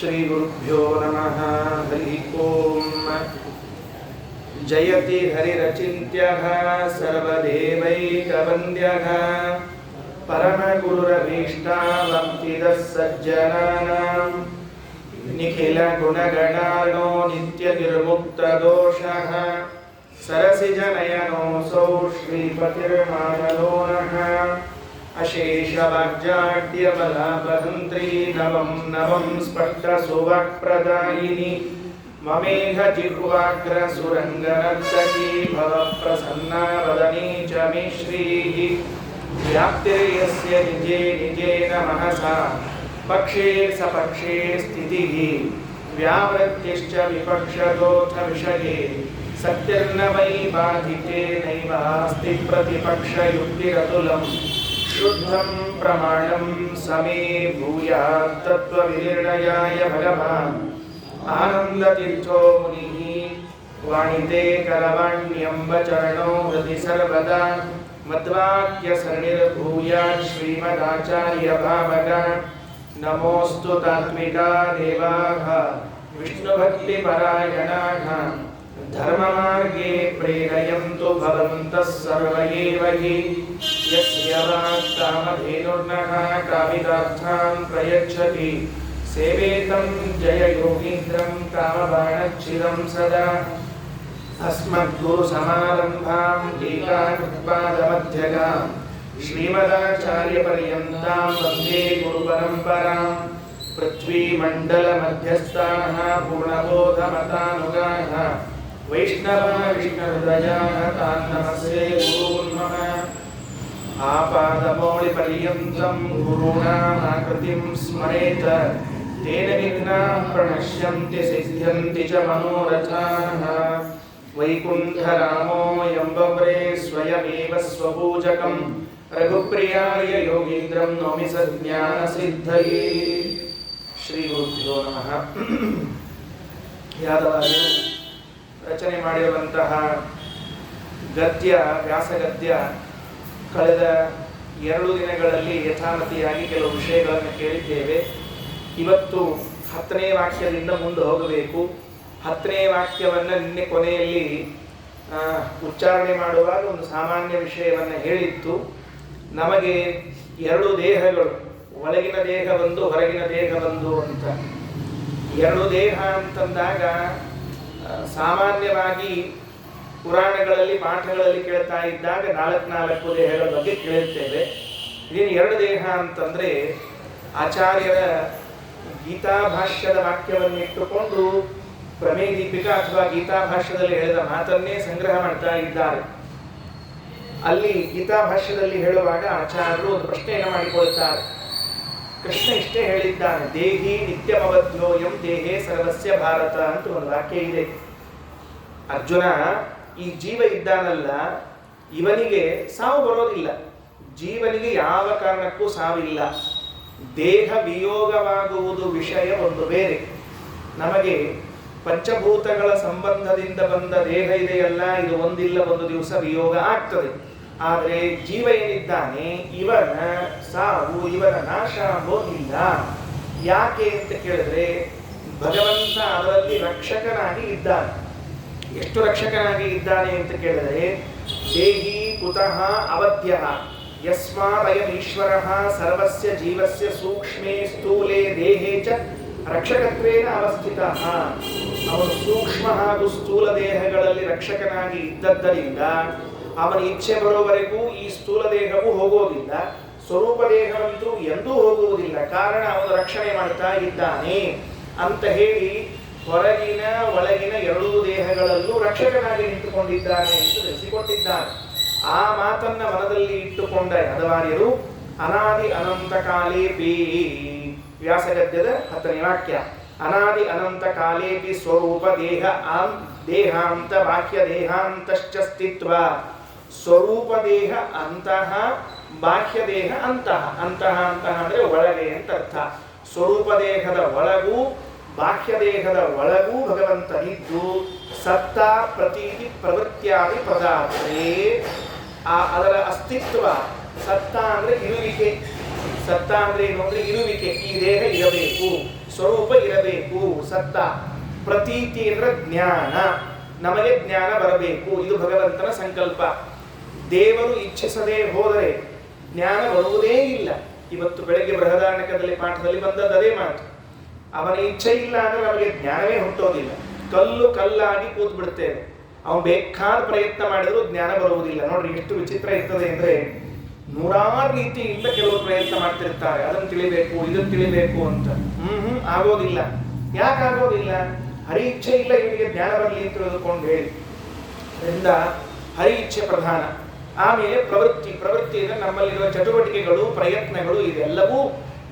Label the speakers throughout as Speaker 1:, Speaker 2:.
Speaker 1: श्रीगुरुभ्यो नमः। हरि ओम। जयति हरिरचिन्त्यः सर्वदेवैकवन्द्यः परमगुरुरभीष्टावन्तिदः सज्जनानां निखिलगुणगणार्णो नित्यनिर्मुक्तदोषः सरसिजनयनोऽसौ श्रीपतिर्मानदो नः अशेषवाग्जाड्यबलापहन्त्री नवं नवं स्पष्टसुवाक्प्रदायिनी ममेघजिह्वाग्रसुरङ्गनर्तकी भवप्रसन्ना वदनी च मे श्रीः व्याप्तिर्यस्य निजे निजेन महसा पक्षे सपक्षे स्थितिः व्यावृत्तिश्च विपक्षतोऽथ विषये सत्यर्न वै बाधिते नैवास्ति प्रतिपक्षयुक्तिरतुलम् शुद्धं प्रमाणं समे भूयात् तत्त्वविनिर्णयाय भगवान् आनन्दतीर्थो मुनिः वाणिते करवाण्यम्बचरणो हृदि सर्वदा मद्वाक्यसरणिर्भूयात् श्रीमदाचार्यभावगा नमोऽस्तु तात्विका देवाः विष्णुभक्तिपरायणाः धर्ममार्गे प्रेरयन्तु भवन्तः सर्व एव हि यस्य वाक्कामधेनुर्नः कामितार्थान् प्रयच्छति सेवेतं जययोगीन्द्रं कामबाणच्छिदं सदा अस्मद्गुरुसमारम्भां टीकाकृत्पादमध्यगां श्रीमदाचार्यपर्यन्तां वन्दे गुरुपरम्परां पृथ्वीमण्डलमध्यस्थाः पूर्णबोधमतानुगाः वैष्णवा विष्णुहृदयाः तान् नमस्ते गुरून् मम आपादमौलिपर्यन्तं गुरूणामाकृतिं स्मरेत तेन विघ्नाः प्रणश्यन्ति सिद्ध्यन्ति च मनोरथाः वैकुण्ठरामोऽयं बव्रे स्वयमेव स्वपूजकं रघुप्रियाय योगीन्द्रं नौमि सज्ञानसिद्धये। ಶ್ರೀ ಗುರುಭ್ಯೋ ನಮಃ. ಯಾದವಾರ್ಯರು ರಚನೆ ಮಾಡಿರುವಂತಹ ಗದ್ಯ ವ್ಯಾಸಗದ್ಯ ಕಳೆದ 2 ದಿನಗಳಲ್ಲಿ ಯಥಾಮತಿಯಾಗಿ ಕೆಲವು ವಿಷಯಗಳನ್ನು ಕೇಳಿದ್ದೇವೆ. ಇವತ್ತು 10ನೇ ವಾಕ್ಯದಿಂದ ಮುಂದೆ ಹೋಗಬೇಕು. 10ನೇ ವಾಕ್ಯವನ್ನು ನಿನ್ನೆ ಕೊನೆಯಲ್ಲಿ ಉಚ್ಚಾರಣೆ ಮಾಡುವಾಗ ಒಂದು ಸಾಮಾನ್ಯ ವಿಷಯವನ್ನು ಹೇಳಿತ್ತು. ನಮಗೆ 2 ದೇಹಗಳು, ಒಳಗಿನ ದೇಹ ಒಂದು, ಹೊರಗಿನ ದೇಹ ಒಂದು ಅಂತ. 2 ದೇಹ ಅಂತಂದಾಗ ಸಾಮಾನ್ಯವಾಗಿ ಪುರಾಣಗಳಲ್ಲಿ ಪಾಠಗಳಲ್ಲಿ ಕೇಳ್ತಾ ಇದ್ದಾಗ 4 ದೇಹಗಳ ಬಗ್ಗೆ ಕೇಳುತ್ತೇವೆ. ಇದೇನು 2 ದೇಹ ಅಂತಂದರೆ ಆಚಾರ್ಯರ ಗೀತಾಭಾಷ್ಯದ ವಾಕ್ಯವನ್ನು ಇಟ್ಟುಕೊಂಡು ಪ್ರಮೇಯ ದೀಪಿಕಾ ಅಥವಾ ಗೀತಾಭಾಷ್ಯದಲ್ಲಿ ಹೇಳಿದ ಮಾತನ್ನೇ ಸಂಗ್ರಹ ಮಾಡ್ತಾ ಇದ್ದಾರೆ. ಅಲ್ಲಿ ಗೀತಾಭಾಷ್ಯದಲ್ಲಿ ಹೇಳುವಾಗ ಆಚಾರ್ಯರು ಒಂದು ಪ್ರಶ್ನೆಯನ್ನು ಮಾಡಿಕೊಳ್ತಾರೆ. ಕೃಷ್ಣ ಇಷ್ಟೇ ಹೇಳಿದ್ದಾನೆ, ದೇಹಿ ನಿತ್ಯಮವಧ್ಯೋಯಂ ದೇಹೇ ಸರ್ವಸ್ಯ ಭಾರತ ಅಂತ ಒಂದು ವಾಕ್ಯ ಇದೆ. ಅರ್ಜುನ, ಈ ಜೀವ ಇದ್ದಾನಲ್ಲ, ಇವನಿಗೆ ಸಾವು ಬರೋದಿಲ್ಲ. ಜೀವನಿಗೆ ಯಾವ ಕಾರಣಕ್ಕೂ ಸಾವಿಲ್ಲ. ದೇಹ ವಿಯೋಗವಾಗುವುದು ವಿಷಯ ಒಂದು ಬೇರೆ. ನಮಗೆ ಪಂಚಭೂತಗಳ ಸಂಬಂಧದಿಂದ ಬಂದ ದೇಹ ಇದೆಯಲ್ಲ, ಇದು ಒಂದಿಲ್ಲ ಒಂದು ದಿವಸ ವಿಯೋಗ ಆಗ್ತದೆ. ಆದರೆ ಜೀವ ಏನಿದ್ದಾನೆ, ಇವನ ಸಾವು, ಇವನ ನಾಶ ಆಗೋದಿಲ್ಲ. ಯಾಕೆ ಅಂತ ಕೇಳಿದ್ರೆ, ಭಗವಂತ ಅದರಲ್ಲಿ ರಕ್ಷಕನಾಗಿ ಇದ್ದಾನೆ. ಎಷ್ಟು ರಕ್ಷಕನಾಗಿ ಇದ್ದಾನೆ ಅಂತ ಕೇಳಿದರೆ, ದೇಹಿ ಕುತಃ ಅವಧ್ಯ ಯಸ್ಮಾದಯಂ ಈಶ್ವರಃ ಸರ್ವಸ್ಯ ಜೀವಸ್ಯ ಸೂಕ್ಷ್ಮೇ ಸ್ಥೂಲೇ ದೇಹೇ ಚ ರಕ್ಷಕತ್ವೇನ ಅವಸ್ಥಿತಃ. ಅವನು ಸೂಕ್ಷ್ಮ ಹಾಗೂ ಸ್ಥೂಲ ದೇಹಗಳಲ್ಲಿ ರಕ್ಷಕನಾಗಿ ಇದ್ದದ್ದರಿಂದ ಅವನ ಇಚ್ಛೆ ಬರೋವರೆಗೂ ಈ ಸ್ಥೂಲ ದೇಹವು ಹೋಗೋದಿಲ್ಲ, ಸ್ವರೂಪ ದೇಹವಂತೂ ಎಂದೂ ಹೋಗುವುದಿಲ್ಲ. ಕಾರಣ ಅವನು ರಕ್ಷಣೆ ಮಾಡ್ತಾ ಇದ್ದಾನೆ ಅಂತ ಹೇಳಿ ಹೊರಗಿನ ಒಳಗಿನ 2 ದೇಹಗಳಲ್ಲೂ ರಕ್ಷಕನಾಗಿ ನಿಂತುಕೊಂಡಿದ್ದಾನೆ ಎಂದು ತಿಳಿಸಿಕೊಟ್ಟಿದ್ದಾನೆ. ಆ ಮಾತನ್ನ ಮನದಲ್ಲಿ ಇಟ್ಟುಕೊಂಡ ಯಾದವಾರ್ಯರು ಅನಾದಿ ಅನಂತ ಕಾಲೇಪಿ, ವ್ಯಾಸಗದ್ಯದ 10ನೇ ವಾಕ್ಯ, ಅನಾದಿ ಅನಂತ ಕಾಲೇಪಿ ಸ್ವರೂಪ ದೇಹ ದೇಹಾಂತ ಬಾಹ್ಯ ದೇಹಾಂತಶ್ಚ ಸ್ಥಿತ್ವ. ಸ್ವರೂಪ ದೇಹ ಅಂತಃ, ಬಾಹ್ಯ ದೇಹ ಅಂತಃ. ಅಂತಃ ಅಂತಃ ಅಂದರೆ ಒಳಗೆ ಅಂತ ಅರ್ಥ. ಸ್ವರೂಪ ದೇಹದ ಒಳಗೂ ಬಾಹ್ಯ ದೇಹದ ಒಳಗೂ ಭಗವಂತನಿದ್ದು ಸತ್ತ ಪ್ರತೀತಿ ಪ್ರವೃತ್ತಿಯಾದಿ ಪದಾರ್ಥೇ. ಅದರ ಅಸ್ತಿತ್ವ, ಸತ್ತ ಅಂದರೆ ಇರುವಿಕೆ, ಸತ್ತ ಅಂದ್ರೆ ಏನು ಅಂದ್ರೆ ಇರುವಿಕೆ, ಈ ದೇಹ ಇರಬೇಕು. ಸ್ವರೂಪ ಇರಬೇಕು. ಸತ್ತ. ಪ್ರತೀತಿ ಅಂದ್ರೆ ಜ್ಞಾನ, ನಮಗೆ ಜ್ಞಾನ ಬರಬೇಕು, ಇದು ಭಗವಂತನ ಸಂಕಲ್ಪ. ದೇವರು ಇಚ್ಛಿಸದೆ ಹೋದರೆ ಜ್ಞಾನ ಬರುವುದೇ ಇಲ್ಲ. ಇವತ್ತು ಬೆಳಗ್ಗೆ ಬೃಹದಾರಣ್ಯಕದಲ್ಲಿ ಪಾಠದಲ್ಲಿ ಬಂದದ್ದು ಅದೇ ಮಾತು. ಅವನ ಇಚ್ಛೆ ಇಲ್ಲ ಅಂದ್ರೆ ನಮಗೆ ಜ್ಞಾನವೇ ಹುಟ್ಟೋದಿಲ್ಲ. ಕಲ್ಲು ಕಲ್ಲಾಗಿ ಕೂತ್ ಬಿಡ್ತೇವೆ. ಅವನು ಬೇಕಾದ ಪ್ರಯತ್ನ ಮಾಡಿದ್ರು ಜ್ಞಾನ ಬರುವುದಿಲ್ಲ. ನೋಡ್ರಿ ಎಷ್ಟು ವಿಚಿತ್ರ ಇರ್ತದೆ ಅಂದ್ರೆ, ನೂರಾರು ರೀತಿಯಿಂದ ಕೆಲವರು ಪ್ರಯತ್ನ ಮಾಡ್ತಿರ್ತಾರೆ, ಅದನ್ನು ತಿಳಿಬೇಕು ಇದನ್ನು ತಿಳಿಬೇಕು ಅಂತ. ಆಗೋದಿಲ್ಲ. ಯಾಕೆ ಆಗೋದಿಲ್ಲ? ಹರಿ ಇಚ್ಛೆ ಇಲ್ಲ ಇವನಿಗೆ ಜ್ಞಾನ ಬರಲಿ ಅಂತ ತಿಳಿದುಕೊಂಡು ಹೇಳಿ. ಅದರಿಂದ ಹರಿ ಇಚ್ಛೆ ಪ್ರಧಾನ. ಆಮೇಲೆ ಪ್ರವೃತ್ತಿ. ಪ್ರವೃತ್ತಿ ಅಂದರೆ ನಮ್ಮಲ್ಲಿರುವ ಚಟುವಟಿಕೆಗಳು, ಪ್ರಯತ್ನಗಳು, ಇದೆಲ್ಲವೂ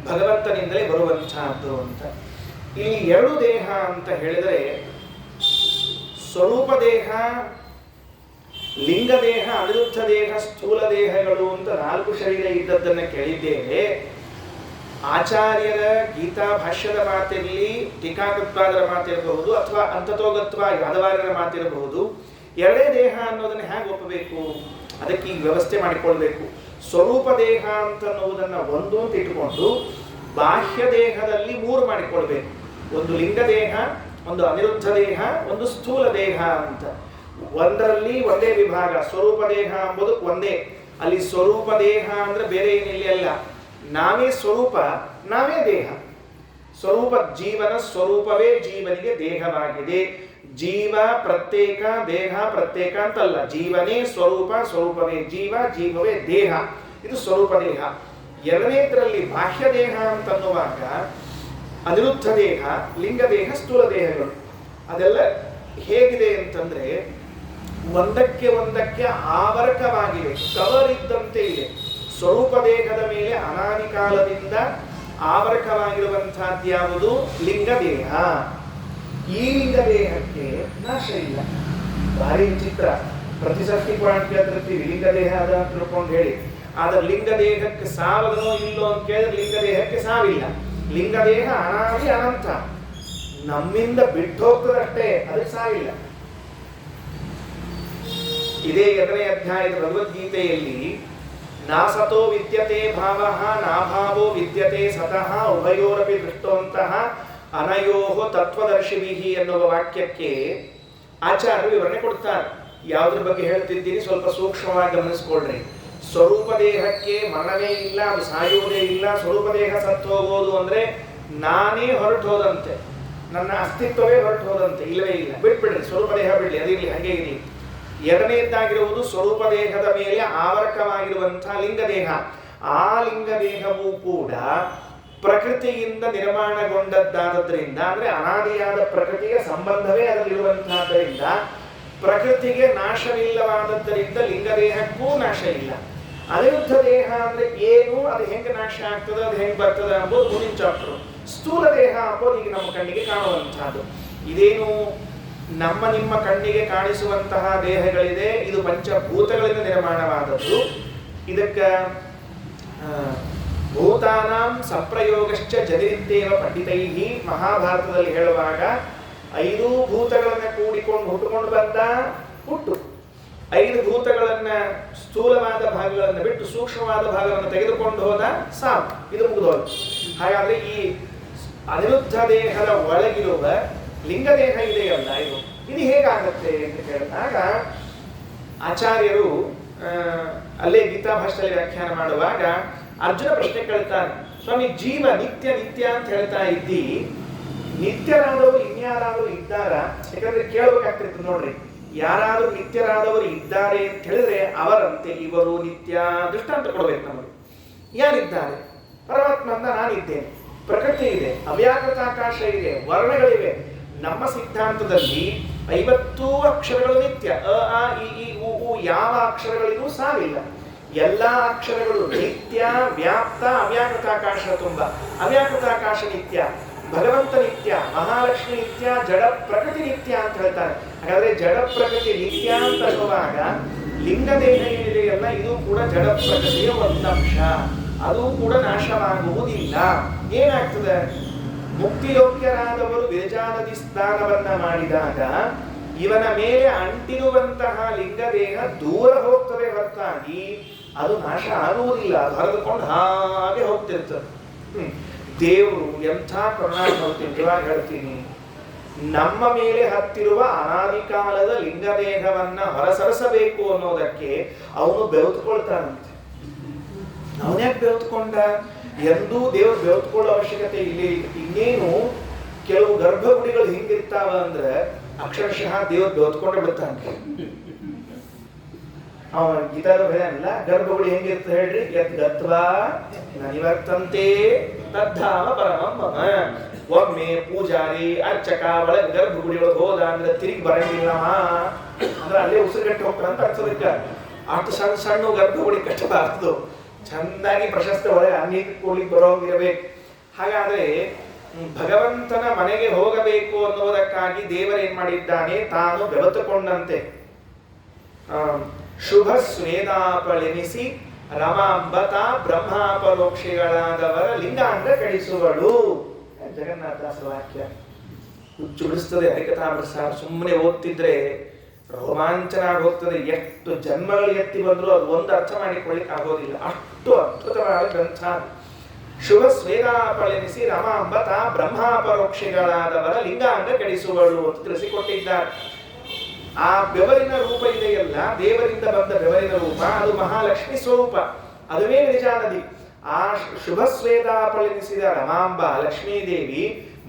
Speaker 1: ಭಗವಂತನಿಂದಲೇ ಬರುವಂತಹದ್ದು ಅಂತ. ಈ ಎರಡು ದೇಹ ಅಂತ ಹೇಳಿದರೆ ಸ್ವರೂಪ ದೇಹ, ಲಿಂಗ ದೇಹ, ಅನಿರುದ್ಧ ದೇಹ, ಸ್ಥೂಲ ದೇಹಗಳು ಅಂತ 4 ಶರೀರ ಇದ್ದದ್ದನ್ನು ಕೇಳಿದ್ದೇವೆ. ಆಚಾರ್ಯರ ಗೀತಾ ಭಾಷ್ಯದ ಮಾತಿರಲಿ, ಟೀಕಾಕೃತ್ಪಾದರ ಮಾತಿರಬಹುದು, ಅಥವಾ ಅಂತತೋಗತ್ವ ಯಾದವಾರ್ಯರ ಮಾತಿರಬಹುದು, ಎರಡೇ ದೇಹ ಅನ್ನೋದನ್ನು ಹೇಗೆ ಒಪ್ಪಬೇಕು? ಅದಕ್ಕೆ ಈಗ ವ್ಯವಸ್ಥೆ ಮಾಡಿಕೊಳ್ಬೇಕು. ಸ್ವರೂಪ ದೇಹ ಅಂತನ್ನುವುದನ್ನು ಒಂದು ಅಂತ ಇಟ್ಟುಕೊಂಡು ಬಾಹ್ಯ ದೇಹದಲ್ಲಿ 3 ಮಾಡಿಕೊಳ್ಬೇಕು. ಒಂದು ಲಿಂಗ ದೇಹ, ಒಂದು ಅನಿರುದ್ಧ ದೇಹ, ಒಂದು ಸ್ಥೂಲ ದೇಹ ಅಂತ. ಒಂದರಲ್ಲಿ ಒಂದೇ ವಿಭಾಗ. ಸ್ವರೂಪ ದೇಹ ಎಂಬುದು ಒಂದೇ. ಅಲ್ಲಿ ಸ್ವರೂಪ ದೇಹ ಅಂದ್ರೆ ಬೇರೆ ಏನಿಲ್ಲ ಅಲ್ಲ, ನಾವೇ ಸ್ವರೂಪ, ನಾವೇ ದೇಹ. ಸ್ವರೂಪ ಜೀವನ ಸ್ವರೂಪವೇ ಜೀವನಿಗೆ ದೇಹವಾಗಿದೆ. ಜೀವ ಪ್ರತ್ಯೇಕ, ದೇಹ ಪ್ರತ್ಯೇಕ ಅಂತಲ್ಲ. ಜೀವನೇ ಸ್ವರೂಪ, ಸ್ವರೂಪವೇ ಜೀವ, ಜೀವವೇ ದೇಹ. ಇದು ಸ್ವರೂಪ ದೇಹ. ಎರಡನೇದ್ರಲ್ಲಿ ಬಾಹ್ಯ ದೇಹ ಅಂತನ್ನುವಾಗ ಅನಿರುದ್ಧ ದೇಹ, ಲಿಂಗ ದೇಹ, ಸ್ಥೂಲ ದೇಹಗಳು ಅದೆಲ್ಲ ಹೇಗಿದೆ ಅಂತಂದ್ರೆ ಒಂದಕ್ಕೆ ಒಂದಕ್ಕೆ ಆವರಕವಾಗಿವೆ, ಕವರ್ ಇದ್ದಂತೆ ಇದೆ. ಸ್ವರೂಪ ದೇಹದ ಮೇಲೆ ಅನಾದಿ ಕಾಲದಿಂದ ಆವರಕವಾಗಿರುವಂತಹದ್ದು ಯಾವುದು? ಲಿಂಗ ದೇಹ. ಈ ಲಿಂಗ ದೇಹಕ್ಕೆ ನಾಶ ಇಲ್ಲ. ಭಾರಿ ವಿಚಿತ್ರ. ಪ್ರತಿಸರ್ತಿ ಪುರಾಣ ಕೇಳ್ತಿರ್ತೀವಿ ಲಿಂಗ ದೇಹ ಅದ ಅಂತ ತಿಳ್ಕೊಂಡು ಹೇಳಿ. ಆದ್ರೆ ಲಿಂಗ ದೇಹಕ್ಕೆ ಸಾವದನೋ ಇಲ್ಲೋ ಅಂತ ಕೇಳಿದ್ರೆ ಲಿಂಗ ದೇಹಕ್ಕೆ ಸಾವಿಲ್ಲ. ಲಿಂಗ ದೇಹ ಅನಾದಿ ಅನಂತ, ನಮ್ಮಿಂದ ಬಿಟ್ಟು ಹೋಗ್ತದಷ್ಟೇ, ಅದಕ್ಕೆ ಸಾವಿಲ್ಲ. ಇದೇ 2ನೇ ಅಧ್ಯಾಯದ ಭಗವದ್ಗೀತೆಯಲ್ಲಿ ನಾಸತೋ ವಿದ್ಯತೆ ಭಾವ ನಾಭಾವೋ ವಿದ್ಯತೆ ಸತಃ ಉಭಯೋರಪಿ ದೃಷ್ಟೋಂತಹ ಅನಯೋಹೋ ತತ್ವದರ್ಶಿವಿಹಿ ಎನ್ನುವ ವಾಕ್ಯಕ್ಕೆ ಆಚಾರ್ಯರು ವಿವರಣೆ ಕೊಡ್ತಾರೆ. ಯಾವುದ್ರ ಬಗ್ಗೆ ಹೇಳ್ತಿದ್ದೀನಿ ಸ್ವಲ್ಪ ಸೂಕ್ಷ್ಮವಾಗಿ ಗಮನಿಸ್ಕೊಳ್ರಿ. ಸ್ವರೂಪ ದೇಹಕ್ಕೆ ಮರಣವೇ ಇಲ್ಲ, ಅದು ಸಾಯುವುದೇ ಇಲ್ಲ. ಸ್ವರೂಪ ದೇಹ ಸತ್ತು ಹೋಗೋದು ಅಂದ್ರೆ ನಾನೇ ಹೊರಟು ಹೋದಂತೆ, ನನ್ನ ಅಸ್ತಿತ್ವವೇ ಹೊರಟು ಹೋದಂತೆ. ಇಲ್ಲವೇ ಇಲ್ಲ, ಬಿಟ್ಬಿಡ್ರಿ, ಸ್ವರೂಪ ದೇಹ ಬಿಡ್ಲಿ, ಅದಿರಲಿ, ಹಾಗೆ ಇರಲಿ. ಎರಡನೇದ್ದಾಗಿರುವುದು ಸ್ವರೂಪ ದೇಹದ ಮೇಲೆ ಆವರಕವಾಗಿರುವಂತಹ ಲಿಂಗ ದೇಹ. ಆ ಲಿಂಗ ದೇಹವೂ ಕೂಡ ಪ್ರಕೃತಿಯಿಂದ ನಿರ್ಮಾಣಗೊಂಡದ್ದಾದ್ದರಿಂದ, ಅಂದ್ರೆ ಅನಾದಿಯಾದ ಪ್ರಕೃತಿಯ ಸಂಬಂಧವೇ ಅದರಲ್ಲಿರುವಂತಹದ್ದರಿಂದ, ಪ್ರಕೃತಿಗೆ ನಾಶವಿಲ್ಲವಾದದ್ದರಿಂದ ಲಿಂಗ ದೇಹಕ್ಕೂ ನಾಶ ಇಲ್ಲ. ಅನಿರುದ್ಧ ದೇಹ ಅಂದ್ರೆ ಏನು, ಅದು ಹೆಂಗೆ ನಾಶ ಆಗ್ತದೆ, ಅದು ಹೆಂಗೆ ಬರ್ತದೆ ಅಂಬೋದು ಮುಂದಿನ ಚಾಪ್ಟರ್. ಸ್ಥೂಲ ದೇಹ ಅಂಬೋದು ಈಗ ನಮ್ಮ ಕಣ್ಣಿಗೆ ಕಾಣುವಂತಹದ್ದು. ಇದೇನು ನಮ್ಮ ನಿಮ್ಮ ಕಣ್ಣಿಗೆ ಕಾಣಿಸುವಂತಹ ದೇಹಗಳಿದೆ, ಇದು ಪಂಚಭೂತಗಳಿಂದ ನಿರ್ಮಾಣವಾದದ್ದು. ಇದಕ್ಕೆ ಭೂತಾನಾಂ ಸಂಪ್ರಯೋಗಶ್ಚ ಜನಿರಿತ್ತೇವ ಪಂಡಿತೈಹಿ ಮಹಾಭಾರತದಲ್ಲಿ ಹೇಳುವಾಗ 5 ಭೂತಗಳನ್ನ ಕೂಡಿಕೊಂಡು ಹುಟ್ಟುಕೊಂಡು ಬಂದ ಹುಟ್ಟು, 5 ಭೂತಗಳನ್ನ ಸ್ಥೂಲವಾದ ಭಾಗಗಳನ್ನು ಬಿಟ್ಟು ಸೂಕ್ಷ್ಮವಾದ ಭಾಗವನ್ನು ತೆಗೆದುಕೊಂಡು ಹೋದ ಸಾವು, ಇದು ಮುಗಿದೋದು. ಹಾಗಾದ್ರೆ ಈ ಅನಿರುದ್ಧ ದೇಹದ ಒಳಗಿರುವ ಲಿಂಗ ದೇಹ ಇದೆಯಲ್ಲ, ಇದು ಹೇಗಾಗತ್ತೆ ಅಂತ ಕೇಳಿದಾಗ ಆಚಾರ್ಯರು ಅಲ್ಲೇ ಗೀತಾ ಭಾಷೆಯಲ್ಲಿ ವ್ಯಾಖ್ಯಾನ ಮಾಡುವಾಗ ಅರ್ಜುನ ಪ್ರಶ್ನೆ ಕೇಳ್ತಾನೆ, ಸ್ವಾಮಿ ಜೀವ ನಿತ್ಯ ನಿತ್ಯ ಅಂತ ಹೇಳ್ತಾ ಇದ್ದಿ, ನಿತ್ಯರಾದವರು ಇನ್ಯಾರಾದರೂ ಇದ್ದಾರ? ಯಾಕಂದ್ರೆ ಕೇಳಬೇಕಾಗ್ತಿತ್ತು ನೋಡ್ರಿ, ಯಾರಾದರೂ ನಿತ್ಯರಾದವರು ಇದ್ದಾರೆ ಅಂತ ಹೇಳಿದ್ರೆ ಅವರಂತೆ ಇವರು ನಿತ್ಯ ದೃಷ್ಟಾಂತ ಕೊಡ್ಬೇಕು ನಮಗೆ. ಯಾರಿದ್ದಾರೆ? ಪರಮಾತ್ಮ ಅಂತ ನಾನಿದ್ದೇನೆ, ಪ್ರಕೃತಿ ಇದೆ, ಅವ್ಯಾಕೃತಾಕಾಶ ಇದೆ, ವರ್ಣಗಳಿವೆ. ನಮ್ಮ ಸಿದ್ಧಾಂತದಲ್ಲಿ 50 ಅಕ್ಷರಗಳು ನಿತ್ಯ. ಅ ಆ ಇ ಈ ಉ ಊ ಯಾವ ಅಕ್ಷರಗಳಿಗೂ ಸಾವಿಲ್ಲ. ಎಲ್ಲ ಅಕ್ಷರಗಳು ನಿತ್ಯ, ವ್ಯಾಪ್ತ, ಅವ್ಯಾಕೃತಾಕಾಶ ತುಂಬ. ಅವ್ಯಾಕೃತಾಕಾಶ ನಿತ್ಯ, ಭಗವಂತ ನಿತ್ಯ, ಮಹಾಲಕ್ಷ್ಮಿ ನಿತ್ಯ, ಜಡ ಪ್ರಕೃತಿ ನಿತ್ಯ ಅಂತ ಹೇಳ್ತಾರೆ. ಹಾಗಾದ್ರೆ ಜಡ ಪ್ರಕೃತಿ ನಿತ್ಯ ಅಂತ ಅನ್ನುವಾಗ ಲಿಂಗ ದೇಹ ಏನಿದೆಯಲ್ಲ ಇದು ಕೂಡ ಜಡ ಪ್ರಕೃತಿಯ ಒಂದಂಶ, ಅದು ಕೂಡ ನಾಶವಾಗುವುದಿಲ್ಲ. ಏನಾಗ್ತದೆ? ಮುಕ್ತಿಯೋಗ್ಯರಾದವರು ವಿರಜಾನದಿ ಸ್ನಾನವನ್ನ ಮಾಡಿದಾಗ ಇವನ ಮೇಲೆ ಅಂಟಿರುವಂತಹ ಲಿಂಗ ದೇಹ ದೂರ ಹೋಗ್ತದೆ ಹೊರತಾಗಿ ಅದು ನಾಶ ಆಗುವುದಿಲ್ಲ, ಹರಿದುಕೊಂಡು ಹಾಗೆ ಹೋಗ್ತಿರ್ತದೆ. ದೇವರು ಎಂಥ ಕರುಣಾಮೂರ್ತಿ, ನಿಜವಾಗಿ ಹೇಳ್ತೀನಿ. ನಮ್ಮ ಮೇಲೆ ಹತ್ತಿರುವ ಅನಾದಿ ಕಾಲದ ಲಿಂಗದೇಹವನ್ನ ಹೊರಸರಿಸಬೇಕು ಅನ್ನೋದಕ್ಕೆ ಅವನು ಬೆಳೆದುಕೊಳ್ತಾನಂತೆ. ಅವನ್ಯಾಕೆ ಬೆಳೆದುಕೊಂಡ? ಎಂದೂ ದೇವರು ಬೆಳೆದುಕೊಳ್ಳೋ ಅವಶ್ಯಕತೆ ಇಲ್ಲಿ. ಇನ್ನೇನು ಕೆಲವು ಗರ್ಭಗುಡಿಗಳು ಹಿಂಗಿರ್ತಾವ ಅಂದ್ರೆ ಅಕ್ಷರಶಃ ದೇವರು ಬೆಳೆದುಕೊಂಡೇ ಬಿಡ್ತಾನೆ. ಅವನ ಗೀತಾರು ಹೇಳಲ್ಲ, ಗರ್ಭಗುಡಿ ಹೆಂಗಿರ್ತ ಹೇಳ್ರಿ, ಯದ್ಗತ್ವಾ ನನಿವರ್ತಂತೆ ತದ್ಧಾಮ ಪರಮಂ ಮಮ. ಒಮ್ಮೆ ಪೂಜಾರಿ ಅರ್ಚಕ ಒಳಗೆ ಗರ್ಭಗುಡಿ ಒಳಗೆ ಹೋದ ಅಂದ್ರೆ ತಿರುಗಿ ಬರಂಗಿಲ್ಲ ಅಂದ್ರೆ ಅಲ್ಲೇ ಉಸಿರುಗಟ್ಟಿ ಹೋಗ್ತಾರಂತ ಅನ್ಸೋದಕ್ಕ. ಅಷ್ಟು ಸಣ್ಣ ಸಣ್ಣ ಗರ್ಭಗುಡಿ ಕಟ್ಟಬಾರದು, ಚೆನ್ನಾಗಿ ಪ್ರಶಸ್ತ ಒಳಗೆ ಅನ್ನಕ್ಕೆ ಕೂಡ್ಲಿಕ್ಕೆ ಬರೋಂಗಿರಬೇಕು. ಹಾಗಾದ್ರೆ ಭಗವಂತನ ಮನೆಗೆ ಹೋಗಬೇಕು ಅನ್ನುವುದಕ್ಕಾಗಿ ದೇವರೇನ್ ಮಾಡಿದ್ದಾನೆ, ತಾನು ಬೆಳೆದುಕೊಂಡಂತೆ ಶುಭ ಸ್ವೇದಾಪಳೆನಿಸಿ ರಮಾಂಬತ ಬ್ರಹ್ಮಾಪರೋಕ್ಷಿಗಳಾದವರ ಲಿಂಗಾಂಗ ಕಳಿಸುವಳು. ಜಗನ್ನಾಥದಾಸರ ವಾಕ್ಯ ಹುಚ್ಚು ಬಿಡಿಸ್ತದೆ. ಹರಿಕಥಾಮೃತ ಸುಮ್ಮನೆ ಓದ್ತಿದ್ರೆ ರೋಮಾಂಚನ ಆಗೋಗ್ತದೆ. ಎಷ್ಟು ಜನ್ಮಗಳು ಎತ್ತಿ ಬಂದರೂ ಅದು ಒಂದು ಅರ್ಥ ಮಾಡಿಕೊಳ್ಳಿಕ್ಕೆ ಆಗೋದಿಲ್ಲ, ಅಷ್ಟು ಅದ್ಭುತವಾದ ಗ್ರಂಥ. ಶುಭ ಸ್ವೇದಾಪಳೆನಿಸಿ ರಮಾಂಬತ ಬ್ರಹ್ಮಾಪರೋಕ್ಷಿಗಳಾದವರ ಲಿಂಗಾಂಗ ಕಳಿಸುವಳು ಅಂತ ತಿಳಿಸಿಕೊಟ್ಟಿದ್ದಾರೆ. ಆ ಬೆವರಿನ ರೂಪ ಇದೆಯಲ್ಲ, ದೇವರಿಂದ ಬಂದ ಬೆವರಿನ ರೂಪ, ಅದು ಮಹಾಲಕ್ಷ್ಮಿ ಸ್ವರೂಪ, ಅದುವೇ ವಿರಜಾನದಿ. ಆ ಶುಭ ಸ್ವೇದಾಪಳೆನಿಸಿದ ರಮಾಂಬ ಲಕ್ಷ್ಮೀದೇವಿ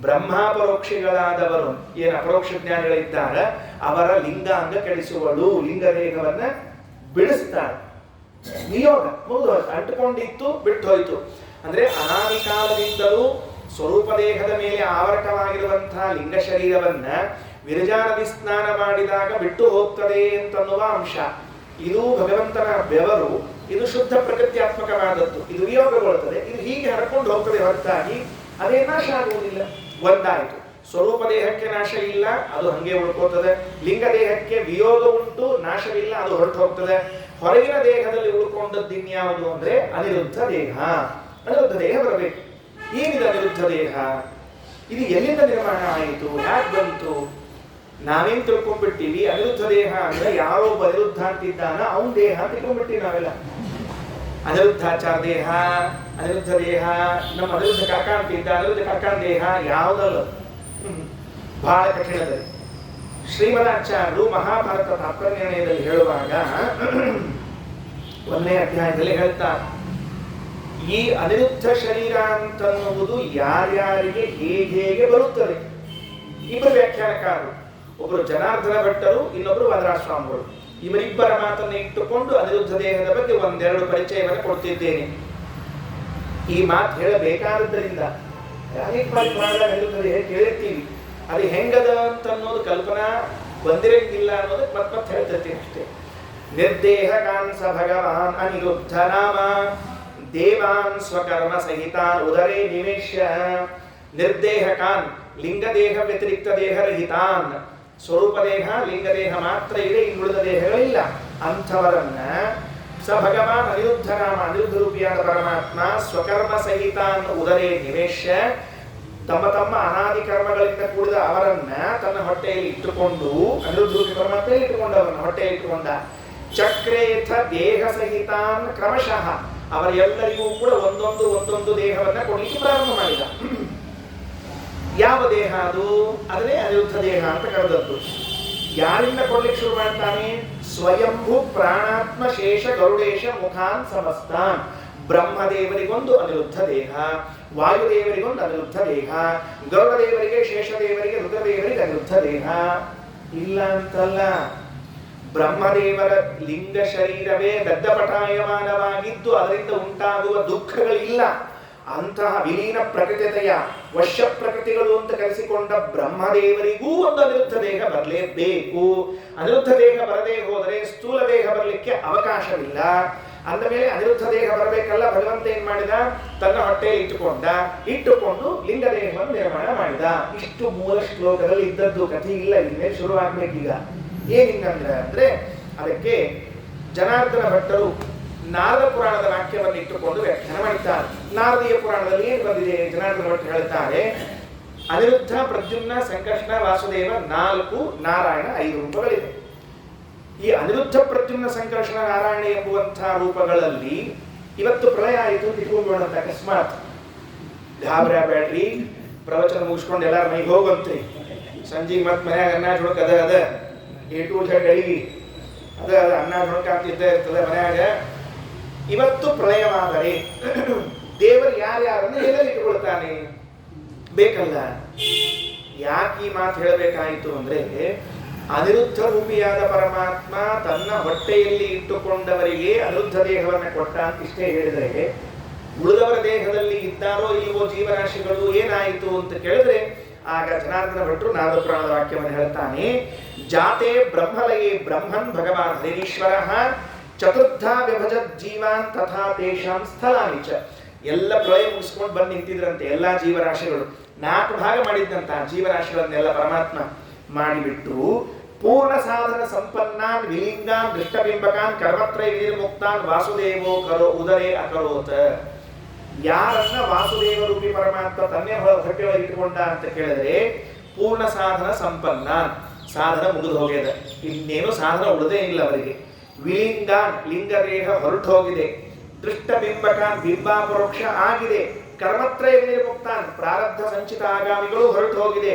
Speaker 1: ಬ್ರಹ್ಮಾಪರೋಕ್ಷಿಗಳಾದವರು, ಏನು ಅಪರೋಕ್ಷ ಜ್ಞಾನಿಗಳಿದ್ದಾರೆ, ಅವರ ಲಿಂಗಾಂಗ ಕೆಡಿಸುವಳು, ಲಿಂಗದೇಹವನ್ನ ಬಿಡಿಸ್ತಾಳೆ. ನಿಯೋಗ ಮುಗಿದು ಅಂಟುಕೊಂಡಿತ್ತು, ಬಿಟ್ಟು ಹೋಯ್ತು. ಅಂದ್ರೆ ಅನಾದಿ ಕಾಲದಿಂದಲೂ ಸ್ವರೂಪ ದೇಹದ ಮೇಲೆ ಆವರಕವಾಗಿರುವಂತಹ ಲಿಂಗ ಶರೀರವನ್ನ ವಿರಜಾನದಿ ಸ್ನಾನ ಮಾಡಿದಾಗ ಬಿಟ್ಟು ಹೋಗ್ತದೆ ಅಂತನ್ನುವ ಅಂಶ. ಇದು ಭಗವಂತನ ಬೆವರು, ಇದು ಶುದ್ಧ ಪ್ರಕೃತ್ಯಾತ್ಮಕವಾದದ್ದು, ಇದು ವಿಯೋಗಗೊಳ್ಳುತ್ತದೆ, ಇದು ಹೀಗೆ ಹರಕೊಂಡು ಹೋಗ್ತದೆ ಹೊರತಾಗಿ ಅದೇ ನಾಶ ಆಗುವುದಿಲ್ಲ. ಒಂದಾಯಿತು, ಸ್ವರೂಪ ದೇಹಕ್ಕೆ ನಾಶ ಇಲ್ಲ, ಅದು ಹಂಗೆ ಉಳ್ಕೋತದೆ. ಲಿಂಗ ದೇಹಕ್ಕೆ ವಿಯೋಗ ಉಂಟು, ನಾಶವಿಲ್ಲ, ಅದು ಹೊರಟು ಹೋಗ್ತದೆ. ಹೊರಗಿನ ದೇಹದಲ್ಲಿ ಉಳ್ಕೊಂಡದ್ದು ಇನ್ಯಾವುದು ಅಂದ್ರೆ ಅನಿರುದ್ಧ ದೇಹ. ಅನಿರುದ್ಧ ದೇಹ ಬರಬೇಕು. ಏನಿದೆ ಅನಿರುದ್ಧ ದೇಹ? ಇದು ಎಲ್ಲಿಂದ ನಿರ್ಮಾಣ ಆಯಿತು, ಯಾಕೆ ಬಂತು? ನಾವೇನ್ ತಿಳ್ಕೊಂಡ್ಬಿಡ್ತೀವಿ, ಅನಿರುದ್ಧ ದೇಹ ಅಂದ್ರೆ ಯಾರೊಬ್ಬ ಅನಿರುದ್ಧ ಅಂತಿದ್ದಾನ ಅವನ್ ದೇಹ ಅಂತ ತಿಳ್ಕೊಂಡ್ಬಿಡ್ತೀವಿ ನಾವೆಲ್ಲ. ಅನಿರುದ್ಧಾಚಾರ ದೇಹ, ಅನಿರುದ್ಧ ದೇಹ, ನಮ್ಮ ಅನಿರುದ್ಧ ಕಾಕ ಅಂತಿದ್ದ, ಅನಿರುದ್ಧ ಕಾಕನ ದೇಹ ಯಾವುದಲ್ಲ, ಬಹಳ ಕಠಿಣದಲ್ಲಿ. ಶ್ರೀಮದಾಚಾರ್ಯರು ಮಹಾಭಾರತ ತಾತ್ಪರ್ಯದಲ್ಲಿ ಹೇಳುವಾಗ 1ನೇ ಅಧ್ಯಾಯದಲ್ಲಿ ಹೇಳ್ತಾರೆ, ಈ ಅನಿರುದ್ಧ ಶರೀರ ಅಂತನ್ನುವುದು ಯಾರ್ಯಾರಿಗೆ ಹೇಗೆ ಬರುತ್ತದೆ. ಇಬ್ಬರು ವ್ಯಾಖ್ಯಾನಕಾರರು, ಒಬ್ಬರು ಜನಾರ್ದನ ಭಟ್ಟರು, ಇನ್ನೊಬ್ಬರು ವರದಾಸ್ವಾಮಿಗಳು. ಇವರಿಬ್ಬರ ಮಾತನ್ನು ಇಟ್ಟುಕೊಂಡು ಅನಿರುದ್ಧ ದೇಹದ ಬಗ್ಗೆ ಒಂದೆರಡು ಪರಿಚಯವನ್ನು ಕೊಡ್ತಿದ್ದೇನೆ. ಈ ಮಾತು ಹೇಳಬೇಕಾದದ್ದರಿಂದ ಅನೇಕ ಬಾರಿ ಅನಿರುದ್ಧ ದೇಹ ಕೇಳಿರ್ತೀವಿ, ಅದು ಹೆಂಗದ ಅಂತ ಅನ್ನೋದು ಕಲ್ಪನಾ ಬಂದಿರಂಗಿಲ್ಲ ಅನ್ನೋದಕ್ಕೆ ಮತ್ತೆ ಹೇಳ್ತಿರ್ತೀನಿ ಅಷ್ಟೇ. ನಿರ್ದೇಹ ಕಾಂಸ ಭಗವಾನ್ ಅನಿರುದ್ಧ ನಾಮ ದೇವಾನ್ ಸ್ವಕರ್ಮ ಸಹಿತಾನ್ ಉದರೇ ನಿವೇಶ್ಯ. ನಿರ್ದೇಹಕಾನ್, ಲಿಂಗದೇಹ ವ್ಯತಿರಿಕ್ತ ದೇಹರಹಿತಾನ್. ಸ್ವರೂಪ ದೇಹ ಲಿಂಗದೇಹ ಮಾತ್ರ ಇದೆ, ಇನ್ನುಳಿದ ದೇಹಗಳಿಲ್ಲ. ಅಂಥವರನ್ನ ಸ ಭಗವಾನ್ ಅನಿರುದ್ಧ ನಾಮ, ಅನಿರುದ್ಧ ರೂಪಿಯಾದ ಪರಮಾತ್ಮ ಸ್ವಕರ್ಮ ಸಹಿತಾನ್ ಉದರೇ ನಿವೇಶ್ಯ, ತಮ್ಮ ತಮ್ಮ ಅನಾದಿ ಕರ್ಮಗಳಿಂದ ಕೂಡಿದ ಅವರನ್ನ ತನ್ನ ಹೊಟ್ಟೆಯಲ್ಲಿ ಇಟ್ಟುಕೊಂಡು, ಅನಿರುದ್ಧ ರೂಪಿ ಪರಮಾತ್ಮ ಇಟ್ಟುಕೊಂಡು ಅವರನ್ನ ಹೊಟ್ಟೆಯಲ್ಲಿ ಇಟ್ಟುಕೊಂಡ. ಚಕ್ರೇಥ ದೇಹ ಸಹಿತಾನ್ ಕ್ರಮಶಃ, ಅವರೆಲ್ಲರಿಗೂ ಕೂಡ ಒಂದೊಂದು ದೇಹವನ್ನ ಕೊಡಲಿಕ್ಕೆ ಪ್ರಾರಂಭ ಮಾಡಿದ. ಯಾವ ದೇಹ ಅದು? ಅದನ್ನೇ ಅನಿರುದ್ಧ ದೇಹ ಅಂತ ಕರೆದದ್ದು. ಯಾರಿಂದ ಕೊಡ್ಲಿಕ್ಕೆ ಶುರು ಮಾಡ್ತಾನೆ? ಸ್ವಯಂಭೂ ಪ್ರಾಣಾತ್ಮ ಶೇಷ ಗರುಡೇಶ ಮುಖಾನ್ ಸಮಸ್ತಾನ್. ಬ್ರಹ್ಮದೇವರಿಗೊಂದು ಅನಿರುದ್ಧ ದೇಹ, ವಾಯುದೇವರಿಗೊಂದು ಅನಿರುದ್ಧ ದೇಹ, ಗರುಡದೇವರಿಗೆ, ಶೇಷದೇವರಿಗೆ, ರುದ್ರದೇವರಿಗೆ ಅನಿರುದ್ಧ ದೇಹ. ಇಲ್ಲ ಅಂತಲ್ಲ, ಬ್ರಹ್ಮದೇವರ ಲಿಂಗ ಶರೀರವೇ ದಗ್ಧಪಟಾಯಮಾನವಾಗಿದ್ದು ಅದರಿಂದ ಉಂಟಾಗುವ ದುಃಖಗಳಿಲ್ಲ. ಅಂತಹ ವಿಲೀನ ಪ್ರಕೃತಿಯ ವಶ್ಯ ಪ್ರಕೃತಿಗಳು ಅಂತ ಕರೆಸಿಕೊಂಡ ಬ್ರಹ್ಮದೇವರಿಗೂ ಒಂದು ಅನಿರುದ್ಧ ದೇಹ ಬರಲೇಬೇಕು. ಅನಿರುದ್ಧ ದೇಹ ಬರದೇ ಹೋದರೆ ಸ್ಥೂಲ ದೇಹ ಬರಲಿಕ್ಕೆ ಅವಕಾಶವಿಲ್ಲ. ಅಂದ ಮೇಲೆ ಅನಿರುದ್ಧ ದೇಹ ಬರಬೇಕಲ್ಲ, ಭಗವಂತ ಏನ್ ಮಾಡಿದ? ತನ್ನ ಹೊಟ್ಟೆಯಲ್ಲಿ ಇಟ್ಟುಕೊಂಡು ಲಿಂಗ ದೇಹವನ್ನು ನಿರ್ಮಾಣ ಮಾಡಿದ. ಇಷ್ಟು ಮೂಲ ಶ್ಲೋಕದಲ್ಲಿ ಇದ್ದದ್ದು, ಕಥೆ ಇಲ್ಲ, ಇನ್ಮೇಲೆ ಶುರು ಆಗ್ಬೇಕೀಗ. ಏನಿಂಗಂದ್ರೆ ಅದಕ್ಕೆ ಜನಾರ್ದನ ಭಟ್ಟರು ನಾರದ ಪುರಾಣದ ವಾಕ್ಯವನ್ನು ಇಟ್ಟುಕೊಂಡು ವ್ಯಾಖ್ಯಾನ ಮಾಡಿದ್ದಾರೆ. ನಾರದೀಯ ಪುರಾಣದಲ್ಲಿ ಏನು ಬಂದಿದೆ? ಜನಾರ್ದನ ಭಟ್ಟರು ಹೇಳ್ತಾರೆ, ಅನಿರುದ್ಧ, ಪ್ರದ್ಯುಮ್ನ, ಸಂಕರ್ಷಣ, ವಾಸುದೇವ 4 ನಾರಾಯಣ 5 ರೂಪಗಳಿವೆ. ಈ ಅನಿರುದ್ಧ, ಪ್ರದ್ಯುಮ್ನ, ಸಂಕರ್ಷಣ, ನಾರಾಯಣ ಎಂಬುವಂತಹ ರೂಪಗಳಲ್ಲಿ ಇವತ್ತು ಪ್ರಳಯ ಆಯಿತು ಇಟ್ಕೊಂಡ್ಬಿಡೋಣ ಅಕಸ್ಮಾತ್. ಗಾಬರಿ ಬೇಡ್ರಿ, ಪ್ರವಚನ ಮುಗಿಸ್ಕೊಂಡು ಎಲ್ಲಾರ ಮನೆಗೆ ಹೋಗಂತ್ರಿ. ಸಂಜೆಗೆ ಮತ್ತೆ ಮನ್ಯಾಗ ಅನ್ನ ಜುಣಕ್ ಅದ A to Z ಅಡಿಗೆ ಅದ ಅನ್ನ ಜುಣಕ್ ಆಗ್ತಿದ್ದ ಇರ್ತದೆ ಮನ್ಯಾಗ. ಇವತ್ತು ಪ್ರಳಯವಾದರೆ ದೇವರು ಯಾರ್ಯಾರನ್ನು ಎಲ್ಲೆಲ್ಲಿ ಇಟ್ಟುಕೊಳ್ತಾನೆ ಬೇಕಲ್ಲ. ಯಾಕೆ ಈ ಮಾತು ಹೇಳಬೇಕಾಯಿತು ಅಂದ್ರೆ, ಅನಿರುದ್ಧ ರೂಪಿಯಾದ ಪರಮಾತ್ಮ ತನ್ನ ಹೊಟ್ಟೆಯಲ್ಲಿ ಇಟ್ಟುಕೊಂಡವರಿಗೆ ಅನಿರುದ್ಧ ದೇಹವನ್ನು ಕೊಟ್ಟ ಅಂತ ಇಷ್ಟೇ ಹೇಳಿದರೆ, ಉಳಿದವರ ದೇಹದಲ್ಲಿ ಇದ್ದಾರೋ ಇಲ್ವೋ ಜೀವರಾಶಿಗಳು ಏನಾಯಿತು ಅಂತ ಕೇಳಿದ್ರೆ, ಆಗ ಜನಾರ್ದನ ಭಟ್ರು ನಾದಪುರಾಣದ ವಾಕ್ಯವನ್ನು ಹೇಳ್ತಾನೆ. ಜಾತೆ ಬ್ರಹ್ಮಲಯೇ ಬ್ರಹ್ಮನ್ ಭಗವಾನ್ ಹರಿರೀಶ್ವರ ಚತುರ್ಧ ವಿಭಜತ್ ಜೀವಾನ್ ತಥಾ ತೇಷಾಂ ಸ್ಥಳಾನಿ ಚ. ಎಲ್ಲ ಪ್ರಳಯ ಮುಗಿಸ್ಕೊಂಡು ಬಂದು ನಿಂತಿದ್ರಂತೆ ಎಲ್ಲಾ ಜೀವರಾಶಿಗಳು. 4 ಭಾಗ ಮಾಡಿದ್ದಂತ ಜೀವರಾಶಿಗಳನ್ನೆಲ್ಲ ಪರಮಾತ್ಮ ಮಾಡಿಬಿಟ್ಟು, ಪೂರ್ಣ ಸಾಧನ ಸಂಪನ್ನಾನ್ ವಿಲಿಂಗಾನ್ ದೃಷ್ಟಬಿಂಬಕಾನ್ ಕರ್ಮತ್ರಯ ವಿನಿರ್ಮುಕ್ತಾನ್ ವಾಸುದೇವೋ ಕರೋ ಉದರೇ ಅಕರೋತ. ಯಾರನ್ನ ವಾಸುದೇವ ರೂಪಿ ಪರಮಾತ್ಮ ತನ್ನೇ ಹೊಟ್ಟೆಯೊಳಗೆ ಇಟ್ಟುಕೊಂಡ ಅಂತ ಕೇಳಿದ್ರೆ, ಪೂರ್ಣ ಸಾಧನ ಸಂಪನ್ನ, ಸಾಧನ ಮುಗಿದು ಹೋಗ್ಯದ, ಇನ್ನೇನು ಸಾಧನ ಉಳಿದೇ ಇಲ್ಲ ಅವರಿಗೆ. ವಿಲಿಂಗಾನ್ ಲಿಂಗದೇಹ ಹೊರಟು ಹೋಗಿದೆ, ದೃಷ್ಟಬಿಂಬಕಾನ್ ಬಿಂಬಾಪರೋಕ್ಷ ಆಗಿದೆ, ಕರ್ಮತ್ರಯ ವಿನಿರ್ಮುಕ್ತಾನ್ ಪ್ರಾರಬ್ಧ ಸಂಚಿತ ಆಗಾಮಿಗಳು ಹೊರಟು ಹೋಗಿದೆ.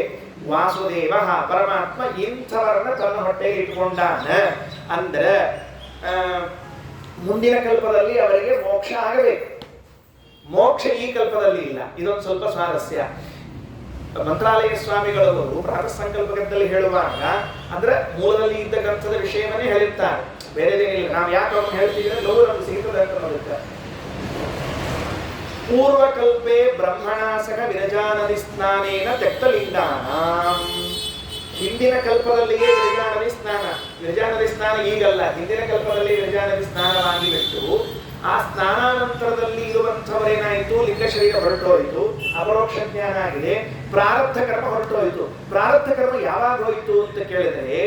Speaker 1: ವಾಸುದೇವ ಪರಮಾತ್ಮ ಇಂಥವರನ್ನ ತನ್ನ ಹೊಟ್ಟೆಗೆ ಇಟ್ಟುಕೊಂಡಾನ ಅಂದ್ರೆ ಮುಂದಿನ ಕಲ್ಪದಲ್ಲಿ ಅವರಿಗೆ ಮೋಕ್ಷ ಆಗಬೇಕು. ಮೋಕ್ಷ ಈ ಕಲ್ಪದಲ್ಲಿ ಇಲ್ಲ. ಇದೊಂದು ಸ್ವಲ್ಪ ಸ್ವಾರಸ್ಯ. ಮಂತ್ರಾಲಯ ಸ್ವಾಮಿಗಳವರು ಪ್ರಾತಃ ಸಂಕಲ್ಪದಲ್ಲಿ ಹೇಳುವಾಗ ಅಂದ್ರೆ ಮೂಲದಲ್ಲಿ ಇದ್ದ ಗ್ರಂಥದ ವಿಷಯವನ್ನೇ ಹೇಳಿರ್ತಾರೆ, ಬೇರೆದೇನಿಲ್ಲ. ನಾವು ಯಾಕೆ ಅವ್ರನ್ನ ಹೇಳ್ತೀವಿ ಲೋಕ ನಮ್ಗೆ ಸಿಗ್ತದೆ ಅಂತ ನೋಡುತ್ತೆ. ಪೂರ್ವಕಲ್ಪೆ ಬ್ರಹ್ಮಣ ಸಹ ವಿರಜಾ ನದಿ ಸ್ನಾನೇನ ತೆಕ್ತಲಿಂಗಾನ. ಹಿಂದಿನ ಕಲ್ಪದಲ್ಲಿಯೇ ವಿರಜಾ ನದಿ ಸ್ನಾನ. ವಿರಜಾ ನದಿ ಸ್ನಾನ ಈಗಲ್ಲ, ಹಿಂದಿನ ಕಲ್ಪದಲ್ಲಿ ವಿರಜಾ ನದಿ ಸ್ನಾನವಾಗಿ ಬಿಟ್ಟು, ಆ ಸ್ನಾನಾನಂತರದಲ್ಲಿ ಇರುವಂಥವರೇನಾಯಿತು, ಲಿಂಗ ಶರೀರ ಹೊರಟೋಯಿತು, ಅಪರೋಕ್ಷ ಜ್ಞಾನ ಆಗಿದೆ, ಪ್ರಾರಬ್ಧ ಕರ್ಮ ಹೊರಟೋಯಿತು. ಪ್ರಾರಬ್ಧ ಕರ್ಮ ಯಾವಾಗ ಹೋಯಿತು ಅಂತ ಕೇಳಿದರೆ,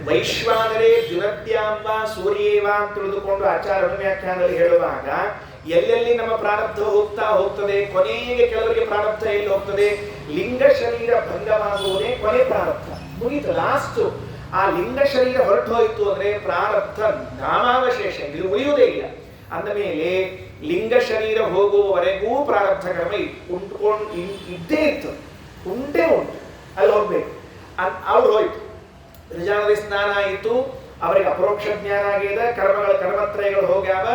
Speaker 1: ವೈಶ್ವಾನರೇ ದ್ಯುನದ್ಯಾಂಬ ಸೂರ್ಯೇವ ಅಂತ ತಿಳಿದುಕೊಂಡು ಆಚಾರ ವ್ಯಾಖ್ಯಾನದಲ್ಲಿ ಹೇಳುವಾಗ, ಎಲ್ಲೆಲ್ಲಿ ನಮ್ಮ ಪ್ರಾರಬ್ಧ ಹೋಗ್ತದೆ, ಕೊನೆಗೆ ಕೆಲವರಿಗೆ ಪ್ರಾರಬ್ಧ ಎಲ್ಲಿ ಹೋಗ್ತದೆ, ಲಿಂಗ ಶರೀರ ಭಂಗವಾಗುವುದೇ ಕೊನೆ ಪ್ರಾರಬ್ಧ ಮುಗಿತು. ಲಾಸ್ಟ್ ಆ ಲಿಂಗ ಶರೀರ ಹೊರಟು ಹೋಯಿತು ಅಂದ್ರೆ ಪ್ರಾರಬ್ಧ ನಾಮಾವಶೇಷ, ಇದು ಉಳಿಯುವುದೇ ಇಲ್ಲ. ಅಂದ ಮೇಲೆ ಲಿಂಗ ಶರೀರ ಹೋಗುವವರೆಗೂ ಪ್ರಾರಬ್ಧ ಕರ್ಮ ಇದ್ದೇ ಇತ್ತು, ಉಂಟೇ ಉಂಟು, ಅಲ್ಲಿ ಹೋಗ್ಬೇಕು. ಅವ್ರು ಹೋಯ್ತು, ವಿರಜಾನದಿ ಸ್ನಾನ ಆಯಿತು, ಅವರಿಗೆ ಅಪರೋಕ್ಷ ಜ್ಞಾನ ಆಗಿದೆ, ಕರ್ಮತ್ರಯಗಳು ಹೋಗ್ಯಾವ.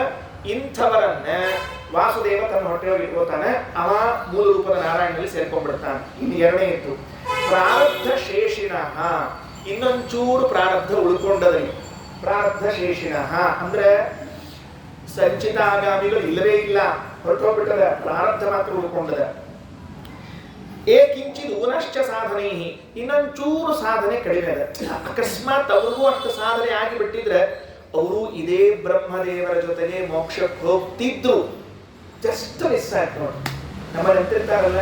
Speaker 1: ಇಂಥವರನ್ನ ವಾಸುದೇವ ತನ್ನ ಹೊಟ್ಟೆಯೊಳಗೆ ಇಟ್ಕೋತಾನೆ. ಅವ ಮೂಲ ರೂಪದ ನಾರಾಯಣನಲ್ಲಿ ಸೇರ್ಕೊಂಡ್ಬಿಡ್ತಾನೆ. ಇನ್ನು ಎರಡನೇ ಇತ್ತು ಪ್ರಾರಬ್ಧ ಶೇಷಿನಃ. ಇನ್ನೊಂಚೂರು ಪ್ರಾರಬ್ಧ ಉಳ್ಕೊಂಡದಲ್ಲಿ ಪ್ರಾರಬ್ಧ ಶೇಷಿನಃ ಅಂದ್ರೆ ಸಂಚಿತ ಆಗಾಮಿಗಳು ಇಲ್ಲವೇ ಇಲ್ಲ, ಹೊರಟೋಗ್ಬಿಟ್ಟದ, ಪ್ರಾರಬ್ಧ ಮಾತ್ರ ಉಳ್ಕೊಂಡದ. ಏಕಿಂಚಿತ್ ಊನಶ್ಚ ಸಾಧನೆ, ಇನ್ನೊಂಚೂರು ಸಾಧನೆ ಕಡಿಮೆ ಅದ. ಅಕಸ್ಮಾತ್ ಅವ್ರಿಗೂ ಅಷ್ಟು ಸಾಧನೆ ಆಗಿಬಿಟ್ಟಿದ್ರೆ ಅವರು ಇದೇ ಬ್ರಹ್ಮದೇವರ ಜೊತೆಗೆ ಮೋಕ್ಷಕ್ಕೆ ಹೋಗ್ತಿದ್ರು. ಜಸ್ಟ್ ಮಿಸ್ ಆಯ್ತು ನೋಡಿ. ನಮ್ಮಲ್ಲಿ ಅಂತಿರ್ತಾರಲ್ಲ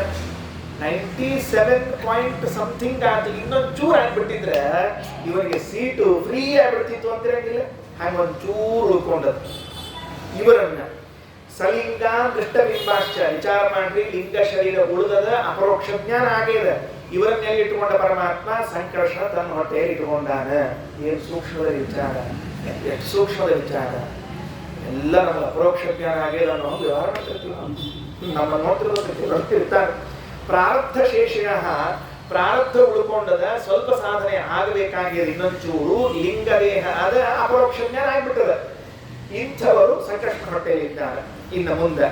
Speaker 1: 97 ಆಯ್ತು, ಇನ್ನೊಂಚೂರು ಆಗ್ಬಿಟ್ಟಿದ್ರೆ ಇವರಿಗೆ ಸೀಟು ಫ್ರೀ ಆಗ್ಬಿಡ್ತಿತ್ತು ಅಂತಿರಂಗಿಲ್ಲ. ಹಾಗೆ ಒಂಚೂರು ಉಳ್ಕೊಂಡದ್ದು. ಇವರನ್ನ ಸಲಿಂಗ ದೃಷ್ಟಬಿಂಬಾಶ್ಚ ವಿಚಾರ ಮಾಡ್ರಿ, ಲಿಂಗ ಶರೀರ ಉಳಿದದ, ಅಪರೋಕ್ಷ ಜ್ಞಾನ ಆಗ್ಯದ. ಇವರನ್ನೆಲ್ಲಿ ಇಟ್ಟುಕೊಂಡ ಪರಮಾತ್ಮ ಸಂಕರ್ಷಣ ತನ್ನ ಹೊಟ್ಟೆಯಲ್ಲಿ ಇಟ್ಟುಕೊಂಡಾನ. ಏನು ಸೂಕ್ಷ್ಮದ ವಿಚಾರ, ಎಷ್ಟು ಸೂಕ್ಷ್ಮದ ವಿಚಾರ. ಎಲ್ಲ ನಮಗೆ ಅಪರೋಕ್ಷ ಜ್ಞಾನ ಆಗ್ಯದ ಅನ್ನೋ ವ್ಯವಹಾರ ಮಾಡ್ತಿರ್ತೀವಿ, ನಮ್ಮ ನೋಡ್ತಿರ್ತಾರೆ. ಪ್ರಾರಬ್ಧ ಶೇಷಿನ, ಪ್ರಾರಬ್ಧ ಉಳ್ಕೊಂಡದ, ಸ್ವಲ್ಪ ಸಾಧನೆ ಆಗಬೇಕಾಗಿದೆ, ಇನ್ನೊಂಚೂರು ಲಿಂಗ ದೇಹ ಅದ, ಅಪರೋಕ್ಷ ಜ್ಞಾನ ಆಗ್ಬಿಟ್ಟದ. ಇಂಥವರು ಸಂಕಷ್ಟ ಹೊಟ್ಟೆಯಲ್ಲಿದ್ದಾರೆ. ಇನ್ನು ಮುಂದೆ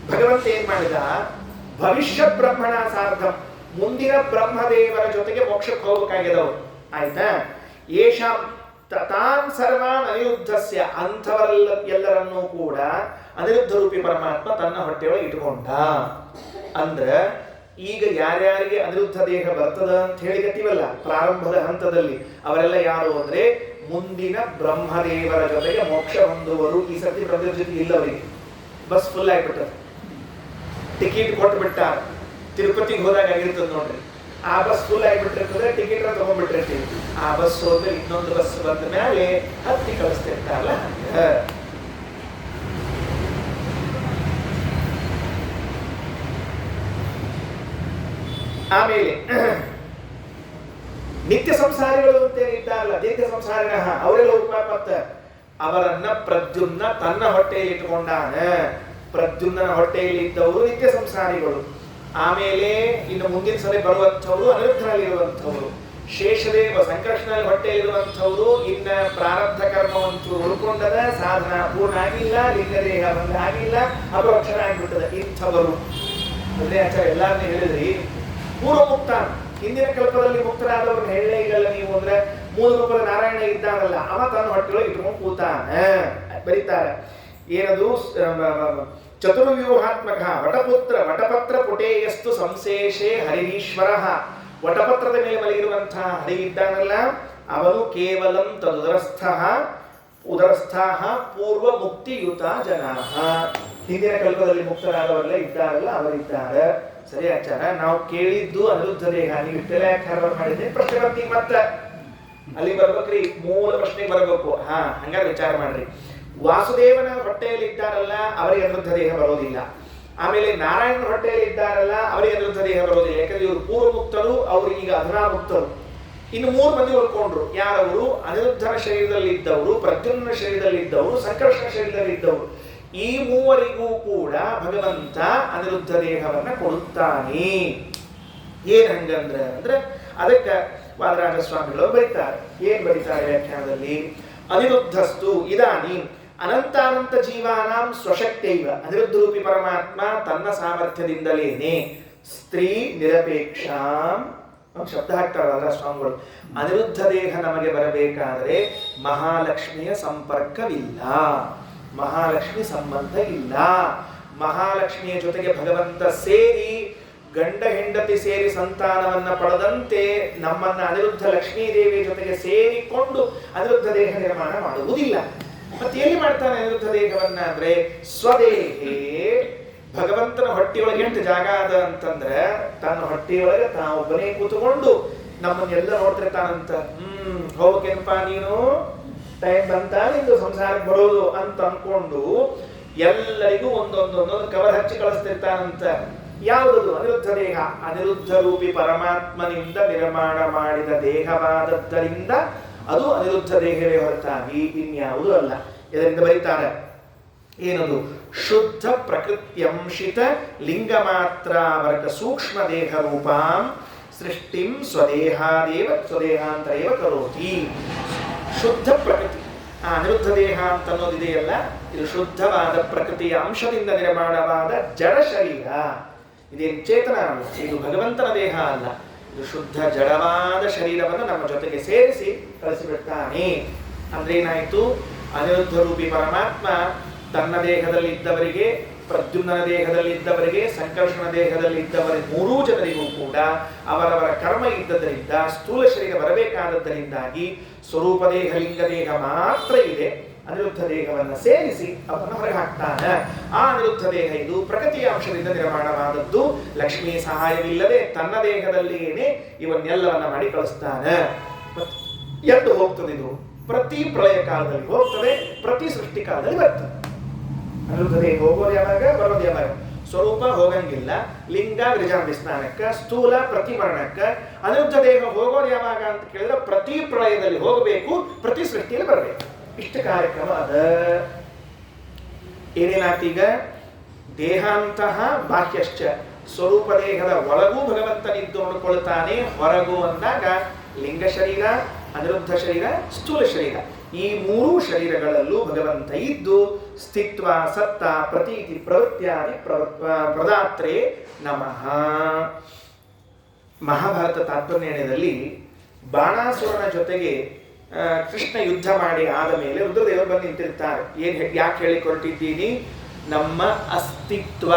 Speaker 1: ಭಗವಂತ ಏನ್ ಮಾಡಿದ, ಭವಿಷ್ಯ ಬ್ರಹ್ಮಣ ಸಾರ್ಧಂ, ಮುಂದಿನ ಬ್ರಹ್ಮದೇವರ ಜೊತೆಗೆ ಮೋಕ್ಷಕ್ಕೆ ಹೋಗಬೇಕಾಗಿದವರು. ಆಯ್ತಾ? ಯೇಷಾಂ ತಾನ್ ಸರ್ವಾನ್ ಅನಿರುದ್ಧಸ್ಯ, ಅಂಥವರೆಲ್ಲರನ್ನೂ ಕೂಡ ಅನಿರುದ್ಧ ರೂಪಿ ಪರಮಾತ್ಮ ತನ್ನ ಹೊಟ್ಟೆಯೊಳಗೆ ಇಟ್ಕೊಂಡ. ಅಂದ್ರ ಈಗ ಯಾರ್ಯಾರಿಗೆ ಅನಿರುದ್ಧ ದೇಹ ಬರ್ತದ ಅಂತ ಹೇಳಿಕತ್ತೀವಲ್ಲ ಪ್ರಾರಂಭದ ಹಂತದಲ್ಲಿ, ಅವರೆಲ್ಲ ಯಾರು ಅಂದ್ರೆ ಮುಂದಿನ ಬ್ರಹ್ಮದೇವರ ಜೊತೆಗೆ ಮೋಕ್ಷ ಹೊಂದುವರು. ಈ ಸತಿ ಬ್ರಹ್ಮದೇವರ ಜೊತೆ ಇಲ್ಲವರಿಗೆ ಬಸ್ ಫುಲ್ ಆಗಿಬಿಟ್ಟದ, ಟಿಕೆಟ್ ಕೊಟ್ಟು ಬಿಟ್ಟಾರ. ತಿರುಪತಿಗೆ ಹೋದಾಗ ಆಗಿರ್ತದೆ ನೋಡ್ರಿ, ಆ ಬಸ್ ಫುಲ್ ಆಗಿಬಿಟ್ಟಿರ್ತದೆ, ಟಿಕೆಟ್ ತಗೊಂಡ್ಬಿಟ್ಟಿರ್ತೀವಿ. ಆ ಬಸ್ ಹೋದ್ರೆ ಇನ್ನೊಂದು ಬಸ್ ಬಂದ ಮೇಲೆ ಹತ್ತಿ ಕಳಿಸ್ತಿರ್ತಾರಲ್ಲ. ಆಮೇಲೆ ನಿತ್ಯ ಸಂಸಾರಿಗಳು ಅಂತ ಇದ್ದಾರಲ್ಲ, ದೀರ್ಘ ಸಂಸಾರಿನ, ಅವರೆಲ್ಲ ಉಪಮತ್ತ, ಅವರನ್ನ ಪ್ರದ್ಯುಮ್ನ ತನ್ನ ಹೊಟ್ಟೆಯಲ್ಲಿ ಇಟ್ಟುಕೊಂಡಾನ. ಪ್ರದ್ಯುಮ್ನ ಹೊಟ್ಟೆಯಲ್ಲಿ ಇದ್ದವರು ನಿತ್ಯ ಸಂಸಾರಿಗಳು. ಆಮೇಲೆ ಇನ್ನು ಮುಂದಿನ ಸಲ ಬರುವಂಥವ್ರು ಅನಿರುದ್ಧನಲ್ಲಿರುವಂಥವ್ರು, ಶೇಷದೇವ ಸಂಕರ್ಷಣದಲ್ಲಿ ಹೊಟ್ಟೆಯಲ್ಲಿರುವಂಥವ್ರು, ಇನ್ನ ಪ್ರಾರಬ್ಧ ಕರ್ಮವಂತೂ ಉಳ್ಕೊಂಡದ, ಸಾಧನ ಪೂರ್ಣ ಆಗಿಲ್ಲ, ಲಿಂಗದೇಹ ಬಂದ ಆಗಿಲ್ಲ, ಅಪರೋಕ್ಷರ ಆಗಿಬಿಟ್ಟದ. ಇಂಥವರು ಅದೇ ಆಚಾರ್ಯ ಎಲ್ಲಾರನ್ನೂ ಹೇಳಿದ್ರಿ. ಪೂರ್ವ ಮುಕ್ತ, ಹಿಂದಿನ ಕಲ್ಪದಲ್ಲಿ ಮುಕ್ತರಾದವ್ರನ್ನ ಹೇಳಲೇ ಇಲ್ಲಲ್ಲ ನೀವು. ಅಂದ್ರೆ ಮೂಲ ರೂಪದ ನಾರಾಯಣ ಇದ್ದಾನಲ್ಲ, ಅವ ತನ್ನ ಹೊಟ್ಟೆಯೊಳಗೆ ಇಟ್ಕೊಂಡು ಕೂತಾನ. ಬರೀತಾರೆ ಏನದು, ಚತುರ್ವ್ಯೂಹಾತ್ಮಕ ವಟಪತ್ರ ಪುಟೇಯಸ್ತು ಸಂಶೇಷೆ ಹರಿರೀಶ್ವರ. ವಟಪತ್ರದ ಮೇಲೆ ಮಲಗಿರುವಂತಹ ಹರಿ ಇದ್ದಾನಲ್ಲ, ಅವನು ಕೇವಲಂ ಉದರಸ್ಥಃ ಪೂರ್ವ ಮುಕ್ತಿಯುತ ಜನಾಃ. ಹಿಂದಿನ ಕಲ್ಪದಲ್ಲಿ ಮುಕ್ತರಾದವರೆಲ್ಲ ಇದ್ದಾರಲ್ಲ, ಅವರಿದ್ದಾರೆ. ಸರಿ ಆಚಾರ, ನಾವು ಕೇಳಿದ್ದು ಅನಿರುದ್ಧ ದೇಹ, ನೀವು ಇಷ್ಟೆಲ್ಲ ಯಾಕೆ ಹರವರ್ ಮಾಡಿದ್ದೆ? ಪ್ರಶ್ನೆ ಬರ್ತೀವಿ ಮತ್ತೆ ಅಲ್ಲಿ ಬರ್ಬೇಕ್ರಿ, ಮೂಲ ಪ್ರಶ್ನೆಗೆ ಬರಬೇಕು. ಹಂಗಾರೆ ವಿಚಾರ ಮಾಡ್ರಿ. ವಾಸುದೇವನ ಹೊಟ್ಟೆಯಲ್ಲಿ ಇದ್ದಾರಲ್ಲ, ಅವರಿಗೆ ಅನಿರುದ್ಧ ದೇಹ ಬರೋದಿಲ್ಲ. ಆಮೇಲೆ ನಾರಾಯಣನ ಹೊಟ್ಟೆಯಲ್ಲಿ ಇದ್ದಾರಲ್ಲ, ಅವರಿಗೆ ಅನಿರುದ್ಧ ದೇಹ ಬರೋದಿಲ್ಲ. ಯಾಕಂದ್ರೆ ಇವರು ಪೂರ್ವ ಮುಕ್ತರು, ಅವರು ಈಗ ಅಧುನಾ ಮುಕ್ತರು. ಇನ್ನು 3 ಮಂದಿ ಉಳ್ಕೊಂಡ್ರು. ಯಾರವರು? ಅನಿರುದ್ಧನ ಶರೀರದಲ್ಲಿ ಇದ್ದವರು, ಪ್ರದ್ಯುಮ್ನ ಶರೀರದಲ್ಲಿ ಇದ್ದವರು, ಸಂಕರ್ಷಣ ಶರೀರದಲ್ಲಿ ಇದ್ದವರು. ಈ ಮೂವರಿಗೂ ಕೂಡ ಭಗವಂತ ಅನಿರುದ್ಧ ದೇಹವನ್ನ ಕೊಡುತ್ತಾನೆ. ಏನ್ ಹಂಗಂದ್ರೆ ಅದಕ್ಕೆ ವಾದರಾಜ ಸ್ವಾಮಿಗಳು ಬರೀತಾರೆ. ಏನ್ ಬರೀತಾರೆ ವ್ಯಾಖ್ಯಾನದಲ್ಲಿ? ಅನಿರುದ್ಧಸ್ತು ಇದಾನಿ ಅನಂತಾನಂತ ಜೀವಾನಾಂ ಸ್ವಶಕ್ತೈವ. ಅನಿರುದ್ಧ ರೂಪಿ ಪರಮಾತ್ಮ ತನ್ನ ಸಾಮರ್ಥ್ಯದಿಂದಲೇನೆ ಸ್ತ್ರೀ ನಿರಪೇಕ್ಷಾಂ ಶಬ್ದ ಹಾಕ್ತಾರಲ್ಲ ಸ್ವಾಮಿಗಳು. ಅನಿರುದ್ಧ ದೇಹ ನಮಗೆ ಬರಬೇಕಾದರೆ ಮಹಾಲಕ್ಷ್ಮಿಯ ಸಂಪರ್ಕವಿಲ್ಲ, ಮಹಾಲಕ್ಷ್ಮಿ ಸಂಬಂಧ ಇಲ್ಲ. ಮಹಾಲಕ್ಷ್ಮಿಯ ಜೊತೆಗೆ ಭಗವಂತ ಸೇರಿ, ಗಂಡ ಹೆಂಡತಿ ಸೇರಿ ಸಂತಾನವನ್ನ ಪಡೆದಂತೆ ನಮ್ಮನ್ನ ಅನಿರುದ್ಧ ಲಕ್ಷ್ಮೀ ದೇವಿಯ ಜೊತೆಗೆ ಸೇರಿಕೊಂಡು ಅನಿರುದ್ಧ ದೇಹ ನಿರ್ಮಾಣ ಮಾಡುವುದಿಲ್ಲ. ಮತ್ತೆ ಎಲ್ಲಿ ಮಾಡ್ತಾನೆ ಅನಿರುದ್ಧ ದೇಹವನ್ನ ಅಂದ್ರೆ ಸ್ವದೇಹೇ. ಭಗವಂತನ ಹೊಟ್ಟೆಯೊಳಗೆ ಎಷ್ಟು ಜಾಗ ಅದ ಅಂತಂದ್ರೆ, ತನ್ನ ಹೊಟ್ಟೆಯೊಳಗೆ ತಾವೊಬ್ಬನೇ ಕೂತ್ಕೊಂಡು ನಮ್ಮನ್ನೆಲ್ಲ ನೋಡ್ತಿರ್ತಾನಂತ. ಹೋಗೇನಪ್ಪ ನೀನು, ಟೈಮ್ ಬಂತ ನಿಂದು ಸಂಸಾರಕ್ಕೆ ಬರೋದು ಅಂತ ಅನ್ಕೊಂಡು ಎಲ್ಲರಿಗೂ ಒಂದೊಂದೊಂದೊಂದು ಕವರ್ ಹಚ್ಚಿ ಕಳಿಸ್ತಿರ್ತಾನಂತ. ಯಾವುದದು? ಅನಿರುದ್ಧ ದೇಹ. ಅನಿರುದ್ಧ ರೂಪಿ ಪರಮಾತ್ಮನಿಂದ ನಿರ್ಮಾಣ ಮಾಡಿದ ದೇಹವಾದದ್ದರಿಂದ ಅದು ಅನಿರುದ್ಧ ದೇಹವೇ ಹೊರತಾಗಿ ಇನ್ಯಾವುದೂ ಅಲ್ಲ. ಇದರಿಂದ ಬರೀತಾರೆ ಏನದು? ಶುದ್ಧ ಪ್ರಕೃತ್ಯಂಶಿತ ಲಿಂಗ ಮಾತ್ರ ವರ್ಗ ಸೂಕ್ಷ್ಮ ದೇಹ ರೂಪಾಂ ಸೃಷ್ಟಿಂ ಸ್ವದೇಹಾಂತರೇವ ಕರೋತಿ. ಶುದ್ಧ ಪ್ರಕೃತಿ, ಆ ಅನಿರುದ್ಧ ದೇಹ ಅಂತ ಅನ್ನೋದಿದೆಯಲ್ಲ, ಇದು ಶುದ್ಧವಾದ ಪ್ರಕೃತಿಯ ಅಂಶದಿಂದ ನಿರ್ಮಾಣವಾದ ಜಡ ಶರೀರ. ಇದೇನು ಚೇತನ ಅಲ್ಲ, ಇದು ಭಗವಂತನ ದೇಹ ಅಲ್ಲ. ಇದು ಶುದ್ಧ ಜಡವಾದ ಶರೀರವನ್ನು ನಮ್ಮ ಜೊತೆಗೆ ಸೇರಿಸಿ ಕಳಿಸಿಬಿಡ್ತಾನೆ. ಅಂದ್ರೆ ಏನಾಯ್ತು? ಅನಿರುದ್ಧ ರೂಪಿ ಪರಮಾತ್ಮ ತನ್ನ ದೇಹದಲ್ಲಿ ಇದ್ದವರಿಗೆ, ಪ್ರದ್ಯುಮ್ನ ದೇಹದಲ್ಲಿ ಇದ್ದವರಿಗೆ, ಸಂಕರ್ಷಣ ದೇಹದಲ್ಲಿ ಇದ್ದವರಿಗೆ, 3 ಜನರಿಗೂ ಕೂಡ ಅವರವರ ಕರ್ಮ ಇದ್ದದರಿಂದ ಸ್ಥೂಲ ಶರೀರ ಬರಬೇಕಾದದ್ದರಿಂದಾಗಿ ಸ್ವರೂಪ ದೇಹ, ಲಿಂಗ ದೇಹ ಮಾತ್ರ ಇದೆ. ಅನಿರುದ್ಧ ದೇಹವನ್ನು ಸೇರಿಸಿ ಅವನ್ನ ಹೊರಗೆ ಹಾಕ್ತಾನೆ. ಆ ಅನಿರುದ್ಧ ದೇಹ ಇದು ಪ್ರಕೃತಿಯ ಅಂಶದಿಂದ ನಿರ್ಮಾಣವಾದದ್ದು. ಲಕ್ಷ್ಮೀ ಸಹಾಯವಿಲ್ಲದೆ ತನ್ನ ದೇಹದಲ್ಲಿಯೇನೆ ಇವನ್ನೆಲ್ಲವನ್ನ ಮಾಡಿ ಕಳಿಸ್ತಾನೆ. ಎಂದು ಹೋಗ್ತದೆ ಇದು? ಪ್ರತಿ ಪ್ರಳಯ ಕಾಲದಲ್ಲಿ ಹೋಗ್ತದೆ, ಪ್ರತಿ ಸೃಷ್ಟಿ ಕಾಲದಲ್ಲಿ ಬರ್ತದೆ. ಅನಿರುದ್ಧ ದೇಹ ಹೋಗೋದು ಯಾವಾಗ, ಬರೋದು ಯಾವಾಗ? ಸ್ವರೂಪ ಹೋಗಂಗಿಲ್ಲ, ಲಿಂಗ ವಿರಜಾಂತಿ ಸ್ನಾನಕ್ಕ, ಸ್ಥೂಲ ಪ್ರತಿಮರಣಕ್ಕ. ಅನಿರುದ್ಧ ದೇಹ ಹೋಗೋದು ಯಾವಾಗ ಅಂತ ಕೇಳಿದ್ರೆ ಪ್ರತಿ ಪ್ರಳಯದಲ್ಲಿ ಹೋಗಬೇಕು, ಪ್ರತಿ ಸೃಷ್ಟಿಯಲ್ಲಿ ಬರಬೇಕು. ಇಷ್ಟ ಕಾರ್ಯಕ್ರಮ ಅದ. ಏನೇನಾತೀಗ? ದೇಹಾಂತಹ ಬಾಹ್ಯಶ್ಚ, ಸ್ವರೂಪ ದೇಹದ ಒಳಗೂ ಭಗವಂತನಿದ್ದು ನೋಡಿಕೊಳ್ತಾನೆ, ಹೊರಗೂ ಅಂದಾಗ ಲಿಂಗ ಶರೀರ, ಅನಿರುದ್ಧ ಶರೀರ, ಸ್ಥೂಲ ಶರೀರ, ಈ 3 ಶರೀರಗಳಲ್ಲೂ ಭಗವಂತ ಇದ್ದು ಸ್ಥಿತ್ವ ಸತ್ತ ಪ್ರತೀತಿ ಪ್ರವೃತ್ಯಾದಿ ಪ್ರದಾತ್ರೇ ನಮಃ. ಮಹಾಭಾರತ ತಾತ್ಪರ್ಯದಲ್ಲಿ ಬಾಣಾಸುರನ ಜೊತೆಗೆ ಕೃಷ್ಣ ಯುದ್ಧ ಮಾಡಿ ಆದ ಮೇಲೆ ರುದ್ರದೇವರು ಬಂದು ನಿಂತಿರ್ತಾರೆ. ಯಾಕೆ ಹೇಳಿಕೊಟ್ಟಿದ್ದೀನಿ? ನಮ್ಮ ಅಸ್ತಿತ್ವ,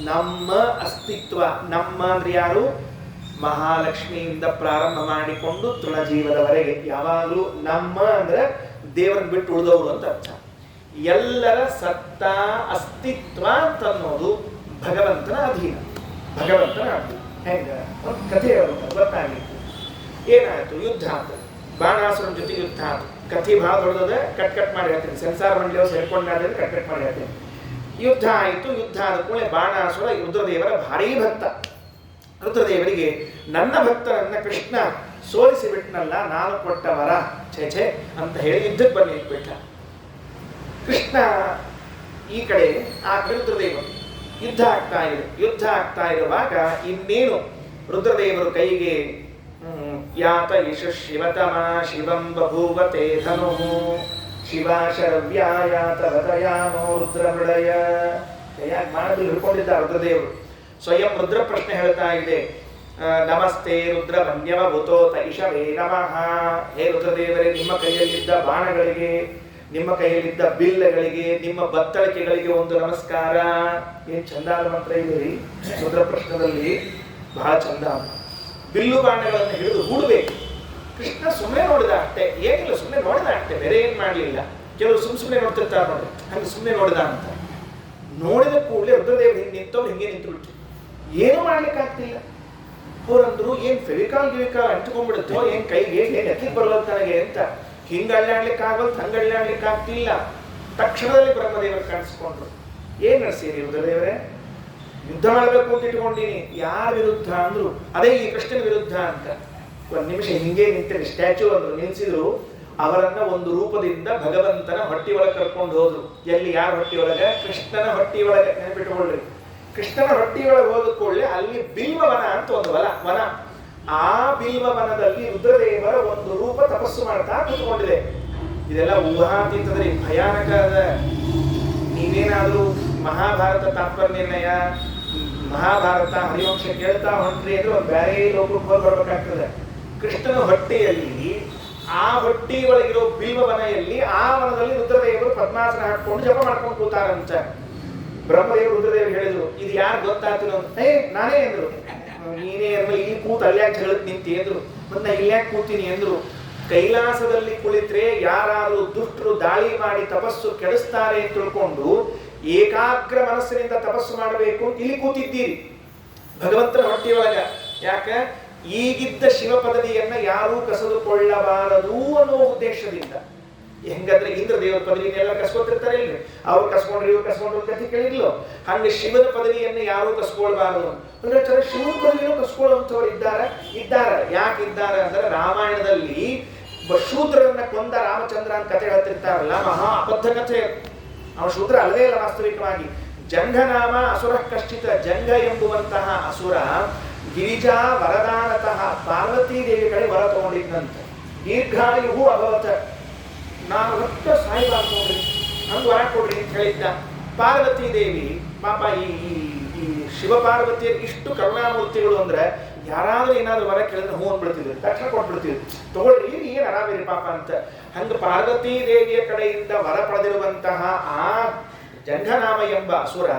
Speaker 1: ನಮ್ಮ ಅಸ್ತಿತ್ವ. ನಮ್ಮ ಅಂದ್ರೆ ಯಾರು? ಮಹಾಲಕ್ಷ್ಮಿಯಿಂದ ಪ್ರಾರಂಭ ಮಾಡಿಕೊಂಡು ತೃಣಜೀವದವರೆಗೆ ಯಾವಾಗಲೂ ನಮ್ಮ ಅಂದ್ರೆ ದೇವರನ್ನು ಬಿಟ್ಟು ಉಳಿದವರು ಅಂತ ಅರ್ಥ. ಎಲ್ಲರ ಸತ್ತ ಅಸ್ತಿತ್ವ ಅಂತ ಅನ್ನೋದು ಭಗವಂತನ ಅಧೀನ, ಭಗವಂತನ ಅಧೀನ. ಹೆಂಗ ಒಂದು ಕಥೆ ಗೊತ್ತಾಗಿತ್ತು. ಏನಾಯ್ತು? ಯುದ್ಧ ಅಂತ, ಬಾಣಾಸುರನ ಜೊತೆ ಯುದ್ಧ ಆಯ್ತು. ಕಥೆ ಭಾಳ ದೊಡ್ಡದ, ಕಟ್ ಮಾಡಿ ಹೇಳ್ತೀನಿ. ಸೆನ್ಸಾರ್ ಮಂಡಳಿಯವರು ಸೇರ್ಕೊಂಡಾದ್ರೆ ಕಟ್ ಮಾಡಿ ಹೇಳ್ತೀನಿ. ಯುದ್ಧ ಆಯಿತು. ಯುದ್ಧ ಆದ ಕೂಡಲೇ ಬಾಣಾಸುರ ರುದ್ರದೇವರ ಭಾರೀ ಭಕ್ತ. ರುದ್ರದೇವರಿಗೆ ನನ್ನ ಭಕ್ತರನ್ನ ಕೃಷ್ಣ ಸೋಲಿಸಿ ಬಿಟ್ನಲ್ಲ, ನಾನು ಕೊಟ್ಟ ವರ ಛೇ ಅಂತ ಹೇಳಿ ಯುದ್ಧಕ್ಕೆ ಬಂದು ನಿಂತ್ಬಿಟ್ಟ. ಕೃಷ್ಣ ಈ ಕಡೆ, ಆ ಕಡೆ ರುದ್ರದೇವರು. ಯುದ್ಧ ಆಗ್ತಾ ಇರುವಾಗ ಇನ್ನೇನು ರುದ್ರದೇವರು ಕೈಗೆ ಯಾತ ಯಶ ಶಿವತಮ ಶಿವಂ ಬಭೂವತೆ ಧನು ಶಿವ ಶರವ್ಯಾಯಾತ ವದಯಾನೋ ರುದ್ರಮೃಳಯ ಕೈಯಾಗಿ ಮಾಡಲು ಹಿಡ್ಕೊಂಡಿದ್ದ ರುದ್ರದೇವರು. ಸ್ವಯಂ ರುದ್ರ ಪ್ರಶ್ನೆ ಹೇಳ್ತಾ ಇದೆ, ನಮಸ್ತೆ ರುದ್ರ ಮನ್ಯವ ಭೂತೋತ ಇಷವೇ ನಮಃ. ಹೇ ರುದ್ರದೇವರೇ, ನಿಮ್ಮ ಕೈಯಲ್ಲಿದ್ದ ಬಾಣಗಳಿಗೆ, ನಿಮ್ಮ ಕೈಯಲ್ಲಿದ್ದ ಬಿಲ್ಲಗಳಿಗೆ, ನಿಮ್ಮ ಬತ್ತಳಿಕೆಗಳಿಗೆ ಒಂದು ನಮಸ್ಕಾರ. ಏನ್ ಚಂದಾದ ಮಂತ್ರ ಇದೆ ರುದ್ರ ಪ್ರಶ್ನದಲ್ಲಿ, ಬಹಳ ಚಂದ. ಬಿಲ್ಲು ಬಾಣಗಳನ್ನು ಹಿಡಿದು ಹೂಡಬೇಕು. ಕೃಷ್ಣ ಸುಮ್ಮನೆ ನೋಡಿದ ಅಷ್ಟೇ, ಏನಿಲ್ಲ, ಸುಮ್ಮನೆ ನೋಡಿದ ಅಷ್ಟೇ, ಬೇರೆ ಏನ್ ಮಾಡ್ಲಿಲ್ಲ. ಕೆಲವರು ಸುಮ್ಮನೆ ನೋಡ್ತಿರ್ತಾರೆ ನೋಡಿ, ಹಂಗೆ ಸುಮ್ಮನೆ ನೋಡಿದ ಅಂತ. ನೋಡಿದ ಕೂಡಲೇ ರುದ್ರದೇವರು ಹಿಂಗೆ ನಿಂತವ್ರು ಹಿಂಗೆ ನಿಂತು ಬಿಟ್ಟು ಏನು ಮಾಡ್ಲಿಕ್ಕೆ ಆಗ್ತಿಲ್ಲ. ಅವ್ರಂದ್ರು ಏನ್ ಫೆವಿಕಾಲ್ ಗಿವಿಕಾಲ್ ಅಂಟ್ಕೊಂಡ್ಬಿಡುತ್ತೋ ಏನ್ ಕೈಗೆ, ಏನ್ ಎತ್ಲಿಕ್ಕೆ ಬರಲ್ಲ ನನಗೆ ಅಂತ. ಹಿಂಗ ಅಳ್ಳಾಡ್ಲಿಕ್ಕೆ ಆಗಲ್ಲ, ಹಂಗ ಅಳ್ಳಾಡ್ಲಿಕ್ಕೆ ಆಗ್ತಿಲ್ಲ. ತಕ್ಷಣದಲ್ಲಿ ಬ್ರಹ್ಮದೇವರು ಕಾಣಿಸ್ಕೊಂಡ್ರು. ಏನ್ ನಡೆಸೀರಿ ರುದ್ರದೇವರೇ? ಯುದ್ಧ ಮಾಡಬೇಕು ಅಂತ ಇಟ್ಕೊಂಡಿನಿ. ಯಾರ ವಿರುದ್ಧ ಅಂದ್ರು, ಅದೇ ಈ ಕೃಷ್ಣನ ವಿರುದ್ಧ ಅಂತ. ಒಂದ್ ನಿಮಿಷ ಹಿಂಗೆ ನಿಂತರೆ ಸ್ಟ್ಯಾಚ್ಯೂ ಅಂದ್ರು, ನಿಲ್ಸಿದ್ರು. ಅವರನ್ನ ಒಂದು ರೂಪದಿಂದ ಭಗವಂತನ ಹೊಟ್ಟಿ ಒಳಗೆ ಕರ್ಕೊಂಡು ಹೋದ್ರು. ಎಲ್ಲಿ? ಯಾರ ಹೊಟ್ಟಿ ಒಳಗೆ? ಕೃಷ್ಣನ ಹೊಟ್ಟಿ ಒಳಗೆ. ನೆನಪಿಟ್ಕೊಳ್ರಿ, ಕೃಷ್ಣನ ಹೊಟ್ಟಿ ಒಳಗೆ ಹೋದ ಕೂಡಲೇ ಅಲ್ಲಿ ಬಿಲ್ವವನ ಅಂತ ಒಂದು ವನ. ಆ ಬಿಲ್ವವನದಲ್ಲಿ ರುದ್ರದೇವರ ಒಂದು ರೂಪ ತಪಸ್ಸು ಮಾಡ್ತಾ ಕೂತ್ಕೊಂಡಿದೆ. ಇದೆಲ್ಲ ಊಹಾತೀತದ್ರಿ, ಭಯಾನಕದ. ನೀವೇನಾದ್ರೂ ಮಹಾಭಾರತ ತಾತ್ಪರ್ಯ ನಿರ್ಣಯ, ಮಹಾಭಾರತ ಹರಿವಂಶ ಕೇಳ್ತಾ ಹೊಂಟ್ರಿ ಅಂದ್ರೆ ಒಂದು ಬೇರೆ ಲೋಕಕ್ಕೆ ಹೋಗಿ ಬರ್ಬೇಕಾಗ್ತದೆ. ಕೃಷ್ಣನ ಹೊಟ್ಟೆಯಲ್ಲಿ, ಆ ಹೊಟ್ಟಿ ಒಳಗಿರೋ ಬಿಲ್ವವನೆಯಲ್ಲಿ, ಆ ವನದಲ್ಲಿ ರುದ್ರದೇವರು ಪದ್ಮಾಸನ ಹಾಕೊಂಡು ಜಪ ಮಾಡ್ಕೊಂಡು ಕೂತಾರಂತ. ಬ್ರಹ್ಮದೇವರು ರುದ್ರದೇವರು ಹೇಳಿದ್ರು, ಇದು ಯಾರು ಗೊತ್ತಾಗ್ತಿರೋ? ನಾನೇ ಅಂದ್ರು. ನೀನೇ ಇಲ್ಲಿ ಕೂತ್ ಅಲ್ಯಾಕೆ ಹೇಳಕ್ ನಿಂತಿ ಅಂದ್ರು. ಮತ್ ನಾ ಇಲ್ಯಾಕೆ ಕೂತೀನಿ ಅಂದ್ರು. ಕೈಲಾಸದಲ್ಲಿ ಕುಳಿತ್ರೆ ಯಾರಾದ್ರೂ ದುಷ್ಟರು ದಾಳಿ ಮಾಡಿ ತಪಸ್ಸು ಕೆಡಿಸ್ತಾರೆ ಅಂತ ತಿಳ್ಕೊಂಡು ಏಕಾಗ್ರ ಮನಸ್ಸಿನಿಂದ ತಪಸ್ಸು ಮಾಡಬೇಕು. ಇಲ್ಲಿ ಕೂತಿದ್ದೀರಿ ಭಗವಂತನ ಹೊಟ್ಟಿಯೊಳಗ. ಯಾಕ? ಈಗಿದ್ದ ಶಿವ ಪದವಿಯನ್ನ ಯಾರೂ ಕಸಿದುಕೊಳ್ಳಬಾರದು ಅನ್ನೋ ಉದ್ದೇಶದಿಂದ. ಹೆಂಗಂದ್ರೆ ಇಂದ್ರ ದೇವರ ಪದವಿನೆಲ್ಲ ಕಸ್ಕೊತಿರ್ತಾರೆ ಇಲ್ರಿ, ಅವ್ರು ಕಸ್ಕೊಂಡ್ರಿ ಇವ್ರು ಕಸ್ಕೊಂಡ್ರು ಕಥೆ ಕೇಳಿರ್ಲೋ. ಹಂಗೆ ಶಿವನ ಪದವಿಯನ್ನು ಯಾರು ಕಸ್ಕೊಳ್ಬಾರದು ಅಂದ್ರೆ ಶಿವನ ಪದವಿಯನ್ನು ಕಸ್ಕೊಳ್ಳುವಂಥವ್ರು ಇದ್ದಾರೆ. ಯಾಕೆ ಇದ್ದಾರೆ ಅಂದ್ರೆ, ರಾಮಾಯಣದಲ್ಲಿ ಶೂದ್ರರನ್ನ ಕೊಂದ ರಾಮಚಂದ್ರ ಅಂತ ಕಥೆ ಹೇಳ್ತಿರ್ತಾರಲ್ಲ, ಮಹಾ ಅಬದ್ಧ ಕಥೆ. ಅವನು ಶೂದ್ರ ಅಲ್ಲವೇ ಇಲ್ಲ ವಾಸ್ತವಿಕವಾಗಿ. ಜಂಘನಾಮ ಅಸುರ ಕಶ್ಚಿತ. ಜಂಘ ಎಂಬುವಂತಹ ಅಸುರ ಗಿರಿಜಾ ವರದಾನತಃ ಪಾರ್ವತೀ ದೇವಿ ಕಡೆ ವರ ತಗೊಂಡಿದ್ದಂತೆ. ದೀರ್ಘಾಯು ಅಭವತ, ನಾನು ರಕ್ತ ಸಾಯಿಬಾರ್ದು ನೋಡ್ರಿ, ಹಂಗೆ ವರ ಕೊಡ್ರಿ ಅಂತ ಹೇಳಿದ್ದ. ಪಾರ್ವತೀ ದೇವಿ ಪಾಪ, ಈ ಶಿವ ಪಾರ್ವತಿಯರು ಇಷ್ಟು ಕರುಣಾಮೂರ್ತಿಗಳು ಅಂದ್ರೆ, ಯಾರಾದ್ರೂ ಏನಾದ್ರು ವರ ಕೇಳಿದ್ರೆ ಹೂ ಅಂದ್ಬಿಡ್ತಿದ್ರು, ತಕ್ಷಣ ಕೊಟ್ಬಿಡ್ತಿದ್ರು, ತಗೊಳ್ರಿ ಏನ್ ಆರಾಮಿರಿ ಪಾಪ ಅಂತ. ಹಂಗ ಪಾರ್ವತೀ ದೇವಿಯ ಕಡೆಯಿಂದ ವರ ಪಡೆದಿರುವಂತಹ ಆ ಜಂಘನಾಮ ಎಂಬ ಅಸುರ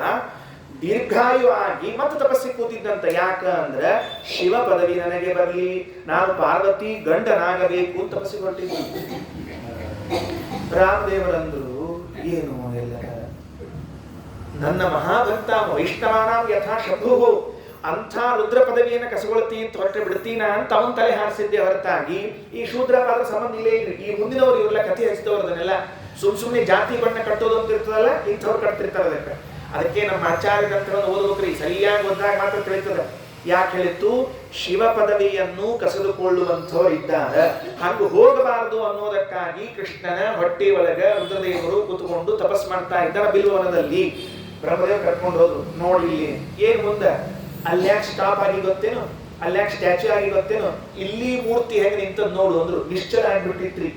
Speaker 1: ದೀರ್ಘಾಯು ಆಗಿ ಮತ್ತೆ ತಪಸ್ಸಿ ಕೂತಿದ್ದಂತ. ಯಾಕ ಅಂದ್ರ ಶಿವ ಪದವಿ ನನಗೆ ಬರಲಿ, ನಾನು ಪಾರ್ವತಿ ಗಂಡನಾಗಬೇಕು ಅಂತ ತಪಸ್ಸಿ ಕೊಟ್ಟಿದ್ದೆ. ರಾಮದೇವರಂದ್ರು, ಏನು ಎಲ್ಲ ನನ್ನ ಮಹಾಭಕ್ತ ವೈಷ್ಣವಾನಾಂ ಯಥಾ ಶಂಭು, ಅಂಥ ರುದ್ರ ಪದವಿಯನ್ನು ಕಸಗೊಳ್ತೀನಿ ಅಂತ ಹೊರಟೆ ಬಿಡ್ತೀನ ಅಂತ ಅವನ್ ತಲೆ ಹಾರಿಸಿದ್ದೆ ಹೊರತಾಗಿ ಈ ಶೂದ್ರವಾದ ಸಂಬಂಧ ಇಲ್ಲೇ ಇಲ್ರಿ. ಈ ಮುಂದಿನವ್ರು ಇವ್ರೆಲ್ಲ ಕಥೆ ಹಚ್ಚಿದವ್ರದನ್ನೆಲ್ಲ ಸುಮ್ಮನೆ ಜಾತಿ ಬಣ್ಣ ಕಟ್ಟೋದು ಅಂತ ಇರ್ತದಲ್ಲ, ಇಂಥವ್ರು ಕಟ್ತಿರ್ತಾರೆ. ಅದಕ್ಕೆ ನಮ್ಮ ಆಚಾರ್ಯ ಗ್ರಂಥಗಳನ್ನು ಓದ್ಬೇಕ್ರಿ, ಸರಿಯಾಗಿ ಓದಿದಾಗ ಮಾತ್ರ ತಿಳಿತದ. ಯಾಕೆ ಹೇಳಿತ್ತು? ಶಿವ ಪದವಿಯನ್ನು ಕಸಿದುಕೊಳ್ಳುವಂಥವ್ರು ಇದ್ದಾರೆ, ಹಂಗ ಹೋಗಬಾರದು ಅನ್ನೋದಕ್ಕಾಗಿ ಕೃಷ್ಣನ ಹೊಟ್ಟಿ ಒಳಗ ರುದ್ರದೇವರು ಕೂತ್ಕೊಂಡು ತಪಸ್ ಮಾಡ್ತಾ ಇದ್ದಾರೆ ಬಿಲ್ವವನದಲ್ಲಿ. ಬ್ರಹ್ಮದೇವ್ ಕರ್ಕೊಂಡು ಹೋದ್ರು. ನೋಡಿ ಏನ್ ಮುಂದೆ ಅಲ್ಯಾಕ್ ಸ್ಟಾಪ್ ಆಗಿ ಗೊತ್ತೇನು, ಅಲ್ಯಾಕ್ ಸ್ಟ್ಯಾಚ್ಯೂ ಆಗಿ ಗೊತ್ತೇನು, ಇಲ್ಲಿ ಮೂರ್ತಿ ಹೆಂಗ್ ನಿಂತದ್ ನೋಡು ಅಂದ್ರು. ನಿಶ್ಚಲ ಆಗಿಬಿಟ್ಟಿತ್ರಿ.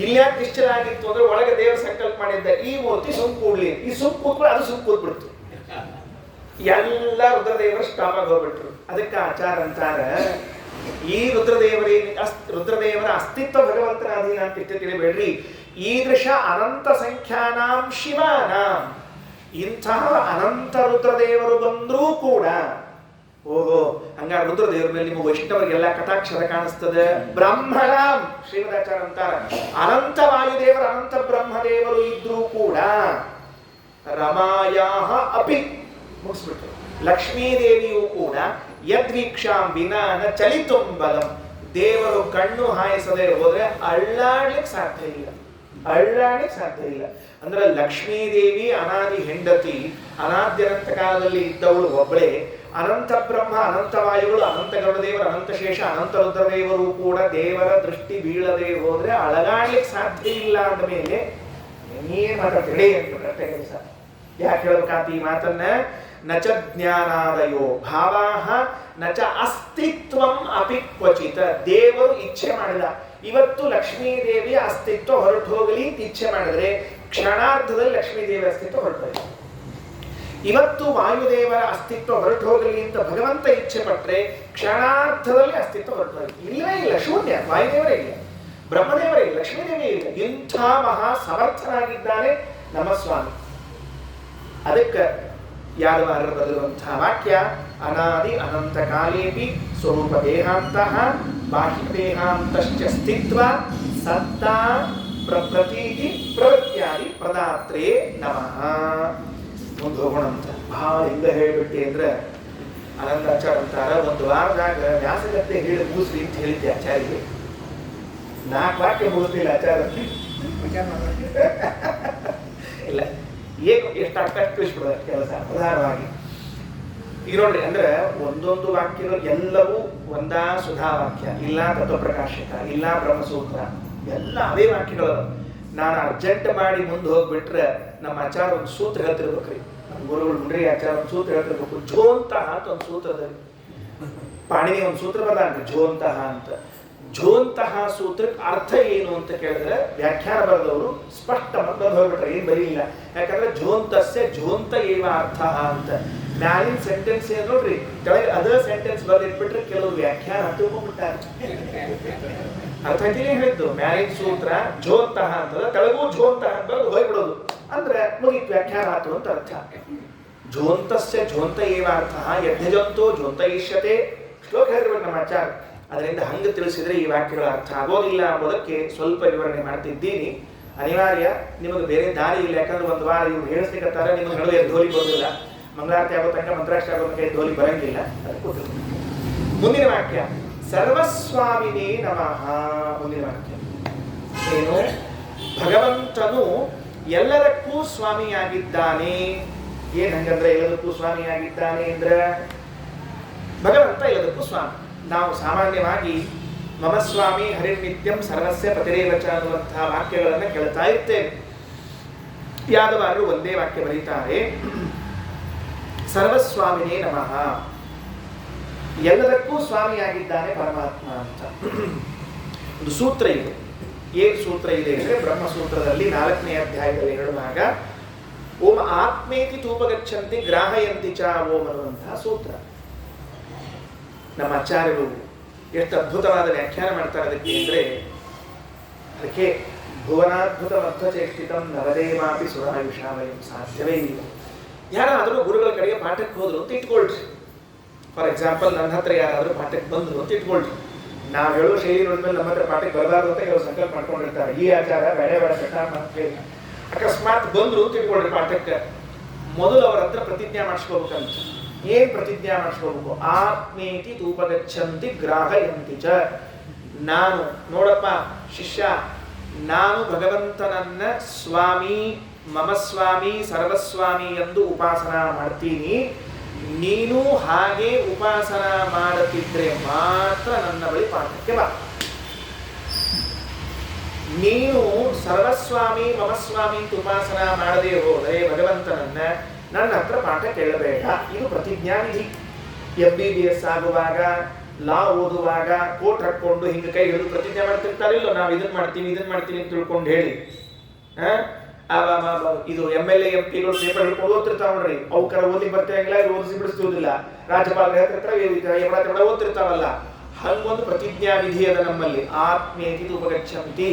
Speaker 1: ಇಲ್ಯಾಕೆ ನಿಶ್ಚಲ ಆಗಿತ್ತು ಅಂದ್ರೆ, ಒಳಗೆ ದೇವ್ರ ಸಂಕಲ್ಪ ಮಾಡಿದ್ದ ಈ ಮೂರ್ತಿ ಸುಮ್ ಕೂಡ್ಲಿ, ಈ ಸುಮ್ ಕೂತ್ಕೊಂಡು ಅದು ಸುಮ್ ಕೂತ್ಬಿಡ್ತು. ಎಲ್ಲ ರುದ್ರದೇವರು ಸ್ಟಾಪ್ ಆಗಿ ಹೋಗ್ಬಿಟ್ರು. ಅದಕ್ಕೆ ಆಚಾರ ಅಂತಾರ, ಈ ರುದ್ರದೇವರ ಅಸ್ತಿತ್ವ ಭಗವಂತನ ಅಧೀನ ಅಂತ ಇಷ್ಟ ತಿಳಿಬೇಡ್ರಿ. ಈದೃಶ ಅನಂತ ಸಂಖ್ಯಾನಾಂ ಶಿವಾನಾಂ, ಇಂತಹ ಅನಂತ ರುದ್ರದೇವರು ಬಂದ್ರೂ ಕೂಡ, ಓಹೋ ಹಂಗಾರ ರುದ್ರದೇವರ ಮೇಲೆ ನಿಮ್ಮ ವೈಷ್ಣವರಿಗೆಲ್ಲ ಕಟಾಕ್ಷರ ಕಾಣಿಸ್ತದೆ. ಬ್ರಹ್ಮಣಾಂ, ಶ್ರೀಮದಾಚಾರ್ಯ ಅಂತಾರ, ಅನಂತ ವಾಯುದೇವರು ಅನಂತ ಬ್ರಹ್ಮದೇವರು ಇದ್ರೂ ಕೂಡ ರಮಾಯಾಹ ಅಪಿ ಮುಗಿಸ್ಬಿಟ್ರು. ಲಕ್ಷ್ಮೀದೇವಿಯು ಕೂಡ ಯದ್ವೀಕ್ಷಾಂ ವಿನಾನ ಚಲಿತುಂ ಬಲಂ, ದೇವರು ಕಣ್ಣು ಹಾಯಿಸದೆ ಹೋದ್ರೆ ಅಳ್ಳಾಡ್ಲಿಕ್ಕೆ ಸಾಧ್ಯ ಇಲ್ಲ. ಅಂದ್ರೆ ಲಕ್ಷ್ಮೀದೇವಿ ಅನಾದಿ ಹೆಂಡತಿ, ಅನಾದ್ಯನಂತ ಕಾಲದಲ್ಲಿ ಇದ್ದವಳು ಒಬ್ಬಳೇ. ಅನಂತ ಬ್ರಹ್ಮ, ಅನಂತ ವಾಯುಗಳು, ಅನಂತ ಗರುಡದೇವರು, ಅನಂತ ಶೇಷ, ಅನಂತ ರುದ್ರದೇವರು ಕೂಡ ದೇವರ ದೃಷ್ಟಿ ಬೀಳದೆ ಹೋದ್ರೆ ಅಳಗಾಡ್ಲಿಕ್ಕೆ ಸಾಧ್ಯ ಇಲ್ಲ ಅಂದ ಮೇಲೆ ಏನ್ ಮಾತಾಡ್ತೀರಿ ಅಂತ ಕೆಲಸ. ಯಾಕೆ ಹೇಳ್ಬೇಕಾತ ಈ ಮಾತನ್ನ? ನ ಚ ಜ್ಞಾನಾದಯೋ ಭಾವಾಹ ನ ಚ ಅಸ್ತಿತ್ವಂ ಅಪಿ ಕ್ವಚಿತ. ದೇವರು ಇಚ್ಛೆ ಮಾಡಿದ ಇವತ್ತು ಲಕ್ಷ್ಮೀದೇವಿಯ ಅಸ್ತಿತ್ವ ಹೊರಟು ಹೋಗಲಿ ಅಂತ ಇಚ್ಛೆ ಮಾಡಿದ್ರೆ ಕ್ಷಣಾರ್ಧದಲ್ಲಿ ಲಕ್ಷ್ಮೀದೇವಿಯ ಅಸ್ತಿತ್ವ ಹೊರಟೋಯ್ತು. ಇವತ್ತು ವಾಯುದೇವರ ಅಸ್ತಿತ್ವ ಹೊರಟು ಹೋಗಲಿ ಅಂತ ಭಗವಂತ ಇಚ್ಛೆ ಪಟ್ಟರೆ ಕ್ಷಣಾರ್ಧದಲ್ಲಿ ಅಸ್ತಿತ್ವ ಹೊರಟೋಯ್ತು. ಇಲ್ಲವೇ ಇಲ್ಲ, ಶೂನ್ಯ. ವಾಯುದೇವರೇ ಇಲ್ಲ, ಬ್ರಹ್ಮದೇವರೇ ಇಲ್ಲ, ಲಕ್ಷ್ಮೀದೇವಿ ಇಲ್ಲ. ಇಂಥ ಮಹಾ ಸಮರ್ಥನಾಗಿದ್ದಾನೆ ನಮ್ಮ ಸ್ವಾಮಿ. ಅದಕ್ಕೆ ಯಾದವಾರರು ಬರೆದಿರುವಂತಹ ವಾಕ್ಯ ಅನಾದಿ ಅನಂತ ಕಾಲೇಪಿ ಸ್ವರೂಪ ದೇಹಾಂತಃ ಬಾಹ್ಯ ದೇಹಾಂತಶ್ಚ ಸ್ಥಿತ್ವ ಸತ್ತಾ ಪ್ರತೀತಿ ಪ್ರವೃತ್ತಿಯಾದಿ ಪ್ರದಾತ್ರೇ ನಮಃ. ಮುಂದೆ ಹೋಗೋಣ ಅಂತ ಬಹಳ ಹಿಂಗ ಹೇಳ್ಬಿಟ್ಟೆ ಅಂದ್ರೆ ಆನಂದಾಚಾರ ಅಂತಾರ, ಒಂದು ವಾರದಾಗ ವ್ಯಾಸಗತ್ತೆ ಹೇಳಿ ಮುಗಿಸ್ರಿ ಅಂತ ಹೇಳಿದ್ದೆ ಆಚಾರ್ಯಗೆ. 4 ವಾಕ್ಯ ಮುಗಿಸ್ಲಿಲ್ಲ ಆಚಾರ. ಇಲ್ಲ, ಏನು ಎಷ್ಟಾಗ್ತಷ್ಟು ತಿಳಿಸ್ಬಿಡೋದು ಕೆಲಸ ಪ್ರಧಾನವಾಗಿ. ಈಗ ನೋಡ್ರಿ, ಅಂದ್ರೆ ಒಂದೊಂದು ವಾಕ್ಯಗಳು ಎಲ್ಲವೂ ಒಂದಾ ಸುಧಾ ವಾಕ್ಯ, ಇಲ್ಲ ತತ್ವಪ್ರಕಾಶಕ, ಇಲ್ಲ ಬ್ರಹ್ಮಸೂತ್ರ, ಎಲ್ಲ ಅದೇ ವಾಕ್ಯಗಳು. ನಾನು ಅರ್ಜೆಂಟ್ ಮಾಡಿ ಮುಂದೆ ಹೋಗ್ಬಿಟ್ರೆ ನಮ್ಮ ಆಚಾರ ಒಂದು ಸೂತ್ರ ಹೇಳ್ತಿರ್ಬೇಕ್ರಿ. ನಮ್ಮ ಗುರುಗಳು ಮುಂಡ್ರಿ ಆಚಾರ ಒಂದು ಸೂತ್ರ ಹೇಳ್ತಿರ್ಬೇಕು. ಝೋಂತಹ ಅಂತ ಒಂದು ಸೂತ್ರದಲ್ಲಿ ಪಾಣಿನಿ ಒಂದು ಸೂತ್ರ ಬರಲ್ಲ, ಝೋಂತಹ ಅಂತ. ಝೋಂತಹ ಸೂತ್ರಕ್ಕೆ ಅರ್ಥ ಏನು ಅಂತ ಕೇಳಿದ್ರೆ ವ್ಯಾಖ್ಯಾನ ಬರೆದವರು ಸ್ಪಷ್ಟ ಬಂದು ಹೋಗ್ಬಿಟ್ರೆ ಏನು ಬರೀಲ್ಲ. ಯಾಕಂದ್ರೆ ಝೋಂತಸ್ಯ ಝೋಂತ ಏವ ಅರ್ಥ ಅಂತ ಮ್ಯಾಲಿನ ಸೆಂಟೆನ್ಸ್ ಏನು ನೋಡ್ರಿ, ಕೆಳಗೆ ಅದೇ ಸೆಂಟೆನ್ಸ್ ಬರೆದಿಟ್ಬಿಟ್ರೆ ಕೆಲವರು ವ್ಯಾಖ್ಯಾನ ತಿಳ್ಕೊಂಡ್ಬಿಟ್ಟಾರೆ. ಅರ್ಥ ಅಂತೀನಿ ಹೇಳಿದ್ದು, ಮ್ಯಾಲಿನ ಸೂತ್ರ ಝೋಂತಹ ಅಂತದ, ಕೆಳಗೂ ಝೋಂತಹ ಅಂತ ಬರೆದು ಹೋಗ್ಬಿಡೋದು, ಅಂದ್ರೆ ಮುಗಿತ್ ವ್ಯಾಖ್ಯಾನ ಆತು ಅಂತ ಅರ್ಥ. ಝೋಂತಸ್ಯ ಝೋಂತ ಏವ ಅರ್ಥ ಯಜ್ಞಜಂತೋ ಝೋಂತ ಇಷ್ಯತೆ ಶ್ಲೋಕ ಹೇಳಿರ್ಬೇಕು ನಮ್ಮ ಆಚಾರ. ಅದರಿಂದ ಹಂಗೆ ತಿಳಿಸಿದ್ರೆ ಈ ವಾಕ್ಯಗಳ ಅರ್ಥ ಆಗೋದಿಲ್ಲ ಎಂಬುದಕ್ಕೆ ಸ್ವಲ್ಪ ವಿವರಣೆ ಮಾಡ್ತಿದ್ದೀನಿ. ಅನಿವಾರ್ಯ, ನಿಮಗೆ ಬೇರೆ ದಾರಿ ಇಲ್ಲ. ಯಾಕಂದ್ರೆ ಒಂದು ವಾರ ಇವ್ರು ಹೇಳಿಸ್ಲಿಕ್ಕತ್ತಾರ, ನಿಮಗೆ ನಡುವೆ ಧೋಲಿ ಬರೋದಿಲ್ಲ. ಮಂಗಳಾರತಿ ಆಗೋ ತನಕ ಮಂತ್ರಾಕ್ಷರ ಆಗೋ ತನಕ ಧೋಲಿ ಬರಂಗಿಲ್ಲ. ಅದಕ್ಕೆ ಮುಂದಿನ ವಾಕ್ಯ ಸರ್ವಸ್ವಾಮಿನೇ ನಮಃ. ಮುಂದಿನ ವಾಕ್ಯ ಏನು? ಭಗವಂತನು ಎಲ್ಲದಕ್ಕೂ ಸ್ವಾಮಿಯಾಗಿದ್ದಾನೆ. ಏನ್ ಹಂಗಂದ್ರೆ ಎಲ್ಲದಕ್ಕೂ ಸ್ವಾಮಿಯಾಗಿದ್ದಾನೆ ಅಂದ್ರೆ ಭಗವಂತ ಎಲ್ಲದಕ್ಕೂ ಸ್ವಾಮಿ. ನಾವು ಸಾಮಾನ್ಯವಾಗಿ ಮಮ ಸ್ವಾಮಿ ಹರಿರ್ನಿತ್ಯಂ ಸರ್ವಸ್ಯ ಪತಿರೇವಚ ಅನ್ನುವಂತಹ ವಾಕ್ಯಗಳನ್ನು ಕೇಳ್ತಾ ಇರ್ತೇವೆ. ಯಾದವಾರರು ಒಂದೇ ವಾಕ್ಯ ಬರೀತಾರೆ, ಸರ್ವಸ್ವಾಮಿನೇ ನಮಃ, ಎಲ್ಲದಕ್ಕೂ ಸ್ವಾಮಿಯಾಗಿದ್ದಾನೆ ಪರಮಾತ್ಮ ಅಂತ. ಒಂದು ಸೂತ್ರ ಇದೆ. ಏನು ಸೂತ್ರ ಇದೆ ಅಂದರೆ ಬ್ರಹ್ಮಸೂತ್ರದಲ್ಲಿ 4ನೇ ಅಧ್ಯಾಯದಲ್ಲಿ ಹೇಳುವಾಗ ಓಂ ಆತ್ಮೇತಿ ತೂಪಗಚ್ಚಂತಿ ಗ್ರಾಹಯಂತಿ ಚ ಓಂ ಅನ್ನುವಂತಹ ಸೂತ್ರ. ನಮ್ಮ ಆಚಾರ್ಯರು ಎಷ್ಟು ಅದ್ಭುತವಾದ ವ್ಯಾಖ್ಯಾನ ಮಾಡ್ತಾರೆ ಅದಕ್ಕೆ ಅಂದರೆ, ಅದಕ್ಕೆ ಭುವನಾದ್ಭುತ ಮಧ್ವಚೇಷ್ಟಿತಂ ನವದೇವಾಪಿ ಸುರಾಯುಷಾಮಯಂ ಸಾಧ್ಯವೇ ಇಲ್ಲ. ಯಾರಾದರೂ ಗುರುಗಳ ಕಡೆಗೆ ಪಾಠಕ್ಕೆ ಹೋದ್ರು ಅಂತ ಇಟ್ಕೊಳ್ರಿ. ಫಾರ್ ಎಕ್ಸಾಂಪಲ್ ನನ್ನ ಹತ್ರ ಯಾರಾದರೂ ಪಾಠಕ್ಕೆ ಬಂದರು ಅಂತ ಇಟ್ಕೊಳ್ರಿ. ನಾವು ಹೇಳೋ ಶೈಲಿ ನೋಡಿದ್ಮೇಲೆ ನಮ್ಮ ಹತ್ರ ಪಾಠಕ್ಕೆ ಬರಬಾರ್ದು ಅಂತ ಕೆಲವು ಸಂಕಲ್ಪ ಮಾಡ್ಕೊಂಡಿರ್ತಾರೆ. ಈ ಆಚಾರ ಬೇಡ ಬೇಡ ಕಟ್ಟ ಅಂತ ಹೇಳಿ ಅಕಸ್ಮಾತ್ ಬಂದರು ಅಂತ ಇಟ್ಕೊಳ್ರಿ ಪಾಠಕ್ಕೆ. ಮೊದಲು ಅವರ ಹತ್ರ ಪ್ರತಿಜ್ಞೆ ಮಾಡಿಸ್ಕೋಬೇಕಂತ. ಏನ್ ಪ್ರತಿಜ್ಞೆ ಮಾಡಿಸ್ಕೋಬೇಕು? ಆತ್ಮೇತಿ ತೂಪಗಚ್ಚಂತಿ ಗ್ರಾಹಯಂತಿ ಚ. ನಾನು ನೋಡಪ್ಪ ಶಿಷ್ಯ, ನಾನು ಭಗವಂತನನ್ನ ಸ್ವಾಮಿ, ಮಮ ಸ್ವಾಮಿ, ಸರ್ವಸ್ವಾಮಿ ಎಂದು ಉಪಾಸನಾ ಮಾಡ್ತೀನಿ. ನೀನು ಹಾಗೆ ಉಪಾಸನಾ ಮಾಡುತ್ತಿದ್ರೆ ಮಾತ್ರ ನನ್ನ ಬಳಿ ಪಾಠಕ್ಕೆ ಬಾ. ನೀನು ಸರ್ವಸ್ವಾಮಿ ಮಮ ಸ್ವಾಮಿ ಅಂತ ಉಪಾಸನಾ ಮಾಡದೆ ಹೋದರೆ ಭಗವಂತನನ್ನ ನನ್ನ ಹತ್ರ ಪಾಠ ಕೇಳಬೇಡ. ಇದು ಪ್ರತಿಜ್ಞಾನಿಧಿ. MBBS ಆಗುವಾಗ, ಲಾ ಓದುವಾಗ ಕೋಟ್ ಹಾಕೊಂಡು ಹಿಂಗೆ ಕೈ ಹಿಡಿದು ಪ್ರತಿಜ್ಞೆ ಮಾಡ್ತಿರ್ತಾರಿಲ್ಲೋ, ನಾವು ಇದನ್ನ ಮಾಡ್ತೀವಿ ಅಂತ ತಿಳ್ಕೊಂಡು ಹೇಳಿ. ಇದು MLA MP ಗಳು ಪೇಪರ್ ಹಿಡ್ಕೊಂಡು ಓದ್ತಿರ್ತಾವ ನೋಡ್ರಿ, ಅವಕರ ಓದಿ ಬರ್ತಿರಂಗಿಲ್ಲ, ಇದು ಓದಿಸಿ ಬಿಡಿಸ್ತುವುದಿಲ್ಲ. ರಾಜ್ಯಪಾಲರು ಹೇಳ್ತಿರ್ತಾರೆ ಓದ್ತಿರ್ತಾವಲ್ಲ, ಹಂಗೊಂದು ಪ್ರತಿಜ್ಞಾ ವಿಧಿ ಅದ ನಮ್ಮಲ್ಲಿ. ಆತ್ಮೇತಿ ಉಪಗಚ್ಚಂತಿ.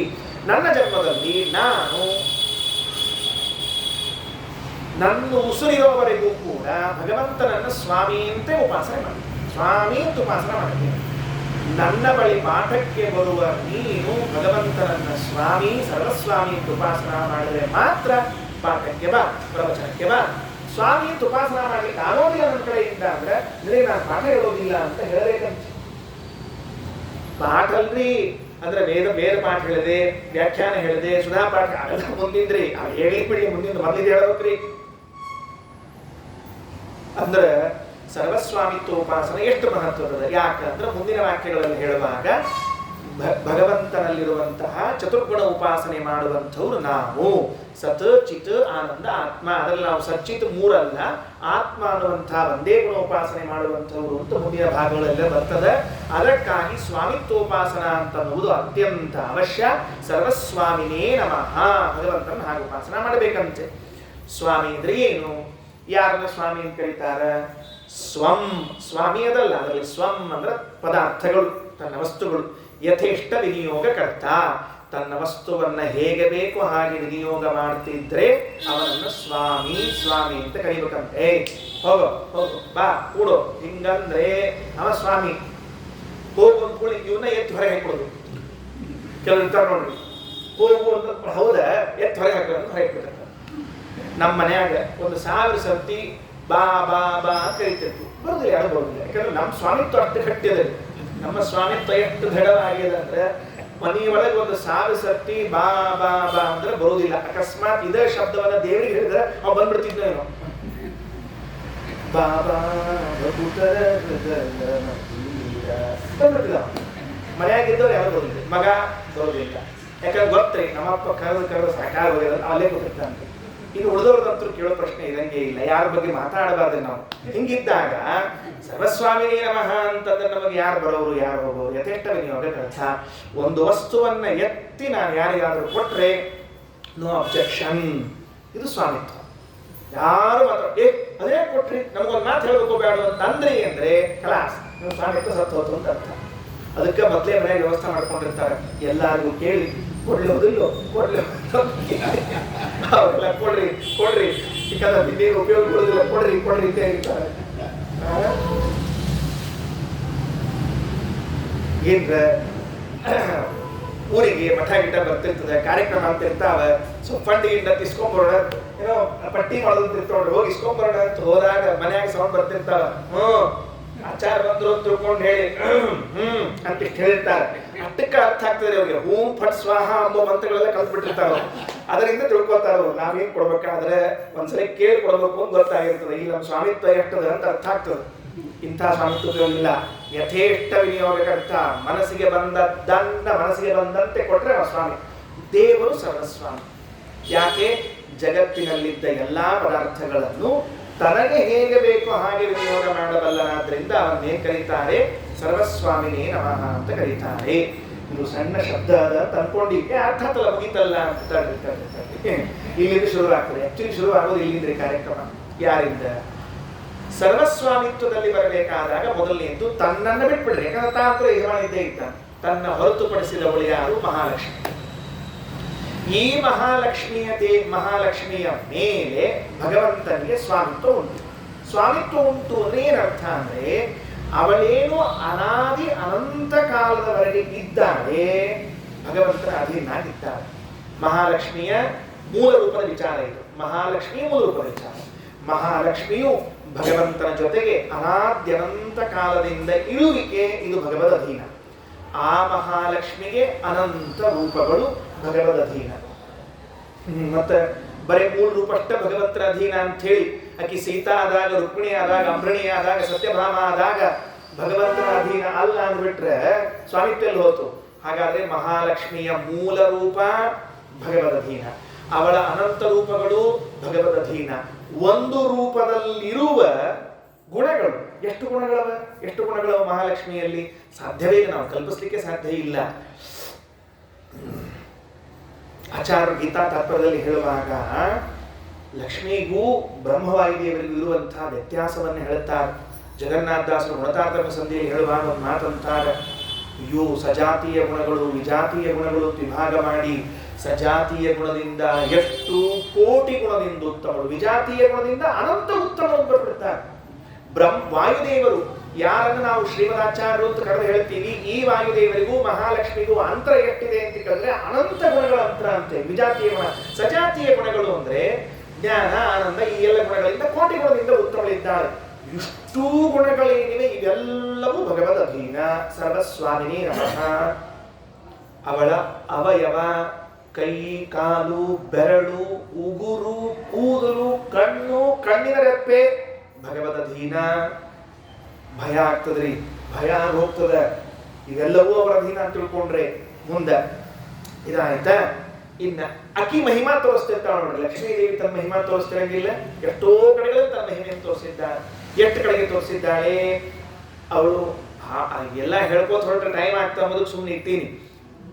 Speaker 1: ನನ್ನ ಜನ್ಮದಲ್ಲಿ ನಾನು ನನ್ನ ಉಸಿರಿರೋವರೆಗೂ ಕೂಡ ಭಗವಂತನನ್ನ ಸ್ವಾಮಿ ಅಂತ ಉಪಾಸನೆ ಮಾಡ್ತೀನಿ, ಸ್ವಾಮಿ ಅಂತ ಉಪಾಸನೆ ಮಾಡ್ತೀನಿ. ನನ್ನ ಬಳಿ ಪಾಠಕ್ಕೆ ಬರುವ ನೀನು ಭಗವಂತನನ್ನ ಸ್ವಾಮಿ, ಸರ್ವಸ್ವಾಮಿ ಅಂತ ಉಪಾಸನಾ ಮಾಡಿದ್ರೆ ಮಾತ್ರ ಪಾಠಕ್ಕೆ ಬಾ, ಪ್ರವಚನಕ್ಕೆ ಬಾ. ಸ್ವಾಮಿ ಅಂತ ಉಪಾಸನಾ ಮಾಡ್ಲಿಕ್ಕೆ ಆಗೋದಿಲ್ಲ ನನ್ನ ಕಡೆಯಿಂದ ಅಂದ್ರೆ ನಿನಗೆ ನಾನು ಪಾಠ ಹೇಳೋದಿಲ್ಲ ಅಂತ ಹೇಳಬೇಕಂತ. ಪಾಠ ಅಲ್ರಿ ಅಂದ್ರೆ ಬೇರೆ ಪಾಠ ಹೇಳಿದೆ, ವ್ಯಾಖ್ಯಾನ ಹೇಳಿದೆ, ಸುಧಾ ಪಾಠ ಅವೆಲ್ಲ ಮುಂದಿಂದ್ರಿ. ಹೇಳಿ ಬಿಡಿ, ಮುಂದಿನ ಮೊದಲಿಗೆ ಹೇಳಬೇಕ್ರಿ. ಅಂದ್ರೆ ಸರ್ವಸ್ವಾಮಿತ್ವ ಉಪಾಸನೆ ಎಷ್ಟು ಮಹತ್ವದ. ಯಾಕಂದ್ರೆ ಮುಂದಿನ ವಾಕ್ಯಗಳಲ್ಲಿ ಹೇಳುವಾಗ ಭಗವಂತನಲ್ಲಿರುವಂತಹ ಚತುರ್ಗುಣ ಉಪಾಸನೆ ಮಾಡುವಂಥವ್ರು ನಾವು. ಸತ್ ಚಿತ್ ಆನಂದ ಆತ್ಮ. ಅದರಲ್ಲಿ ನಾವು ಸಚ್ಚಿತ್ ಮೂರಲ್ಲ, ಆತ್ಮ ಅನ್ನುವಂತಹ ಒಂದೇ ಗುಣ ಉಪಾಸನೆ ಮಾಡುವಂಥವ್ರು ಅಂತ ಮುಂದಿನ ಭಾಗಗಳೆಲ್ಲ ಬರ್ತದೆ. ಅದಕ್ಕಾಗಿ ಸ್ವಾಮಿತ್ವೋಪಾಸನ ಅಂತನ್ನುವುದು ಅತ್ಯಂತ ಅವಶ್ಯ. ಸರ್ವಸ್ವಾಮಿನೇ ನಮಃ. ಭಗವಂತನ ಹಾಗೆ ಉಪಾಸನ ಮಾಡಬೇಕಂತೆ. ಸ್ವಾಮಿ ಅಂದ್ರೆ ಏನು? ಯಾರನ್ನ ಸ್ವಾಮಿ ಅಂತ ಕರೀತಾರ? ಸ್ವಂ. ಸ್ವಾಮಿ ಅದಲ್ಲ, ಅದರಲ್ಲಿ ಸ್ವಂ ಅಂದ್ರೆ ಪದಾರ್ಥಗಳು, ತನ್ನ ವಸ್ತುಗಳು. ಯಥೇಷ್ಟ ವಿನಿಯೋಗಕರ್ತ. ತನ್ನ ವಸ್ತುವನ್ನ ಹೇಗೆ ಬೇಕು ಹಾಗೆ ವಿನಿಯೋಗ ಮಾಡ್ತಿದ್ರೆ ಅವನನ್ನು ಸ್ವಾಮಿ ಸ್ವಾಮಿ ಅಂತ ಕರಿಬೇಕಂತ. ಹೋಗೋ ಹೋಗು ಬಾ ಕೂಡೋ ಹಿಂಗಂದ್ರೆ ಅವ ಸ್ವಾಮಿ. ಹೋಗು ಅಂತ ಕೂಡಿ ಇವನ್ನ ಎತ್ತು ಹೊರಗೆ ಹಾಕೊಡೋದು. ಕೆಲವರು ಇರ್ತಾರೆ ನೋಡ್ರಿ, ಹೋಗು ಅಂತ ಹೌದಾ ಎತ್ತು ಹೊರಗೆ ಹಾಕೋದು ಹೊರಗೆ ಹಾಕ್ಬಿಡ್ತಾರೆ. ನಮ್ಮ ಮನ್ಯಾಗ 1,000 ಸರ್ತಿ ಬಾ ಬಾ ಬಾ ಅಂತ ಕರಿತಿರ್ತೀವಿ, ಬರೋದಿಲ್ಲ, ಯಾರು ಬರೋದಿಲ್ಲ. ಯಾಕಂದ್ರೆ ನಮ್ಮ ಸ್ವಾಮಿತ್ವ ಅಷ್ಟು ಗಟ್ಟಿದೆ. ನಮ್ಮ ಸ್ವಾಮಿತ್ವ ಎಷ್ಟು ದೃಢವಾಗಿದೆ ಅಂದ್ರೆ ಮನೆಯೊಳಗೆ 1,000 ಸರ್ತಿ ಬಾ ಬಾ ಬಾ ಅಂದ್ರೆ ಬರೋದಿಲ್ಲ. ಅಕಸ್ಮಾತ್ ಇದೇ ಶಬ್ದವನ್ನ ದೇವರಿಗೆ ಹೇಳಿದ್ರೆ ಅವ್ ಬಂದ್ಬಿಡ್ತಿದ್ನೋ ಏನೋ. ಬಾಬಾ ಬಂದ್ಬಿಡ್ತಿಲ್ಲ. ಮನೆಯಾಗಿದ್ದವ್ರು ಯಾರು ಬರೋದಿಲ್ಲ, ಮಗ ಬರೋದಿಲ್ಲ. ಯಾಕಂದ್ರೆ ಗೊತ್ತ್ರಿ ನಮ್ಮಪ್ಪ ಕರೆದು ಸಾಕಾಗೋದಿಲ್ಲ, ಅಲ್ಲೇ ಗೊತ್ತಿರ್ತಾನೆ. ಇನ್ನು ಉಳಿದವ್ರದಂತೂ ಕೇಳೋ ಪ್ರಶ್ನೆ ಇರಂಗೇ ಇಲ್ಲ, ಯಾರ ಬಗ್ಗೆ ಮಾತಾಡಬಾರ್ದು ನಾವು. ಹಿಂಗಿದ್ದಾಗ ಸರ್ವಸ್ವಾಮಿನೇ ನಮಃ ಅಂತಂದ್ರೆ ನಮಗೆ ಯಾರು ಬರೋರು ಯಾರು ಹೋಗೋರು? ಯಥೇಷ್ಟ ವಿನಿಯೋಗಕರ್ತ. ಒಂದು ವಸ್ತುವನ್ನ ಎತ್ತಿ ನಾನು ಯಾರಿಗಾದ್ರೂ ಕೊಟ್ರೆ ನೋ ಅಬ್ಜೆಕ್ಷನ್. ಇದು ಸ್ವಾಮಿತ್ವ. ಯಾರು ಮಾತ್ರ ಅದೇ ಕೊಟ್ರಿ ನಮಗೊಂದು ಮಾತು ಹೇಳ್ಬೇಕು ಬೇಡ ಅಂತ ಅಂದ್ರೆ ಕಲಾಸ್, ನೀವು ಸ್ವಾಮಿತ್ವ ಸತ್ತು ಹೋತು ಅಂತ ಅರ್ಥ. ಅದಕ್ಕೆ ಮೊದಲೇ ಮನೆಯಾಗ ವ್ಯವಸ್ಥೆ ಮಾಡ್ಕೊಂಡಿರ್ತಾರೆ. ಎಲ್ಲರಿಗೂ ಕೇಳಿ ಕೊಡ್ಲೋದಿಲ್ಲೋ ಅವೆಲ್ಲ ಕೊಡ್ರಿ ಕೊಡ್ರಿ, ಯಾಕಂದ್ರೆ ಇನ್ನೇನು ಉಪಯೋಗ ಕೊಡೋದಿಲ್ಲ, ಕೊಡ್ರಿ ಕೊಡ್ರಿ ಅಂತ ಹೇಳ್ತಾರೆ. ಏನ್ರ ಊರಿಗೆ ಮಠ ಗಿಟ್ಟ ಬರ್ತಿರ್ತದೆ, ಕಾರ್ಯಕ್ರಮ ಅಂತ ಇರ್ತಾವ. ಸೊ ಫಂಡ್ ಗಿಂಡ ಇಸ್ಕೊಂಬರೋಣ, ಏನೋ ಪಟ್ಟಿ ಮಾಡೋದು ಇರ್ತಾವ್ರಿ, ಹೋಗಿ ಇಸ್ಕೊಂಬರೋಣ ಅಂತ ಹೋದಾಗ ಮನ್ಯಾಗ ಸೌಂಡ್ ಬರ್ತಿರ್ತಾವ. ಆಚಾರ ಬಂದ್ರು ಅಂತ ತಿಳ್ಕೊಂಡು ಹೇಳಿ ಅಂತ ಹೇಳಿರ್ತಾರೆ. ಅಷ್ಟಕ್ಕೆ ಅರ್ಥ ಆಗ್ತದೆ ಅವ್ರಿಗೆ. ಹೂಂ ಫಟ್ ಸ್ವಾಹ ಅಂಬೋ ಮಂತ್ರಗಳೆಲ್ಲ ಕಲ್ತ್ಬಿಟ್ಟಿರ್ತಾರ. ಅದರಿಂದ ತಿಳ್ಕೊತಾರ ನಾವೇನ್ ಕೊಡ್ಬೇಕಾದ್ರೆ ಒಂದ್ಸಲ ಕೇಳಿ ಕೊಡ್ಬೇಕು ಅಂತ ಗೊತ್ತಾಗಿರ್ತದೆ. ಈ ನಮ್ಮ ಸ್ವಾಮಿತ್ವ ಎಷ್ಟದ ಅಂತ ಅರ್ಥ ಆಗ್ತದೆ. ಇಂಥ ಸ್ವಾಮಿತ್ವಗಳಿಲ್ಲ. ಯಥೇಷ್ಟ ವಿನಿಯೋಗಕರ್ತ. ಮನಸ್ಸಿಗೆ ಬಂದಂತೆ ಕೊಟ್ರೆ ಸ್ವಾಮಿ. ದೇವರು ಸರ್ವಸ್ವಾಮಿ. ಯಾಕೆ? ಜಗತ್ತಿನಲ್ಲಿದ್ದ ಎಲ್ಲಾ ಪದಾರ್ಥಗಳನ್ನು ತನಗೆ ಹೇಗೆ ಬೇಕೋ ಹಾಗೆ ವಿನಿಯೋಗ ಮಾಡಬಲ್ಲನಾದ್ರಿಂದ ಅವನ್ನೇ ಕರೀತಾರೆ ಸರ್ವಸ್ವಾಮಿನೇ ನಮಃ ಅಂತ ಕರೀತಾರೆ. ಇದು ಸಣ್ಣ ಶಬ್ದ ಅದ ಅಂತ ಅನ್ಕೊಂಡಿದ್ದೆ, ಅರ್ಥಾತಲ್ಲ ಮುಗಿತಲ್ಲ ಅಂತ ಇಲ್ಲಿಂದ ಶುರುವಾಗ್ತದೆ. ಆಕ್ಚುಲಿ ಶುರು ಆಗೋದು ಇಲ್ಲಿಂದ್ರಿ ಕಾರ್ಯಕ್ರಮ. ಯಾರಿಂದ? ಸರ್ವಸ್ವಾಮಿತ್ವದಲ್ಲಿ ಬರಬೇಕಾದಾಗ ಮೊದಲನೇದು ತನ್ನನ್ನು ಬಿಟ್ಬಿಡ್ರಿ. ಯಾಕಂದ್ರೆ ತಾಂತ್ರ ಯಜಮಾನಿದ್ದೇ ಇದ್ದ. ತನ್ನ ಹೊರತುಪಡಿಸಿದವಳು ಯಾರು? ಮಹಾಲಕ್ಷ್ಮಿ. ಈ ಮಹಾಲಕ್ಷ್ಮಿಯ ಮೇಲೆ ಭಗವಂತನಿಗೆ ಸ್ವಾಮಿತ್ವ ಉಂಟು. ಸ್ವಾಮಿತ್ವ ಉಂಟು ಅಂದ್ರೆ ಏನರ್ಥ ಅಂದ್ರೆ ಅವಳೇನು ಅನಾದಿ ಅನಂತ ಕಾಲದವರೆಗೆ ಇದ್ದಾಳೆ, ಭಗವಂತನ ಅಧೀನಾಗಿದ್ದಾಳೆ. ಮಹಾಲಕ್ಷ್ಮಿಯ ಮೂಲ ರೂಪದ ವಿಚಾರ ಇದು. ಮಹಾಲಕ್ಷ್ಮಿಯ ಮೂಲ ರೂಪದ ವಿಚಾರ. ಮಹಾಲಕ್ಷ್ಮಿಯು ಭಗವಂತನ ಜೊತೆಗೆ ಅನಾದ್ಯನಂತ ಕಾಲದಿಂದ ಇರುವಿಕೆ, ಇದು ಭಗವದ್ ಅಧೀನ. ಆ ಮಹಾಲಕ್ಷ್ಮಿಗೆ ಅನಂತ ರೂಪಗಳು ಭಗವದ್ ಅಧೀನ. ಮತ್ತೆ ಬರೀ ಮೂಲ ರೂಪ ಅಷ್ಟೇ ಭಗವಂತನ ಅಧೀನ ಅಂತ ಹೇಳಿ ಆಕಿ ಸೀತಾ ಆದಾಗ, ರುಕ್ಮಿಣಿ ಆದಾಗ, ಅಂಬರಣಿ ಆದಾಗ, ಸತ್ಯಭಾಮ ಆದಾಗ ಭಗವಂತನ ಅಧೀನ ಅಲ್ಲ ಅಂದ್ಬಿಟ್ರೆ ಸ್ವಾಮಿತ್ವ ಎಲ್ಲಿ ಹೋತು? ಹಾಗಾದ್ರೆ ಮಹಾಲಕ್ಷ್ಮಿಯ ಮೂಲ ರೂಪ ಭಗವದ್ ಅಧೀನ, ಅವಳ ಅನಂತ ರೂಪಗಳು ಭಗವದ್ ಅಧೀನ. ಒಂದು ರೂಪದಲ್ಲಿರುವ ಗುಣಗಳು ಎಷ್ಟು ಗುಣಗಳವ ಮಹಾಲಕ್ಷ್ಮಿಯಲ್ಲಿ? ಸಾಧ್ಯವೇ ಇಲ್ಲ, ನಾವು ಕಲ್ಪಿಸ್ಲಿಕ್ಕೆ ಸಾಧ್ಯ ಇಲ್ಲ. ಆಚಾರ್ಯ ಗೀತಾ ತಾತ್ಪರ್ಯದಲ್ಲಿ ಹೇಳುವಾಗ ಲಕ್ಷ್ಮಿಗೂ ಬ್ರಹ್ಮವಾಯುದೇವರಿಗೂ ಇರುವಂತಹ ವ್ಯತ್ಯಾಸವನ್ನು ಹೇಳುತ್ತಾರೆ. ಜಗನ್ನಾಥದಾಸರು ಗುಣತಾರತಮ್ಯ ಸಂಧಿಯಲ್ಲಿ ಹೇಳುವಾಗ ಒಂದು ಮಾತಂತಾರೆ, ಇವು ಸಜಾತೀಯ ಗುಣಗಳು ವಿಜಾತೀಯ ಗುಣಗಳು ವಿಭಾಗ ಮಾಡಿ ಸಜಾತೀಯ ಗುಣದಿಂದ ಎಷ್ಟು ಕೋಟಿ ಗುಣದಿಂದ ಉತ್ತಮರು, ವಿಜಾತೀಯ ಗುಣದಿಂದ ಅನಂತ ಉತ್ತಮರು ಬರ್ಬಿಡ್ತಾರೆ. ವಾಯುದೇವರು ಯಾರನ್ನು ನಾವು ಶ್ರೀಮದಾಚಾರ್ಯರು ಅಂತ ಕರೆದು ಹೇಳ್ತೀವಿ, ಈ ವಾಯುದೇವರಿಗೂ ಮಹಾಲಕ್ಷ್ಮಿಗೂ ಅಂತರ ಎಷ್ಟಿದೆ ಅಂತ ಕೇಳಿದ್ರೆ ಅನಂತ ಗುಣಗಳ ಅಂತರ ಅಂತೆ. ವಿಜಾತೀಯ ಗುಣ. ಸಜಾತೀಯ ಗುಣಗಳು ಅಂದ್ರೆ ಜ್ಞಾನ, ಆನಂದ, ಈ ಎಲ್ಲ ಗುಣಗಳಿಂದ ಕೋಟಿ ಗುಣದಿಂದ ಉತ್ತಮಳಿದ್ದಾರೆ. ಇಷ್ಟೂ ಗುಣಗಳೇನಿವೆ ಇವೆಲ್ಲವೂ ಭಗವದ್ ಅಧೀನ. ಸರ್ವಸ್ವಾಮಿನೇ ನಮಃ. ಅವಳ ಅವಯವ, ಕೈ, ಕಾಲು, ಬೆರಳು, ಉಗುರು, ಕೂದಲು, ಕಣ್ಣು, ಕಣ್ಣಿನ ರೆಪ್ಪೆ ಭಗವದ್ ಅಧೀನ. ಭಯ ಆಗ್ತದ್ರಿ, ಭಯ ಹೋಗ್ತದೆ. ಇವೆಲ್ಲವೂ ಅವರ ಅಧೀನ ಅಂತ ತಿಳ್ಕೊಂಡ್ರೆ ಮುಂದೆ ಇದಾಯ್ತಾ. ಇನ್ನ ಅಕ್ಕಿ ಮಹಿಮಾ ತೋರಿಸ್ತಿರ್ತಾಳ ನೋಡ್ರಿ. ಲಕ್ಷ್ಮೀದೇವಿ ತನ್ನ ಮಹಿಮಾ ತೋರಿಸ್ತಿರಂಗಿಲ್ಲ, ಎಷ್ಟೋ ಕಡೆಗಳಲ್ಲಿ ತನ್ನ ಮಹಿಮೆಯನ್ನು ತೋರಿಸಿದ್ದಾಳೆ. ಎಷ್ಟು ಕಡೆಗೆ ತೋರಿಸಿದ್ದಾಳೆ ಅವಳು ಎಲ್ಲ ಹೇಳ್ಕೋತ ಹೊರಟ್ರೆ ಟೈಮ್ ಆಗ್ತಾ ಅನ್ನೋದಕ್ಕೆ ಸುಮ್ಮನೆ ಇರ್ತೀನಿ.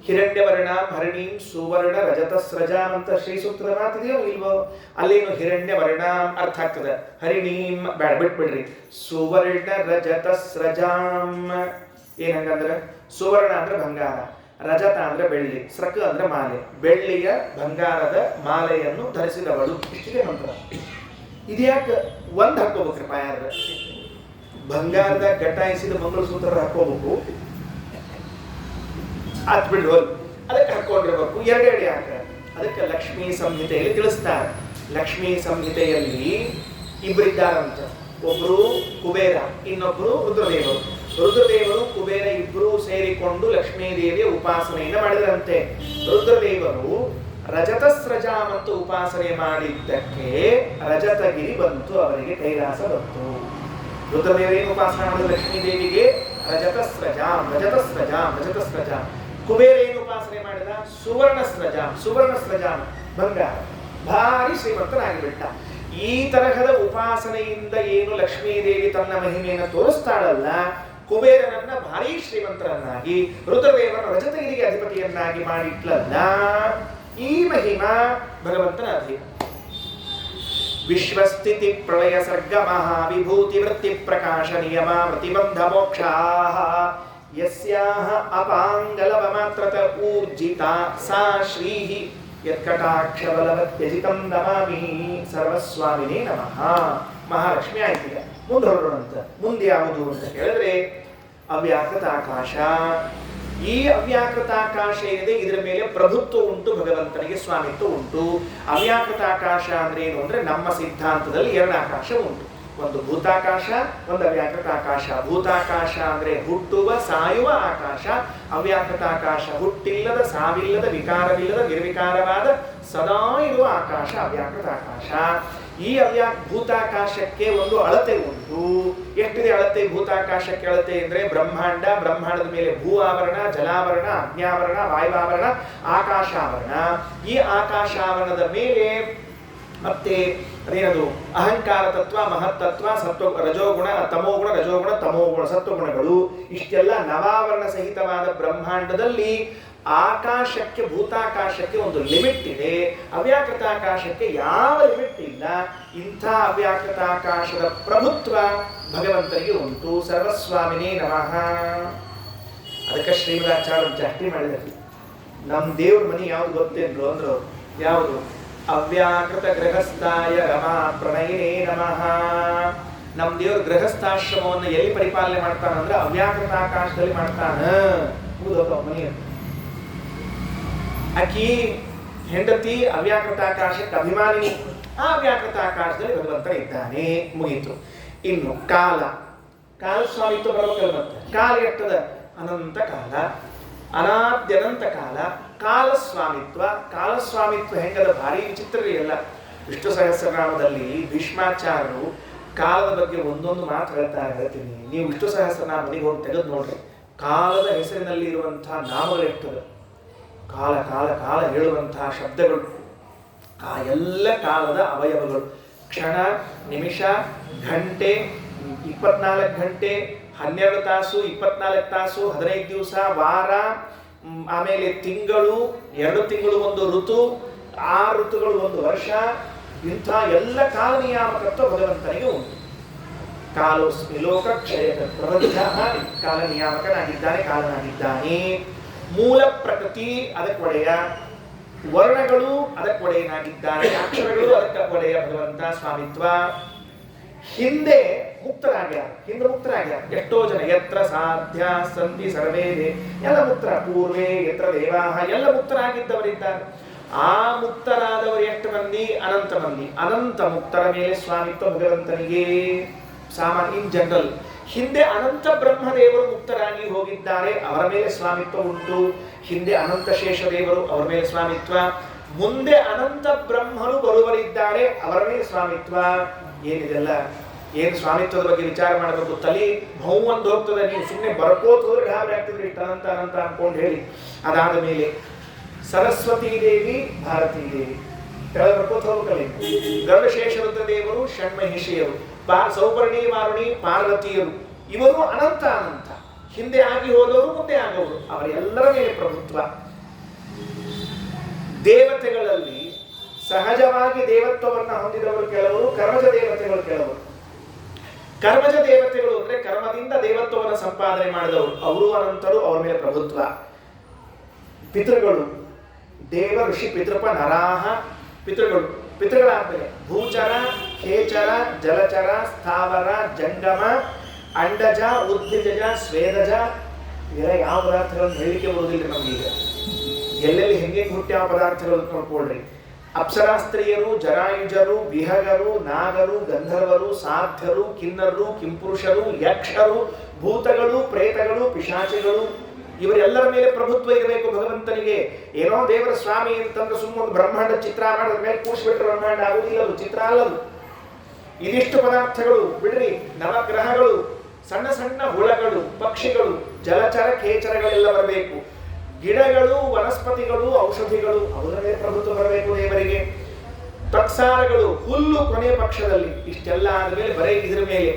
Speaker 1: ಹಿರಣ್ಯವರ್ಣ ಹರಿಣೀಂ ಸುವರ್ಣ ರಜತ ಸ್ರಜಾಂ ಅಂತ ಶ್ರೀ ಸೂತ್ರದ ಮಾತಿದೆಯೋ ಇಲ್ವೋ? ಅಲ್ಲೇನು ಹಿರಣ್ಯವರ್ಣ ಅರ್ಥ ಆಗ್ತದೆ, ಹರಿಣೀಂ ಬೇಡ ಬಿಟ್ಬಿಡ್ರಿ. ಸುವರ್ಣ ರಜತ ಸ್ರಜಾಂ ಏನಂಗಂದ್ರೆ ಸುವರ್ಣ ಅಂದ್ರೆ ಬಂಗಾರ, ರಜತ ಅಂದ್ರೆ ಬೆಳ್ಳಿ, ಸ್ರಕ ಅಂದ್ರೆ ಮಾಲೆ, ಬೆಳ್ಳಿಯ ಬಂಗಾರದ ಮಾಲೆಯನ್ನು ಧರಿಸಿದವಳು. ಇಷ್ಟಿಗೆ ಮಂತ್ರ. ಇದ್ಯಾಕೆ ಒಂದ್ ಹಾಕೋಬೇಕ್ರಿ ಪಾಯಾರ? ಬಂಗಾರದ ಗಟಾಯಿಸಿದ ಮಂಗಳಸೂತ್ರ ಹಾಕೋಬೇಕು, ಅದ್ ಬಿಡೋಲ್ ಅದಕ್ಕೆ ಹಾಕೊಂಡಿರ್ಬೇಕು. ಎರಡೆರಡು ಯಾಕೆ? ಅದಕ್ಕೆ ಲಕ್ಷ್ಮೀ ಸಂಹಿತೆಯಲ್ಲಿ ತಿಳಿಸ್ತಾರೆ. ಲಕ್ಷ್ಮೀ ಸಂಹಿತೆಯಲ್ಲಿ ಇಬ್ಬರಿದ್ದಾರಂತ, ಒಬ್ರು ಕುಬೇರ, ಇನ್ನೊಬ್ರು ರುದ್ರದೇವರು. ರುದ್ರದೇವರು ಕುಬೇರ ಇಬ್ಬರು ಸೇರಿಕೊಂಡು ಲಕ್ಷ್ಮೀದೇವಿಯ ಉಪಾಸನೆಯನ್ನು ಮಾಡಿದರಂತೆ. ರುದ್ರದೇವರು ರಜತ ಸ್ರಜಾ ಮತ್ತು ಉಪಾಸನೆ ಮಾಡಿದ್ದಕ್ಕೆ ರಜತಗಿರಿ ಬಂತು, ಅವರಿಗೆ ಕೈಲಾಸ ಬಂತು. ರುದ್ರದೇವರೇನು ಉಪಾಸನೆ ಮಾಡಿದ ಲಕ್ಷ್ಮೀದೇವಿಗೆ ರಜತ ಸ್ರಜಾಂ ರಜತ ಸ್ರಜಾಂ ರಜತ ಸ್ರಜಾಂ. ಕುಬೇರ ಏನು ಉಪಾಸನೆ ಮಾಡಿದ? ಸುವರ್ಣ ಸ್ರಜಾಂ ಸುವರ್ಣ ಸ್ರಜಾಂ ಬಂಗಾರ. ಭಾರಿ ಶ್ರೀಮಂತನಾಗಿಬಿಟ್ಟ. ಈ ತರಹದ ಉಪಾಸನೆಯಿಂದ ಏನು ಲಕ್ಷ್ಮೀದೇವಿ ತನ್ನ ಮಹಿಮೆಯನ್ನು ತೋರಿಸ್ತಾಳಲ್ಲ, ಕುಬೇರನನ್ನ ಭಾರಿ ಶ್ರೀಮಂತರನ್ನಾಗಿ, ರುದ್ರದೇವರನ್ನ ರಜತಗಿರಿಗೆ ಅಧಿಪತಿಯನ್ನಾಗಿ ಮಾಡಿಟ್ಲಲ್ಲ, ಈ ಮಹಿಮಾ ಭಗವಂತನ ಅಧೀನ. ವಿಶ್ವಸ್ಥಿತಿ ಪ್ರಳಯ ಸರ್ಗ ಮಹಾವಿಭೂತಿ ವೃತ್ತಿ ಪ್ರಕಾಶ ನಿಯಮ ಪ್ರತಿಬಂಧ ಮೋಕ್ಷಾಃ ಯಸ್ಯಾಹ ಅಪಾಂಗಲವ ಮಾತ್ರತ ಊರ್ಜಿತಾ ಸಾ ಶ್ರೀಃ ಯತ್ಕಟಾಕ್ಷ ಬಲವತ್ಯಜಿತಂ ನಮಾಮಿ ಸರ್ವಸ್ವಾಮಿನೇ ನಮಃ. ಮಹಾಲಕ್ಷ್ಮಿ ಆಯ್ತಿಲ್ಲ. ಮುಂದೆ ಹೊರಡೋಣಂತ. ಮುಂದೆ ಯಾವುದು ಅಂತ ಹೇಳಿದ್ರೆ ಅವ್ಯಾಕೃತ ಆಕಾಶ. ಈ ಅವ್ಯಾಕೃತ ಆಕಾಶ ಏನಿದೆ ಇದರ ಮೇಲೆ ಪ್ರಭುತ್ವ ಉಂಟು, ಭಗವಂತನಿಗೆ ಸ್ವಾಮಿತ್ವ ಉಂಟು. ಅವ್ಯಾಕೃತ ಆಕಾಶ ಅಂದ್ರೆ ಏನು ಅಂದ್ರೆ ನಮ್ಮ ಸಿದ್ಧಾಂತದಲ್ಲಿ ಎರಡು ಆಕಾಶ ಉಂಟು, ಒಂದು ಭೂತಾಕಾಶ, ಒಂದು ಅವ್ಯಾಕೃತ ಆಕಾಶ. ಭೂತಾಕಾಶ ಅಂದ್ರೆ ಹುಟ್ಟುವ ಸಾಯುವ ಆಕಾಶ. ಅವ್ಯಾಕೃತ ಆಕಾಶ ಹುಟ್ಟಿಲ್ಲದ ಸಾವಿಲ್ಲದ ವಿಕಾರವಿಲ್ಲದ ನಿರ್ವಿಕಾರವಾದ ಸದಾ ಇರುವ ಆಕಾಶ ಅವ್ಯಾಕೃತ ಆಕಾಶ. ಈ ಭೂತಾಕಾಶಕ್ಕೆ ಒಂದು ಅಳತೆ ಉಂಟು. ಎಷ್ಟಿದೆ ಅಳತೆ ಭೂತಾಕಾಶಕ್ಕೆ? ಅಳತೆ ಅಂದ್ರೆ ಬ್ರಹ್ಮಾಂಡ, ಬ್ರಹ್ಮಾಂಡದ ಮೇಲೆ ಭೂ ಆವರಣ, ಜಲಾವರಣ, ಅಗ್ನ್ಯಾವರಣ, ವಾಯುವಾವರಣ, ಆಕಾಶಾವರಣ. ಈ ಆಕಾಶಾವರಣದ ಮೇಲೆ ಮತ್ತೆ ಅದೇನದು ಅಹಂಕಾರ ತತ್ವ, ಮಹತ್ತತ್ವ, ಸತ್ವ, ರಜೋಗುಣ, ತಮೋಗುಣ, ರಜೋಗುಣ, ತಮೋಗುಣ, ಸತ್ವಗುಣಗಳು. ಇಷ್ಟೆಲ್ಲ ನವಾವರಣ ಸಹಿತವಾದ ಬ್ರಹ್ಮಾಂಡದಲ್ಲಿ ಆಕಾಶಕ್ಕೆ, ಭೂತಾಕಾಶಕ್ಕೆ ಒಂದು ಲಿಮಿಟ್ ಇದೆ. ಅವ್ಯಾಕೃತಾಕಾಶಕ್ಕೆ ಯಾವ ಲಿಮಿಟ್ ಇಲ್ಲ. ಇಂಥ ಅವ್ಯಾಕೃತಾಕಾಶದ ಪ್ರಭುತ್ವ ಭಗವಂತನಿಗೆ ಉಂಟು. ಸರ್ವಸ್ವಾಮಿನೇ ನಮಃ. ಅದಕ್ಕೆ ಶ್ರೀಮದಾಚಾರ್ಯ ಜಾಸ್ತಿ ಮಾಡಿದ್ರು. ನಮ್ಮ ದೇವ್ರ ಮನೆ ಯಾವ್ದು ಗೊತ್ತೇನ್ರು ಅಂದ್ರು. ಯಾವುದು? ಅವ್ಯಾಕೃತ ಗೃಹಸ್ಥಾಯ ರಮಾ ಪ್ರಣಯಿನೇ ನಮಃ. ನಮ್ಮ ದೇವ್ರ ಗೃಹಸ್ಥಾಶ್ರಮವನ್ನು ಎಲ್ಲಿ ಪರಿಪಾಲನೆ ಮಾಡ್ತಾನಂದ್ರೆ ಅವ್ಯಾಕೃತ ಆಕಾಶದಲ್ಲಿ ಮಾಡ್ತಾನ. ಮನೆ ಆಕಿ ಹೆಂಡತಿ ಅವ್ಯಾಕೃತ ಆಕಾಶಕ್ಕೆ ಅಭಿಮಾನಿ. ಆ ಅವ್ಯಾಕೃತ ಆಕಾಶದಲ್ಲಿ ಭಗವಂತ ಇದ್ದಾನೆ. ಮುಗೀತು. ಇನ್ನು ಕಾಲ, ಕಾಲ ಸ್ವಾಮಿತ್ವ ಬರಬೇಕಲ್ಲ. ಮತ್ತೆ ಕಾಲ ಎಷ್ಟದ? ಅನಂತ ಕಾಲ, ಅನಾದ್ಯನಂತ ಕಾಲ. ಕಾಲಸ್ವಾಮಿತ್ವ. ಕಾಲಸ್ವಾಮಿತ್ವ ಹೆಂಗದ? ಭಾರಿ ವಿಚಿತ್ರ ಎಲ್ಲ. ವಿಷ್ಣು ಸಹಸ್ರನಾಮದಲ್ಲಿ ಭೀಷ್ಮಾಚಾರ್ಯರು ಕಾಲದ ಬಗ್ಗೆ ಒಂದೊಂದು ಮಾತು ಹೇಳ್ತೀನಿ. ನೀವು ವಿಷ್ಣು ಸಹಸ್ರನಾಮ ಮನೆಗೆ ಹೋಗಿ ತೆಗೆದು ನೋಡ್ರಿ. ಕಾಲದ ಹೆಸರಿನಲ್ಲಿ ಇರುವಂತಹ ನಾಮಗಳು ಎಷ್ಟದ? ಕಾಲ ಕಾಲ ಕಾಲ ಹೇಳುವಂತಹ ಶಬ್ದಗಳು, ಆ ಎಲ್ಲ ಕಾಲದ ಅವಯವಗಳು. ಕ್ಷಣ, ನಿಮಿಷ, ಗಂಟೆ, 24 ಗಂಟೆ, 12 ತಾಸು, 24 ತಾಸು, 15 ದಿವಸ, ವಾರ, ಆಮೇಲೆ ತಿಂಗಳು, 2 ತಿಂಗಳು ಒಂದು ಋತು, 6 ಋತುಗಳು ಒಂದು ವರ್ಷ. ಇಂಥ ಎಲ್ಲ ಕಾಲ ನಿಯಾಮಕತ್ವ ಭಗವಂತನಿಗೆ ಉಂಟು. ಕಾಲೋಸ್ಮಿ ಲೋಕ ಕ್ಷಯಕ ಪ್ರಬಂಧ. ಕಾಲ ನಿಯಾಮಕನಾಗಿದ್ದಾನೆ, ಕಾಲನಾಗಿದ್ದಾನೆ. ಮೂಲ ಪ್ರಕೃತಿ ಅದಕ್ಕೆ ಒಡೆಯ, ವರ್ಣಗಳು ಅದಕ್ಕೆ ಒಡೆಯನಾಗಿದ್ದಾನೆ, ಅಕ್ಷರಗಳು ಅದಕ್ಕೆ ಒಡೆಯ ಭಗವಂತ ಸ್ವಾಮಿತ್ವ. ಹಿಂದೆ ಮುಕ್ತರಾಗ್ಯಾರ, ಹಿಂದೆ ಮುಕ್ತರಾಗ್ಯಾರ ಎಷ್ಟೋ ಜನ. ಯತ್ರ ಸಾಧ್ಯ ಸಂತಿ ಸರ್ವೇದೆ ಎಲ್ಲ ಮುಕ್ತರ. ಪೂರ್ವೇ ಯತ್ರ ದೇವಾಹ ಎಲ್ಲ ಮುಕ್ತರಾಗಿದ್ದವರಿದ್ದಾರೆ. ಆ ಮುಕ್ತರಾದವರು ಎಷ್ಟು ಮಂದಿ? ಅನಂತ ಮಂದಿ. ಅನಂತ ಮುಕ್ತರ ಮೇಲೆ ಸ್ವಾಮಿತ್ವ ಭಗವಂತನಿಗೆ ಸಾಮಾನ್ಯ ಇನ್ ಜನರಲ್. ಹಿಂದೆ ಅನಂತ ಬ್ರಹ್ಮದೇವರು ಮುಕ್ತರಾಗಿ ಹೋಗಿದ್ದಾರೆ, ಅವರ ಮೇಲೆ ಸ್ವಾಮಿತ್ವ ಉಂಟು. ಹಿಂದೆ ಅನಂತ ಶೇಷದೇವರು, ಅವರ ಮೇಲೆ ಸ್ವಾಮಿತ್ವ. ಮುಂದೆ ಅನಂತ ಬ್ರಹ್ಮರು ಬರುವರಿದ್ದಾರೆ, ಅವರ ಮೇಲೆ ಸ್ವಾಮಿತ್ವ. ಏನಿದೆಲ್ಲ ಏನು ಸ್ವಾಮಿತ್ವದ ಬಗ್ಗೆ ವಿಚಾರ ಮಾಡಬೇಕು, ತಲೆ ಭೌ ಒಂದು ಹೋಗ್ತದೆ, ನೀವು ಸುಮ್ಮನೆ ಬರ್ಕೋತ ಹೋದ್ರೆ ಗಾಬರಿ ಆಗ್ತಿದ್ರಿ ಅನಂತ ಅನಂತ ಅನ್ಕೊಂಡು ಹೇಳಿ. ಅದಾದ ಮೇಲೆ ಸರಸ್ವತೀ ದೇವಿ, ಭಾರತೀ ದೇವಿ ಕೆಳಗೆ ಬರ್ಕೋತ ಹೋಗ್ಬೇಕಲ್ಲ. ಗರುಡಶೇಷರುದ್ರ ದೇವರು ಷಣ್ಮಹಿಷಿಯರು, ಸೌಪರ್ಣಿ ವಾರುಣಿ ಪಾರ್ವತಿಯರು, ಇವರು ಅನಂತ ಅನಂತ, ಹಿಂದೆ ಆಗಿ ಹೋದವರು ಮುಂದೆ ಆಗೋರು, ಅವರೆಲ್ಲರ ಮೇಲೆ ಪ್ರಭುತ್ವ. ದೇವತೆಗಳಲ್ಲಿ ಸಹಜವಾಗಿ ದೇವತ್ವವನ್ನು ಹೊಂದಿದವರು ಕೆಲವರು, ಕರ್ಮಜ ದೇವತೆಗಳು ಕೆಲವರು. ಕರ್ಮಜ ದೇವತೆಗಳು ಅಂದ್ರೆ ಕರ್ಮದಿಂದ ದೇವತ್ವವನ್ನು ಸಂಪಾದನೆ ಮಾಡಿದವರು, ಅವರು ಅನಂತರು, ಅವರ ಮೇಲೆ ಪ್ರಭುತ್ವ. ಪಿತೃಗಳು, ದೇವ ಋಷಿ ಪಿತೃಪ ನರಾಹ, ಪಿತೃಗಳು. ಪಿತೃಗಳಾದ್ಮೇಲೆ ಭೂಚರ, ಖೇಚರ, ಜಲಚರ, ಸ್ಥಾವರ, ಜಂಗಮ, ಅಂಡಜ, ಉದ್ಭಿಜಜ, ಸ್ವೇದಜ, ಇವೆಲ್ಲ ಯಾವ ಪದಾರ್ಥಗಳನ್ನು ಹೇಳಲಿಕ್ಕೆ ಬರುವುದಿಲ್ಲ ನಮಗೀಗ. ಎಲ್ಲೆಲ್ಲಿ ಹೆಂಗೆ ಹುಟ್ಟ್ಯಾವ ಪದಾರ್ಥಗಳು ನೋಡ್ಕೊಳ್ರಿ. ಅಪ್ಸರಾಸ್ತ್ರೀಯರು, ಜರಾಯುಜರು, ವಿಹಗರು, ನಾಗರು, ಗಂಧರ್ವರು, ಸಾಧ್ಯರು, ಕಿನ್ನರರು, ಕಿಂಪುರುಷರು, ಯಕ್ಷರು, ಭೂತಗಳು, ಪ್ರೇತಗಳು, ಪಿಶಾಚಿಗಳು, ಇವರೆಲ್ಲರ ಮೇಲೆ ಪ್ರಭುತ್ವ ಇರಬೇಕು ಭಗವಂತನಿಗೆ. ಏನೋ ದೇವರ ಸ್ವಾಮಿ ಅಂತಂದ್ರೆ ಸುಮ್ಮನೆ ಬ್ರಹ್ಮಾಂಡ ಚಿತ್ರ ಮಾಡೋದ್ರ ಮೇಲೆ ಕೂಡಿಸ್ಬಿಟ್ರೆ ಬ್ರಹ್ಮಾಂಡ ಆಗುವುದಿಲ್ಲ, ಅದು ಚಿತ್ರ ಅಲ್ಲದು. ಇದಿಷ್ಟು ಪದಾರ್ಥಗಳು ಬಿಡ್ರಿ, ನವಗ್ರಹಗಳು, ಸಣ್ಣ ಸಣ್ಣ ಹುಳಗಳು, ಪಕ್ಷಿಗಳು, ಜಲಚರ ಖೇಚರಗಳೆಲ್ಲ ಬರಬೇಕು. ಗಿಡಗಳು, ವನಸ್ಪತಿಗಳು, ಔಷಧಿಗಳು, ಅವರ ಮೇಲೆ ಪ್ರಭುತ್ವ ಬರಬೇಕು ದೇವರಿಗೆ. ತತ್ಸಾರಗಳು, ಹುಲ್ಲು ಕೊನೆಯ ಪಕ್ಷದಲ್ಲಿ. ಇಷ್ಟೆಲ್ಲ ಆದಮೇಲೆ ಬರೀ ಇದರ ಮೇಲೆ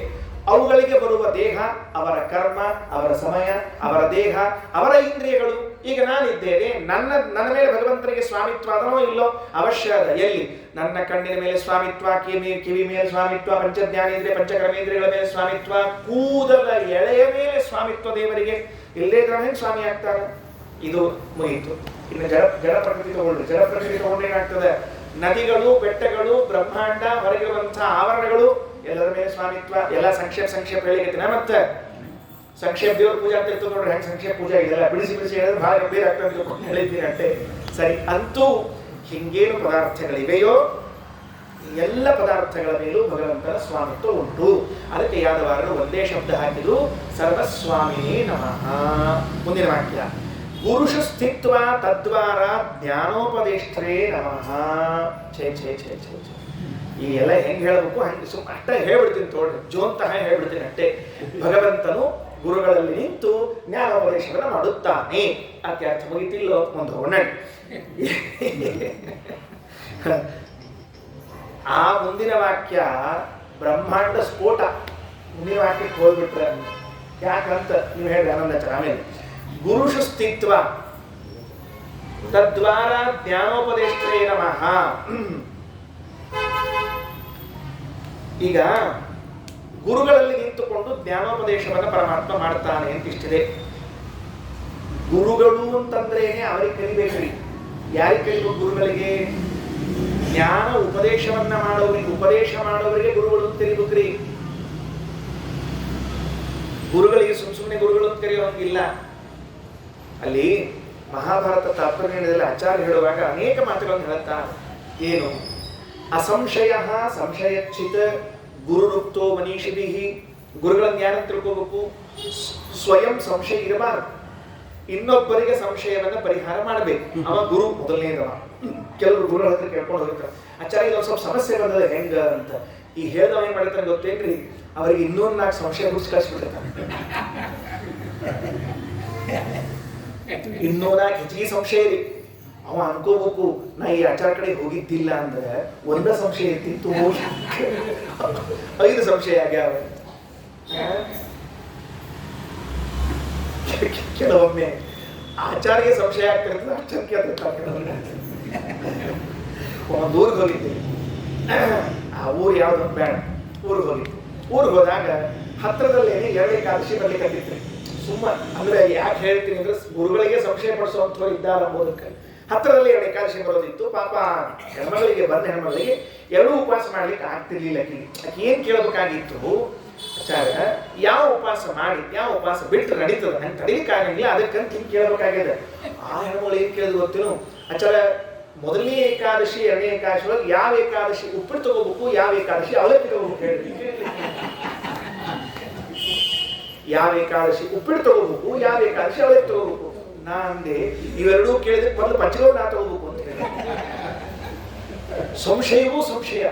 Speaker 1: ಅವುಗಳಿಗೆ ಬರುವ ದೇಹ, ಅವರ ಕರ್ಮ, ಅವರ ಸಮಯ, ಅವರ ದೇಹ, ಅವರ ಇಂದ್ರಿಯಗಳು. ಈಗ ನಾನಿದ್ದೇನೆ, ನನ್ನ ಮೇಲೆ ಭಗವಂತನಿಗೆ ಸ್ವಾಮಿತ್ವ ಅದನೋ ಇಲ್ಲೋ? ಅವಶ್ಯ ಅದ. ಎಲ್ಲಿ? ನನ್ನ ಕಣ್ಣಿನ ಮೇಲೆ ಸ್ವಾಮಿತ್ವ, ಕಿವಿ ಮೇಲೆ ಸ್ವಾಮಿತ್ವ, ಪಂಚಜ್ಞಾನೇಂದ್ರಿಯ ಪಂಚಕರ್ಮೇಂದ್ರಿಯಗಳ ಮೇಲೆ ಸ್ವಾಮಿತ್ವ, ಕೂದಲ ಎಳೆಯ ಮೇಲೆ ಸ್ವಾಮಿತ್ವ ದೇವರಿಗೆ. ಇಲ್ಲದೇ ಇದ್ರೆ ಸ್ವಾಮಿ ಆಗ್ತಾರೆ. ಇದು ಮುಗಿಯಿತು. ಇನ್ನು ಜಡ ಪ್ರಕೃತಿ ತಗೊಳ್ಳಿ. ಜಡ ಪ್ರಕೃತಿ ತಗೊಂಡು ಏನಾಗ್ತದೆ? ನದಿಗಳು, ಬೆಟ್ಟಗಳು, ಬ್ರಹ್ಮಾಂಡ, ಹೊರಗಿರುವಂತಹ ಆವರಣಗಳು, ಎಲ್ಲರ ಮೇಲೆ ಸ್ವಾಮಿತ್ವ. ಎಲ್ಲ ಸಂಕ್ಷೇಪ ಹೇಳಿಕತ್ತಿನ. ಮತ್ತೆ ಸಂಕ್ಷೇಪ ದೇವ್ರ ಪೂಜೆ ಅಂತ ಇರ್ತದೆ ನೋಡ್ರಿ, ಹೆಂಗೆ ಸಂಕ್ಷೇಪ ಪೂಜೆ ಇದೆಲ್ಲ ಬಿಡಿಸಿ ಹೇಳಿದ್ರೆ ಬಹಳ ಗಂಭೀರ ಆಗ್ತದೆ ಹೇಳಿದ್ದೀನಿ ಅಷ್ಟೇ. ಸರಿ, ಅಂತೂ ಹಿಂಗೇನು ಪದಾರ್ಥಗಳಿವೆಯೋ ಎಲ್ಲ ಪದಾರ್ಥಗಳ ಮೇಲೂ ಭಗವಂತನ ಸ್ವಾಮಿತ್ವ ಉಂಟು. ಅದಕ್ಕೆ ಯಾದವಾರರು ಒಂದೇ ಶಬ್ದ ಹಾಕಿದ್ರು, ಸರ್ವಸ್ವಾಮಿನೇ ನಮಃ. ಮುಂದಿನ ವಾಕ್ಯ, ಪುರುಷ ಸ್ಥಿತ್ವ ತದ್ವಾರ ಜ್ಞಾನೋಪದೇಷ್ಟ್ರೇ ನಮಃ. ಛೇ ಛೇ ಛೇ ಛೇ ಛೇ, ಈ ಎಲ್ಲ ಹೆಂಗೆ ಹೇಳಬೇಕು ಹಂಗೆ ಅಷ್ಟೇ ಹೇಳ್ಬಿಡ್ತೀನಿ ತೋಡ್ರಿ, ಜೋಂತಹ ಹೇಳ್ಬಿಡ್ತೀನಿ ಅಷ್ಟೇ. ಭಗವಂತನು ಗುರುಗಳಲ್ಲಿ ನಿಂತು ಜ್ಞಾನೋಪದೇಶವನ್ನು ಮಾಡುತ್ತಾನೆ. ಅದಕ್ಕೆ ಅರ್ಥ ಮುಗಿತಿಲ್ಲೋ? ಒಂದು ಹೋಗೋಣ. ಆ ಮುಂದಿನ ವಾಕ್ಯ ಬ್ರಹ್ಮಾಂಡ ಸ್ಫೋಟ. ಮುಂದಿನ ವಾಕ್ಯಕ್ಕೆ ಹೋಗ್ಬಿಟ್ರೆ ಯಾಕಂತ ನೀವು ಹೇಳಿ ಆನಂದ. ಆಮೇಲೆ ಗುರುಷು ಸ್ಥಿತ್ವ ತದ್ವಾರ ಜ್ಞಾನೋಪದೇಷ್ಟ್ರೇ ನಮಃ. ಈಗ ಗುರುಗಳಲ್ಲಿ ನಿಂತುಕೊಂಡು ಜ್ಞಾನೋಪದೇಶವನ್ನು ಪರಮಾತ್ಮ ಮಾಡ್ತಾನೆ ಅಂತ ಇಷ್ಟಿದೆ. ಗುರುಗಳು ಅಂತಂದ್ರೇನೆ ಅವರಿಗೆ ಕಲಿಬೇಕ್ರಿ. ಯಾರಿಗೆ ಕಲಿಬೇಕು? ಗುರುಗಳಿಗೆ. ಜ್ಞಾನ ಉಪದೇಶವನ್ನ ಮಾಡೋರಿಗೆ, ಉಪದೇಶ ಮಾಡೋರಿಗೆ ಗುರುಗಳು ಅಂತ ಕಲಿಬೇಕ್ರಿ. ಗುರುಗಳಿಗೆ ಸುಮ್ಮನೆ ಗುರುಗಳು ಅಂತ ಕರೆಯೋ ಹಂಗಿಲ್ಲ. ಅಲ್ಲಿ ಮಹಾಭಾರತ ತಾತ್ಪರ್ಯದಲ್ಲಿ ಆಚಾರ್ಯ ಹೇಳುವಾಗ ಅನೇಕ ಮಾತುಗಳನ್ನು ಹೇಳುತ್ತಾ. ಏನು? ಅಸಂಶಯ ಸಂಶಯಚ್ಚಿತ ಗುರುರುಕ್ತೋ ಮನೀಷಿಭಿ. ಗುರುಗಳನ್ನು ಯಾರನ್ನು ತಿಳ್ಕೋಬೇಕು? ಸ್ವಯಂ ಸಂಶಯ ಇರಬಾರದು, ಇನ್ನೊಬ್ಬರಿಗೆ ಸಂಶಯವನ್ನು ಪರಿಹಾರ ಮಾಡಬೇಕು. ಅವ ಗುರು ಮೊದಲನೇದವ. ಕೆಲವರು ಗುರುಗಳ ಹತ್ರ ಕೇಳ್ಕೊಂಡು ಹೋಗಿರ್ತಾರೆ, ಆಚಾರ್ಯ ಇದೊಂದು ಸ್ವಲ್ಪ ಸಮಸ್ಯೆ ಬಂದದ ಹೆಂಗ ಅಂತ. ಈ ಹೇಳಿದವ ಏನ್ ಮಾಡಿರ್ತಾನೆ ಗೊತ್ತೇನ್ರಿ? ಅವರಿಗೆ ಇನ್ನೊಂದು 4 ಸಂಶಯ ಗುರುಸ್ ಕಳಿಸ್ಬಿಟ್ಟಿರ್ತಾನೆ. ಇನ್ನೂ 4 ಹೆಚ್ಚಿಗೆ ಸಂಶಯ ರೀ. ಅವ ಅನ್ಕೋಬೇಕು, ನಾ ಈ ಆಚಾರ ಕಡೆ ಹೋಗಿದ್ದಿಲ್ಲ ಅಂದ್ರೆ ಒಂದ ಸಂಶಯ ಇರ್ತಿತ್ತು, 5 ಸಂಶಯ ಆಗ್ಯಾವ. ಕೆಲವೊಮ್ಮೆ ಆಚಾರ್ಯ ಸಂಶಯ ಆಗ್ತಿರ್ತದೆ. ಅಷ್ಟಕ್ಕೆ ಒಂದು ಊರಿಗೆ ಹೋಗಿದ್ದೆ. ಆ ಊರು ಯಾವ್ದು ಬೇಡ, ಊರಿಗೆ ಹೋಗಿತ್ತು. ಊರಿಗೆ ಹೋದಾಗ ಹತ್ರದಲ್ಲೇನೆ 2 ಏಕಾದಶಿ ಬರ್ಲಿಕ್ಕೆ ಸುಮ್ಮ ಅಂದ್ರೆ ಯಾಕೆ ಹೇಳ್ತೀನಿ ಅಂದ್ರೆ ಗುರುಗಳಿಗೆ ಸಂಶಯ ಪಡಿಸುವಂಥವ್ರು ಇದ್ದಾರ ಅಂಬೋದಕ್ಕೆ. ಹತ್ರದಲ್ಲಿ 2 ಏಕಾದಶಿ ಬರೋದಿತ್ತು. ಪಾಪ ಹೆಣ್ಮಗಳಿಗೆ, ಬಂದ ಹೆಣ್ಮಗಳಿಗೆ 2 ಉಪವಾಸ ಮಾಡ್ಲಿಕ್ಕೆ ಆಗ್ತಿರ್ಲಿಲ್ಲ. ಆಕೆ ಏನ್ ಕೇಳಬೇಕಾಗಿತ್ತು? ಆಚಾರ್ಯ, ಯಾವ ಉಪವಾಸ ಮಾಡಿ ಯಾವ ಉಪವಾಸ ಬಿಟ್ಟರೆ ನಡೀತದ, ನಂಗೆ ತಡೀಲಿಕ್ಕೆ ಆಗಂಗಿಲ್ಲ, ಅದಕ್ಕಂತ ಹಿಂಗೆ ಕೇಳಬೇಕಾಗಿದೆ. ಆ ಹೆಣ್ಮಗಳು ಏನ್ ಕೇಳಿದ್ರು ಗೊತ್ತೇನು? ಆಚಾರ್ಯ, ಮೊದಲನೇ ಏಕಾದಶಿ 2ನೇ ಏಕಾದಶಿ ಒಳಗೆ ಯಾವ ಏಕಾದಶಿ ಉಪ್ಪಿಟ್ಟು ತಗೋಬೇಕು, ಯಾವ ಏಕಾದಶಿ ಅವಲಕ್ಕಿ ತಗೋಬೇಕು ಹೇಳಿ. ಯಾವ ಏಕಾದಶಿ ಉಪ್ಪಿಟ್ಟು ತಗೋಬೇಕು, ಯಾವ ಏಕಾದಶಿ ಅವಲಕ್ಕಿ ತಗೋಬೇಕು. ನಾ ಅಂದೆ, ಇವೆರಡೂ ಕೇಳಿದ್ರೆ ಮೊದಲು ಪಂಚಗೌಡ ನಾ ತಗೋಬೇಕು ಅಂತ ಹೇಳಿ. ಸಂಶಯವೂ ಸಂಶಯ,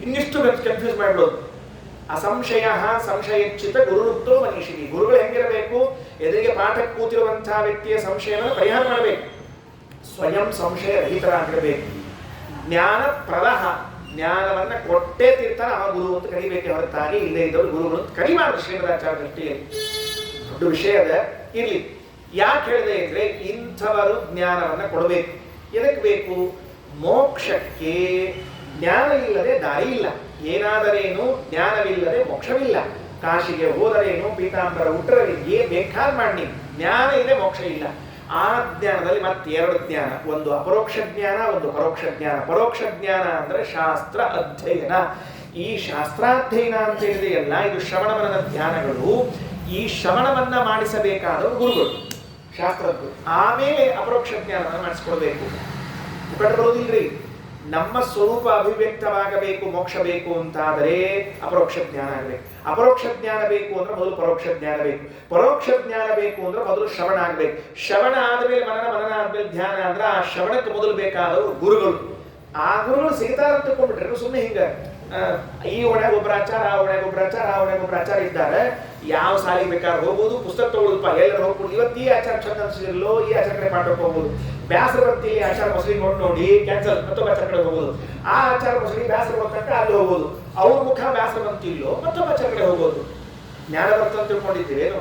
Speaker 1: ಇನ್ನಿಷ್ಟು ಕನ್ಫ್ಯೂಸ್ ಮಾಡ್ಬಿಡೋದು. ಅಸಂಶಯ ಸಂಶಯಚ್ಯುತ ಗುರುರುಕ್ತೋ ಮನೀಷಿನಿ. ಗುರುಗಳು ಹೆಂಗಿರಬೇಕು? ಎದುರಿಗೆ ಪಾಠಕ್ಕೆ ಕೂತಿರುವಂತಹ ವ್ಯಕ್ತಿಯ ಸಂಶಯವನ್ನು ಪರಿಹಾರ ಮಾಡಬೇಕು. ಸ್ವಯಂ ಸಂಶಯ ರಹಿತರಾಗಿರಬೇಕು. ಜ್ಞಾನ ಪ್ರದಹ, ಜ್ಞಾನವನ್ನ ಕೊಟ್ಟೇ ತೀರ್ತಾನೆ ಆ ಗುರು ಅಂತ ಕರಿಬೇಕೆ ಹೊರತಾಗಿ ಇಲ್ಲೇ ಇದ್ದವರು ಗುರುಗಳು ಅಂತ ಕರಿಬಾರ್ದು. ಶ್ರೀಮದಾಚಾರ್ಯ ದೃಷ್ಟಿಯಲ್ಲಿ ದೊಡ್ಡ ವಿಷಯದ ಇರ್ಲಿ. ಯಾಕೆ ಹೇಳಿದೆ ಅಂದ್ರೆ ಇಂಥವರು ಜ್ಞಾನವನ್ನ ಕೊಡಬೇಕು. ಎದಕ್ಕೆ ಬೇಕು? ಮೋಕ್ಷಕ್ಕೆ ಜ್ಞಾನ ಇಲ್ಲದೆ ದಾರಿ ಇಲ್ಲ. ಏನಾದರೇನು ಜ್ಞಾನವಿಲ್ಲದೆ ಮೋಕ್ಷವಿಲ್ಲ. ಕಾಶಿಗೆ ಹೋದರೇನು, ಪೀತಾಂಬರ ಉಟ್ಟರರಿಗೆ ಬೇಕಾದ್ ಮಾಡಿ, ಜ್ಞಾನ ಇದೆ ಮೋಕ್ಷ ಇಲ್ಲ. ಆ ಜ್ಞಾನದಲ್ಲಿ ಮತ್ತೆ ಎರಡು ಜ್ಞಾನ, ಒಂದು ಅಪರೋಕ್ಷ ಜ್ಞಾನ, ಒಂದು ಪರೋಕ್ಷ ಜ್ಞಾನ. ಪರೋಕ್ಷ ಜ್ಞಾನ ಅಂದ್ರೆ ಶಾಸ್ತ್ರ ಅಧ್ಯಯನ. ಈ ಶಾಸ್ತ್ರಾಧ್ಯಯನ ಅಂತ ಹೇಳಿದೆಯಲ್ಲ, ಇದು ಶ್ರವಣಮನನ ಧ್ಯಾನಗಳು. ಈ ಶ್ರವಣವನ್ನ ಮಾಡಿಸಬೇಕಾದವರು ಗುರುಗಳು, ಶಾಸ್ತ್ರದ್ದು. ಆಮೇಲೆ ಅಪರೋಕ್ಷ ಜ್ಞಾನವನ್ನು ಮಾಡಿಸ್ಕೊಡ್ಬೇಕು. ಬರೋದಿಲ್ರಿ. ನಮ್ಮ ಸ್ವರೂಪ ಅಭಿವ್ಯಕ್ತವಾಗಬೇಕು, ಮೋಕ್ಷ ಬೇಕು ಅಂತಾದರೆ ಅಪರೋಕ್ಷ ಜ್ಞಾನ ಆಗಬೇಕು. ಅಪರೋಕ್ಷ ಜ್ಞಾನ ಬೇಕು ಅಂದ್ರೆ ಮೊದಲು ಪರೋಕ್ಷ ಜ್ಞಾನ ಬೇಕು. ಪರೋಕ್ಷ ಜ್ಞಾನ ಬೇಕು ಅಂದ್ರೆ ಮೊದಲು ಶ್ರವಣ ಆಗ್ಬೇಕು. ಶ್ರವಣ ಆದ್ಮೇಲೆ ಮನನ, ಮನನ ಆದ್ಮೇಲೆ ಧ್ಯಾನ. ಅಂದ್ರೆ ಆ ಶ್ರವಣಕ್ಕೆ ಮೊದಲು ಬೇಕಾದವರು ಗುರುಗಳು. ಆ ಗುರುಗಳು ಸಿಗ್ತಾರ ತಿಳ್ಕೊಂಡ್ಬಿಟ್ರೆ ಸುಮ್ಮನೆ ಹಿಂಗ ಈ ಒಣೆ ಒಬ್ಬರಾಚಾರ, ಆ ಒಣೆ ಒಬ್ಬರಾಚಾರ, ಆ ಒಣೆ ಒಬ್ಬರಾಚಾರ ಇದ್ದಾರೆ. ಯಾವ ಸಾಲಿಗೆ ಬೇಕಾದ್ರೆ ಹೋಗ್ಬೋದು, ಪುಸ್ತಕ ತಗೊಳ್ಪ ಎಲ್ಲರೂ ಹೋಗ್ಬೋದು. ಇವತ್ತು ಈ ಆಚಾರ ಚಂದ ಅನ್ಸಿರಲ್ಲೋ, ಈ ಆಚಾರ ಕಡೆ ಮಾಡಬೇಕು ಹೋಗ್ಬೋದು. ಬ್ಯಾಸರ ಬರ್ತಿ ಆಚಾರ ಮೊಸಳಿ ನೋಡಿ ಕ್ಯಾನ್ಸಲ್, ಮತ್ತೊಬ್ಬ ಆಚಾರ ಕಡೆ ಹೋಗ್ಬೋದು. ಆ ಆಚಾರ ಮೊಸಳಿ ಬ್ಯಾಸರ ಬರ್ತಕ್ಕ ಅಲ್ಲಿ ಹೋಗ್ಬೋದು. ಅವ್ರ ಮುಖ ಬ್ಯಾಸರ ಬಂತಿಲ್ಲೋ ಮತ್ತೊಬ್ಬ ಆಚಾರ ಕಡೆ ಹೋಗ್ಬೋದು. ಜ್ಞಾನ ಬರ್ತಂತ ತಿಳ್ಕೊಂಡಿದ್ದೀವೇನು?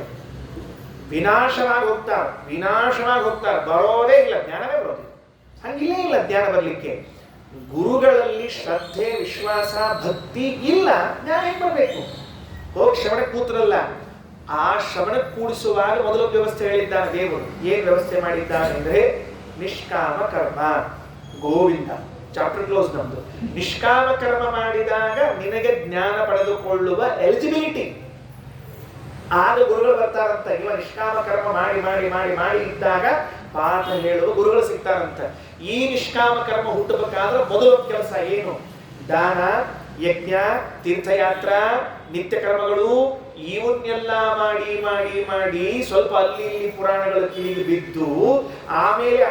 Speaker 1: ವಿನಾಶವಾಗಿ ಹೋಗ್ತಾರೆ, ವಿನಾಶವಾಗಿ ಹೋಗ್ತಾರೆ. ಬರೋದೇ ಇಲ್ಲ, ಜ್ಞಾನವೇ ಬರೋದಿಲ್ಲ. ಹಂಗಿಲ್ಲೇ ಇಲ್ಲ ಜ್ಞಾನ ಬರ್ಲಿಕ್ಕೆ. ಗುರುಗಳಲ್ಲಿ ಶ್ರದ್ಧೆ, ವಿಶ್ವಾಸ, ಭಕ್ತಿ ಇಲ್ಲ, ಜ್ಞಾನ ಹೆಂಗ್ ಬರಬೇಕು? ಹೋಗಿ ಶ್ರವಣ ಕೂತ್ರಲ್ಲ, ಆ ಶ್ರವಣ ಕೂಡಿಸುವಾಗ ಮೊದಲ ವ್ಯವಸ್ಥೆ ಹೇಳಿದ್ದಾನೆ ದೇವರು. ಏನ್ ವ್ಯವಸ್ಥೆ ಮಾಡಿದ್ದಾನೆ ಅಂದ್ರೆ ನಿಷ್ಕಾಮ ಕರ್ಮ. ಗೋವಿಂದ ಚಾಪ್ಟರ್ ಕ್ಲೋಸ್ ನಮ್ದು. ನಿಷ್ಕಾಮ ಕರ್ಮ ಮಾಡಿದಾಗ ನಿನಗೆ ಜ್ಞಾನ ಪಡೆದುಕೊಳ್ಳುವ ಎಲಿಜಿಬಿಲಿಟಿ. ಆಗ ಗುರುಗಳು ಬರ್ತಾರಂತ. ಇವ ನಿಷ್ಕಾಮ ಕರ್ಮ ಮಾಡಿ ಮಾಡಿ ಮಾಡಿ ಮಾಡಿ ಇದ್ದಾಗ ಪಾಠ ಹೇಳುವ ಗುರುಗಳು ಸಿಗ್ತಾರಂತ. ಈ ನಿಷ್ಕಾಮ ಕರ್ಮ ಹುಟ್ಟಬೇಕಾದ್ರೆ ಮೊದಲ ಕೆಲಸ ಏನು? ದಾನ, ಯಜ್ಞ, ತೀರ್ಥಯಾತ್ರ, ನಿತ್ಯ ಕರ್ಮಗಳು. ಇವನ್ನೆಲ್ಲ ಮಾಡಿ ಮಾಡಿ ಮಾಡಿ ಸ್ವಲ್ಪ ಅಲ್ಲಿ ಇಲ್ಲಿ ಪುರಾಣಗಳ ಕಿವಿಗೆ ಬಿದ್ದು ಆಮೇಲೆ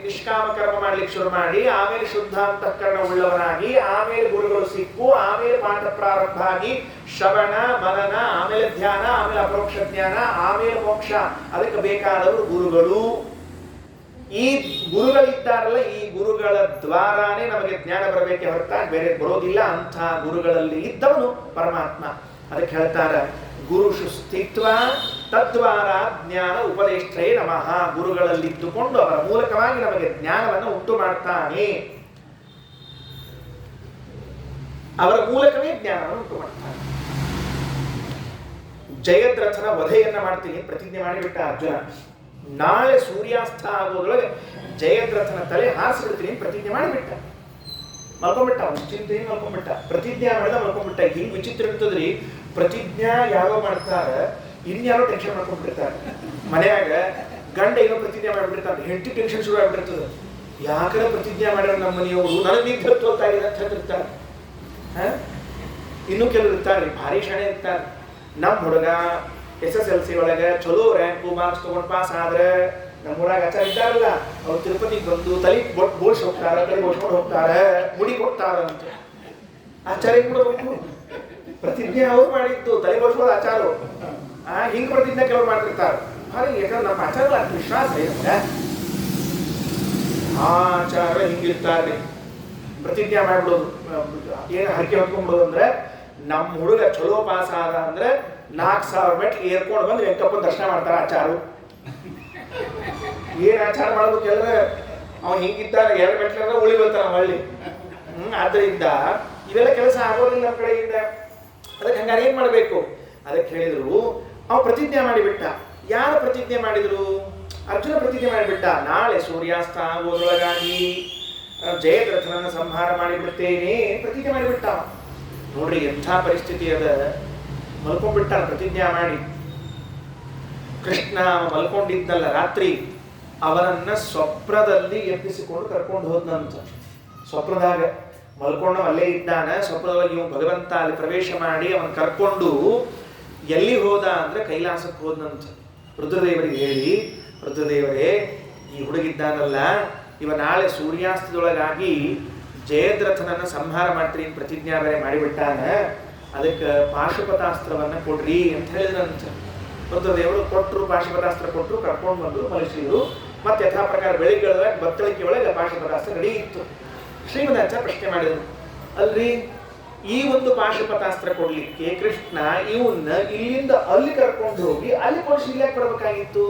Speaker 1: ನಿಷ್ಕಾಮ ಕರ್ಮ ಮಾಡ್ಲಿಕ್ಕೆ ಶುರು ಮಾಡಿ, ಆಮೇಲೆ ಶುದ್ಧ ಅಂತಃಕರಣ ಉಳ್ಳವನಾಗಿ, ಆಮೇಲೆ ಗುರುಗಳು ಸಿಕ್ಕು, ಆಮೇಲೆ ಪಾಠ ಪ್ರಾರಂಭ ಆಗಿ ಶ್ರವಣ, ಮನನ, ಆಮೇಲೆ ಧ್ಯಾನ, ಆಮೇಲೆ ಅಪರೋಕ್ಷ ಜ್ಞಾನ, ಆಮೇಲೆ ಮೋಕ್ಷ. ಅದಕ್ಕೆ ಬೇಕಾದವರು ಗುರುಗಳು. ಈ ಗುರುಗಳಿದ್ದಾರಲ್ಲ, ಈ ಗುರುಗಳ ದ್ವಾರಾನೇ ನಮಗೆ ಜ್ಞಾನ ಬರಬೇಕೆ ಹೊರತಾಗಿ ಬೇರೆ ಬರೋದಿಲ್ಲ. ಅಂಥ ಗುರುಗಳಲ್ಲಿ ಇದ್ದವನು ಪರಮಾತ್ಮ. ಅದಕ್ಕೆ ಹೇಳ್ತಾರ, ಗುರುಷು ಸ್ಥಿತ್ವ ತದ್ವಾರ ಜ್ಞಾನ ಉಪದೇಷ್ಟ್ರೇ ನಮಃ. ಗುರುಗಳಲ್ಲಿದ್ದುಕೊಂಡು ಅವರ ಮೂಲಕವಾಗಿ ನಮಗೆ ಜ್ಞಾನವನ್ನು ಉಂಟು ಮಾಡ್ತಾನೆ. ಅವರ ಮೂಲಕವೇ ಜ್ಞಾನವನ್ನು ಉಂಟು ಮಾಡ್ತಾನೆ. ಜಯದ್ರಥನ ವಧೆಯನ್ನ ಮಾಡ್ತೀನಿ ಪ್ರತಿಜ್ಞೆ ಮಾಡಿಬಿಟ್ಟ ಅರ್ಜುನ. ನಾಳೆ ಸೂರ್ಯಾಸ್ತ ಆಗೋದ್ರೊಳಗೆ ಜಯದ್ರಥನ ತಲೆ ಹಾರಿಸ್ಬಿಡ್ತೀನಿ ಪ್ರತಿಜ್ಞೆ ಮಾಡಿಬಿಟ್ಟ. ಮಲ್ಕೊಂಡ್ಬಿಟ್ಟ, ಚಿಂತೆ ಮಲ್ಕೊಂಡ್ಬಿಟ್ಟ. ಪ್ರತಿಜ್ಞೆ ಮಾಡಿದ ಮಲ್ಕೊಂಡ್ಬಿಟ್ಟ. ಹಿಂಗ್ ವಿಚಿತ್ರ ಇರ್ತದ್ರಿ. ಪ್ರತಿಜ್ಞಾ ಯಾರೋ ಮಾಡ್ತಾರ, ಇನ್ಯಾರೋ ಟೆನ್ಷನ್ ಮಾಡ್ಕೊಂಡ್ಬಿಡ್ತಾರೆ. ಮನೆಯಾಗ ಗಂಡ ಏನೋ ಪ್ರತಿಜ್ಞೆ ಮಾಡ್ಬಿಡ್ತಾರೆ, ಹೆಂಡತಿ ಟೆನ್ಷನ್ ಶುರು ಆಗ್ಬಿಡ್ತದೆ. ಯಾಕಂದ್ರೆ ಪ್ರತಿಜ್ಞೆ ಮಾಡ್ಯಾರ ನಮ್ಮ ಮನೆಯವರು, ನನಗೆ ಈಗ ತೋರ್ತಾ ಇದೆ ಅಂತ ಹೇಳ್ತಿರ್ತಾರೆ. ಇನ್ನೂ ಕೆಲವರು ಇರ್ತಾರೆ ಭಾರಿ ಶಾಣೆ ಇರ್ತಾರೆ. ನಮ್ಮ ಹುಡುಗ SSLC ಒಳಗೆ ಚಲೋ ರ್ಯಾಂಕು ಮಾರ್ಕ್ಸ್ ತಗೊಂಡು ಪಾಸ್ ಆದ್ರೆ ನಮ್ಮ ಊರಾಗ ಆಚಾರ ಇದ್ದಾರಲ್ಲ, ಅವ್ರು ತಿರುಪತಿಗೆ ಬಂದು ತಲೆ ಬೋಳ್ಸಿ ಹೋಗ್ತಾರ, ತಲೆ ಬೋಳ್ಸ್ಕೊಂಡು ಹೋಗ್ತಾರ, ಮುಡಿ ಕೊಡ್ತಾರ ಅಂತ. ಆಚಾರ ಹೆಂಗ್ ಬಿಡಬೇಕು? ಪ್ರತಿಜ್ಞೆ ಅವ್ರು ಮಾಡಿದ್ದು, ತಲೆ ಬೋಳ್ಸ್ಕೊಳ್ಳೋದು ಆಚಾರ. ಹಿಂಗ್ ಪ್ರತಿಜ್ಞೆ ಕೆಲವ್ರು ಮಾಡ್ತಿರ್ತಾರೆ. ಭಾರಿ ಯಾಕಂದ್ರೆ ನಮ್ಮ ಆಚಾರ ಅಷ್ಟು ವಿಶ್ವಾಸ ಇದೆ. ಆ ಆಚಾರ ಹಿಂಗಿರ್ತಾರೆ. ಪ್ರತಿಜ್ಞೆ ಮಾಡ್ಬಿಡೋದು, ಏನು ಹರಕೆ ಹೊತ್ಕೊಂಡ್ಬಿಡೋದು ಅಂದ್ರೆ, ನಮ್ಮ ಹುಡುಗ ಚಲೋ ಪಾಸ್ ಆದ ಅಂದ್ರೆ 4,000 ಮೆಟ್ಲು ಏರ್ಕೊಂಡು ಬಂದು ವೆಂಕಪ್ಪನ ದರ್ಶನ ಮಾಡ್ತಾರೆ ಆಚಾರು. ಏನ್ ಆಚಾರ ಮಾಡ್ಬೇಕು ಎಲ್ಲ? ಅವ್ನು ಹಿಂಗಿದ್ದಾರೆ 2 ಮೆಟ್ಲ ಉಳಿ ಬರ್ತಾನ ಹಳ್ಳಿ. ಆದ್ರಿಂದ ಇವೆಲ್ಲ ಕೆಲಸ ಆಗೋದಿಲ್ಲ ನಮ್ಮ ಕಡೆಯಿಂದ. ಅದಕ್ಕೆ ಹಂಗಾರೆ ಏನ್ ಮಾಡ್ಬೇಕು? ಅದಕ್ಕೆ ಹೇಳಿದ್ರು, ಅವ್ ಪ್ರತಿಜ್ಞೆ ಮಾಡಿಬಿಟ್ಟ. ಯಾರು ಪ್ರತಿಜ್ಞೆ ಮಾಡಿದ್ರು? ಅರ್ಜುನ ಪ್ರತಿಜ್ಞೆ ಮಾಡಿಬಿಟ್ಟ. ನಾಳೆ ಸೂರ್ಯಾಸ್ತ ಆಗೋದ್ರೊಳಗಾಗಿ ಜಯದ್ರಥನನ್ನು ಸಂಹಾರ ಮಾಡಿಬಿಡ್ತೇನೆ ಪ್ರತಿಜ್ಞೆ ಮಾಡಿಬಿಟ್ಟ. ನೋಡ್ರಿ ಎಂಥ ಪರಿಸ್ಥಿತಿ ಅದ. ಮಲ್ಕೊಂಡ್ಬಿಟ್ಟ ಪ್ರತಿಜ್ಞೆ ಮಾಡಿ. ಕೃಷ್ಣ ಮಲ್ಕೊಂಡಿದ್ದಲ್ಲ ರಾತ್ರಿ, ಅವನನ್ನ ಸ್ವಪ್ನದಲ್ಲಿ ಎಬ್ಬಿಸಿಕೊಂಡು ಕರ್ಕೊಂಡು ಹೋದ್ನಂತ. ಸ್ವಪ್ನದಾಗ ಮಲ್ಕೊಂಡು ಅಲ್ಲೇ ಇದ್ದಾನ. ಸ್ವಪ್ನದೊಳಗೆ ಇವ್ ಭಗವಂತ ಅಲ್ಲಿ ಪ್ರವೇಶ ಮಾಡಿ ಅವನ್ ಕರ್ಕೊಂಡು ಎಲ್ಲಿ ಹೋದ ಅಂದ್ರೆ ಕೈಲಾಸಕ್ಕೆ ಹೋದ್ನಂತ. ರುದ್ರದೇವರಿಗೆ ಹೇಳಿ, ರುದ್ರದೇವರೇ, ಈ ಹುಡುಗಿದ್ದಾನಲ್ಲ, ಇವ ನಾಳೆ ಸೂರ್ಯಾಸ್ತದೊಳಗಾಗಿ ಜಯದ್ರಥನನ್ನ ಸಂಹಾರ ಮಾಡ್ತೀನಿ ಪ್ರತಿಜ್ಞಾ ಬೇರೆ ಮಾಡಿಬಿಟ್ಟಾನ. ಅದಕ್ಕೆ ಪಾಶುಪತಾಸ್ತ್ರವನ್ನು ಕೊಡ್ರಿ ಅಂತ ಹೇಳಿದ್ರಂತ. ರುದ್ರದೇವರು ಕೊಟ್ಟರು, ಪಾಶುಪತಾಸ್ತ್ರ ಕೊಟ್ಟರು, ಕರ್ಕೊಂಡು ಬಂದರು, ಮಲಸಿದ್ರು. ಮತ್ತೆ ಯಥಾ ಪ್ರಕಾರ ಬೆಳಿಗ್ಗೆ ಬತ್ತಳಿಕೆ ಒಳಗೆ ಪಾಶುಪತಾಸ್ತ್ರ ರೆಡಿ ಇತ್ತು. ಶ್ರೀಮದಾಚಾರ್ಯ ಪ್ರಶ್ನೆ ಮಾಡಿದರು, ಅಲ್ರಿ ಈ ಒಂದು ಪಾಶುಪತಾಸ್ತ್ರ ಕೊಡ್ಲಿಕ್ಕೆ ಕೃಷ್ಣ ಇವನ್ನ ಇಲ್ಲಿಂದ ಅಲ್ಲಿ ಕರ್ಕೊಂಡು ಹೋಗಿ ಅಲ್ಲಿ ಕೊಡಿಸಿ ಇಲ್ಲಾಕೆ ಕೊಡ್ಬೇಕಾಗಿತ್ತು?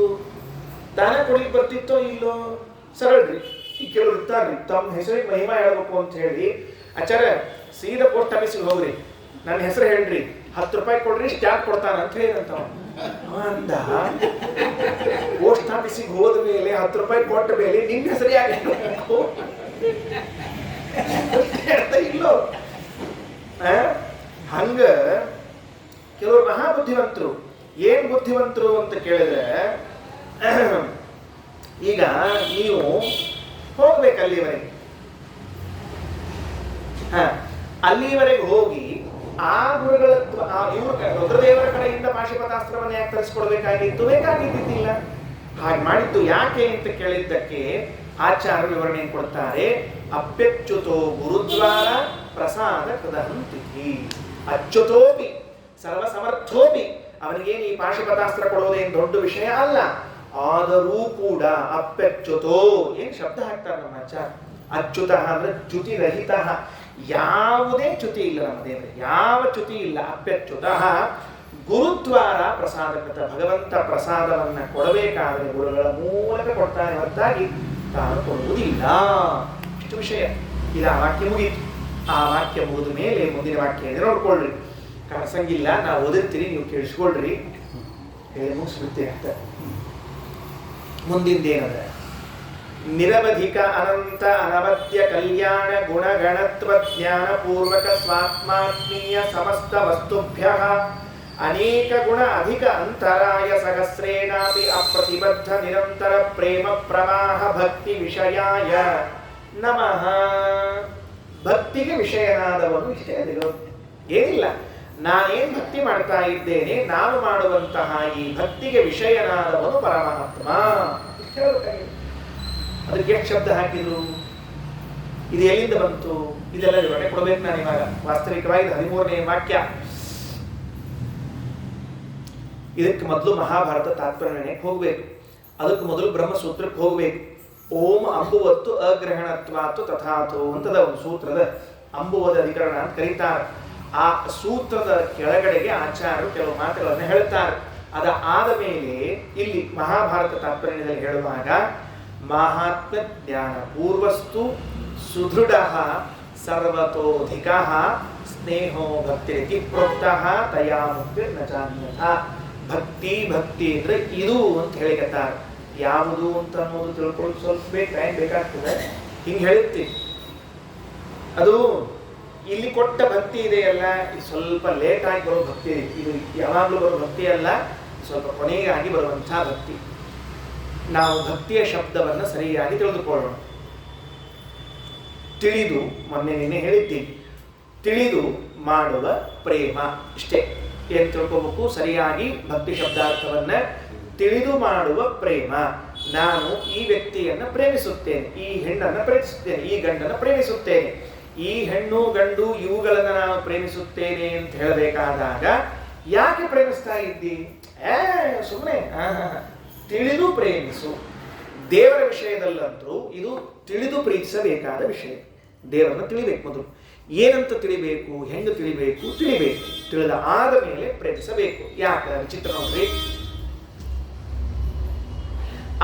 Speaker 1: ದಾನ ಕೊಡ್ಲಿಕ್ಕೆ ಬರ್ತಿತ್ತೋ ಇಲ್ಲೋ? ಸರಳ್ರಿ, ಈ ಕೆಲವ್ರು ಇರ್ತಾರ್ರಿ ತಮ್ಮ ಹೆಸರಿಗೆ ಮಹಿಮಾ ಹೇಳ್ಬೇಕು ಅಂತ ಹೇಳಿ, ಆಚಾರ್ಯ ಸೀದಾ ಪೋಸ್ಟ್ ಆಫೀಸಿಗೆ ಹೋಗ್ರಿ, ನನ್ನ ಹೆಸರು ಹೇಳ್ರಿ, 10 ರೂಪಾಯಿ ಕೊಡ್ರಿ ಸ್ಟ್ಯಾಂಪ್ ಕೊಡ್ತಾನ ಅಂತ ಹೇಳಿದಂತ ಅಂದ. ಪೋಸ್ಟ್ ಆಫೀಸಿಗೆ ಹೋದ ಮೇಲೆ 10 ರೂಪಾಯಿ ಕೊಟ್ಟ ಮೇಲೆ ನಿನ್ನ ಹೆಸರು ಯಾಕೆ ಇಲ್ಲೋ? ಹಂಗ ಕೆಲವರು ಮಹಾಬುದ್ಧಿವಂತರು. ಏನ್ ಬುದ್ಧಿವಂತರು ಅಂತ ಕೇಳಿದ್ರೆ, ಈಗ ನೀವು ಹೋಗ್ಬೇಕು ಅಲ್ಲಿವರೆಗೆ, ಅಲ್ಲಿವರೆಗೆ ಹೋಗಿ ಆ ಗುರುಗಳ ರುದ್ರದೇವರ ಕಡೆಯಿಂದ ಪಾಶುಪತಾಸ್ತ್ರವನ್ನು ಯಾಕೆ ತರಿಸ್ಕೊಡ್ಬೇಕಾಗಿತ್ತು? ಬೇಕಾಗಿದ್ದಿಲ್ಲ. ಹಾಗೆ ಮಾಡಿದ್ದು ಯಾಕೆ ಅಂತ ಕೇಳಿದ್ದಕ್ಕೆ ಆಚಾರ್ಯ ವಿವರಣೆ ಕೊಡ್ತಾರೆ. ಅಪ್ಯಚ್ಯುತೋ ಗುರುದ್ವಾರ ಪ್ರಸಾದ ಕೃತಹಂತಿ ಅಚ್ಯುತೋಪಿ ಸರ್ವಸಮರ್ಥೋಪಿ. ಅವನಿಗೇನು ಈ ಪಾಶುಪತಾಸ್ತ್ರ ಕೊಡೋದೇನು ದೊಡ್ಡ ವಿಷಯ ಅಲ್ಲ. ಆದರೂ ಕೂಡ ಅಪ್ಯಚ್ಯುತೋ, ಏನ್ ಶಬ್ದ ಹಾಕ್ತಾರೆ ನಮ್ಮ ಆಚಾರ್ಯ. ಅಚ್ಯುತ ಅಂದ್ರೆ ಚ್ಯುತಿರಹಿತ, ಯಾವುದೇ ಚ್ಯುತಿ ಇಲ್ಲ ನಮ್ಮ ದೇವರಿಗೆ, ಯಾವ ಚ್ಯುತಿ ಇಲ್ಲ. ಅಪ್ಯಚ್ಯುತ ಗುರುದ್ವಾರ ಪ್ರಸಾದಕೃತ. ಭಗವಂತ ಪ್ರಸಾದವನ್ನ ಕೊಡಬೇಕಾದರೆ ಗುರುಗಳ ಮೂಲಕ ಕೊಡ್ತಾನೆ ಹೊರತಾಗಿ ತಾನು ಕೊಡುವುದಿಲ್ಲ. ಇಷ್ಟು ವಿಷಯ. ಇದು ಆ ವಾಕ್ಯ ಮುಗೀತು. ಆ ವಾಕ್ಯ ಮುಗಿದ ಮೇಲೆ ಮುಂದಿನ ವಾಕ್ಯ ಇದೆ, ನೋಡ್ಕೊಳ್ರಿ. ಕನಸಂಗಿಲ್ಲ, ನಾವು ಓದಿರ್ತೀರಿ, ನೀವು ಕೇಳಿಸ್ಕೊಳ್ರಿ, ಹೇಳಿ ಮುಗಿಸ್ಬಿಡ್ತೀರಿ ಅಂತ. ಮುಂದಿಂದೇನದ? ನಿರವಧಿಕ ಅನಂತ ಅನವದ್ಯ ಕಲ್ಯಾಣ ಗುಣಗಣತ್ವ ಜ್ಞಾನ ಪೂರ್ವಕ ಸ್ವಾತ್ಮಾತ್ಮೀಯ ಸಮಸ್ತ ವಸ್ತುಭ್ಯಃ ಅನೇಕ ಗುಣ ಅಧಿಕ ಅಂತರಾಯ ಸಹಸ್ರೇಣಾಪಿ ಅಪ್ರತಿಬದ್ಧ ನಿರಂತರ ಪ್ರೇಮ ಪ್ರವಾಹ ಭಕ್ತಿ ವಿಷಯಾಯ ನಮಃ. ಭಕ್ತಿಗೆ ವಿಷಯನಾದವನು ಇಷ್ಟೇ. ಏನಿಲ್ಲ, ನಾನೇನ್ ಭಕ್ತಿ ಮಾಡ್ತಾ ಇದ್ದೇನೆ, ನಾನು ಮಾಡುವಂತಹ ಈ ಭಕ್ತಿಗೆ ವಿಷಯನಾದವನು ಪರಮಾತ್ಮ. ಅದಕ್ಕೆ ಎಷ್ಟು ಶಬ್ದ ಹಾಕಿದ್ರು, ಇದು ಎಲ್ಲಿಂದ ಬಂತು, ಇದೆಲ್ಲ ವಿವರಣೆ ಕೊಡ್ಬೇಕು ನಾನು ಇವಾಗ. ವಾಸ್ತವಿಕವಾಗಿ 13ನೇ ವಾಕ್ಯ. ಇದಕ್ಕೆ ಮೊದಲು ಮಹಾಭಾರತ ತಾತ್ಪರ್ಯಕ್ಕೆ ಹೋಗ್ಬೇಕು, ಅದಕ್ಕೆ ಮೊದಲು ಬ್ರಹ್ಮಸೂತ್ರಕ್ಕೆ ಹೋಗ್ಬೇಕು. ಓಂ ಅಂಬುವತ್ತು ಅಗ್ರಹಣತ್ವಾತು ತಥಾತು ಅಂತದ ಒಂದು ಸೂತ್ರದ ಅಂಬುವದ ಅಧಿಕರಣ ಅಂತ ಕರೀತಾರೆ. ಆ ಸೂತ್ರದ ಕೆಳಗಡೆಗೆ ಆಚಾರ್ಯರು ಕೆಲವು ಮಾತುಗಳನ್ನು ಹೇಳ್ತಾರೆ. ಅದ ಆದ ಮೇಲೆ ಇಲ್ಲಿ ಮಹಾಭಾರತ ತಾತ್ಪರ್ಯದಲ್ಲಿ ಹೇಳುವಾಗ ಮಹಾತ್ಮ ಜ್ಞಾನ ಪೂರ್ವಸ್ತು ಸುದೃಢ ಸರ್ವತೋಧಿಕ ಸ್ನೇಹೋ ಭಕ್ತಿ ಪ್ರೋಕ್ತಃ ತಯಾ ಮುಕ್ತಿ ನ ಜಾನ್ಯಥ. ಭಕ್ತಿ ಭಕ್ತಿ ಅಂದ್ರೆ ಇದು ಅಂತ ಹೇಳಿಕತ್ತಾರೆ. ಯಾವುದು ಅಂತ ಅನ್ನೋದು ತಿಳ್ಕೊಳ್ಳೋದು ಸ್ವಲ್ಪ ಟೈಮ್ ಬೇಕಾಗ್ತದೆ. ಹಿಂಗೆ ಹೇಳ್ತೀವಿ, ಅದು ಇಲ್ಲಿ ಕೊಟ್ಟ ಭಕ್ತಿ ಇದೆಯಲ್ಲ, ಇದು ಸ್ವಲ್ಪ ಲೇಟ್ ಆಗಿ ಬರೋ ಭಕ್ತಿ. ಇದು ಯಾವಾಗಲೂ ಬರೋ ಭಕ್ತಿ ಅಲ್ಲ, ಸ್ವಲ್ಪ ಕೊನೆಗಾಗಿ ಬರುವಂತಹ ಭಕ್ತಿ. ನಾವು ಭಕ್ತಿಯ ಶಬ್ದವನ್ನು ಸರಿಯಾಗಿ ತಿಳಿದುಕೊಳ್ಳೋಣ. ತಿಳಿದು, ಮೊನ್ನೆ ನಿನ್ನೆ ಹೇಳಿದ್ದೀನಿ, ತಿಳಿದು ಮಾಡುವ ಪ್ರೇಮ, ಇಷ್ಟೇ. ಏನು ತಿಳ್ಕೋಬೇಕು? ಸರಿಯಾಗಿ ಭಕ್ತಿ ಶಬ್ದಾರ್ಥವನ್ನ ತಿಳಿದು ಮಾಡುವ ಪ್ರೇಮ. ನಾನು ಈ ವ್ಯಕ್ತಿಯನ್ನು ಪ್ರೇಮಿಸುತ್ತೇನೆ, ಈ ಹೆಣ್ಣನ್ನು ಪ್ರೇಮಿಸುತ್ತೇನೆ, ಈ ಗಂಡನ್ನು ಪ್ರೇಮಿಸುತ್ತೇನೆ. ಈ ಹೆಣ್ಣು ಗಂಡು ಇವುಗಳನ್ನು ನಾನು ಪ್ರೇಮಿಸುತ್ತೇನೆ ಅಂತ ಹೇಳಬೇಕಾದಾಗ ಯಾಕೆ ಪ್ರೇಮಿಸ್ತಾ ಇದ್ದಿ? ಸುಮ್ಮನೆ ತಿಳಿದು ಪ್ರೇಮಿಸು. ದೇವರ ವಿಷಯದಲ್ಲಂತೂ ಇದು ತಿಳಿದು ಪ್ರೀತಿಸಬೇಕಾದ ವಿಷಯ. ದೇವರನ್ನು ತಿಳಿಬೇಕು. ಮೊದಲು ಏನಂತ ತಿಳಿಬೇಕು, ಹೆಂಗೆ ತಿಳಿಬೇಕು? ತಿಳಿದ ಆದ ಮೇಲೆ ಪ್ರೇಮಿಸಬೇಕು. ಯಾಕೆ? ವಿಚಿತ್ರ ನೋಡ್ರಿ,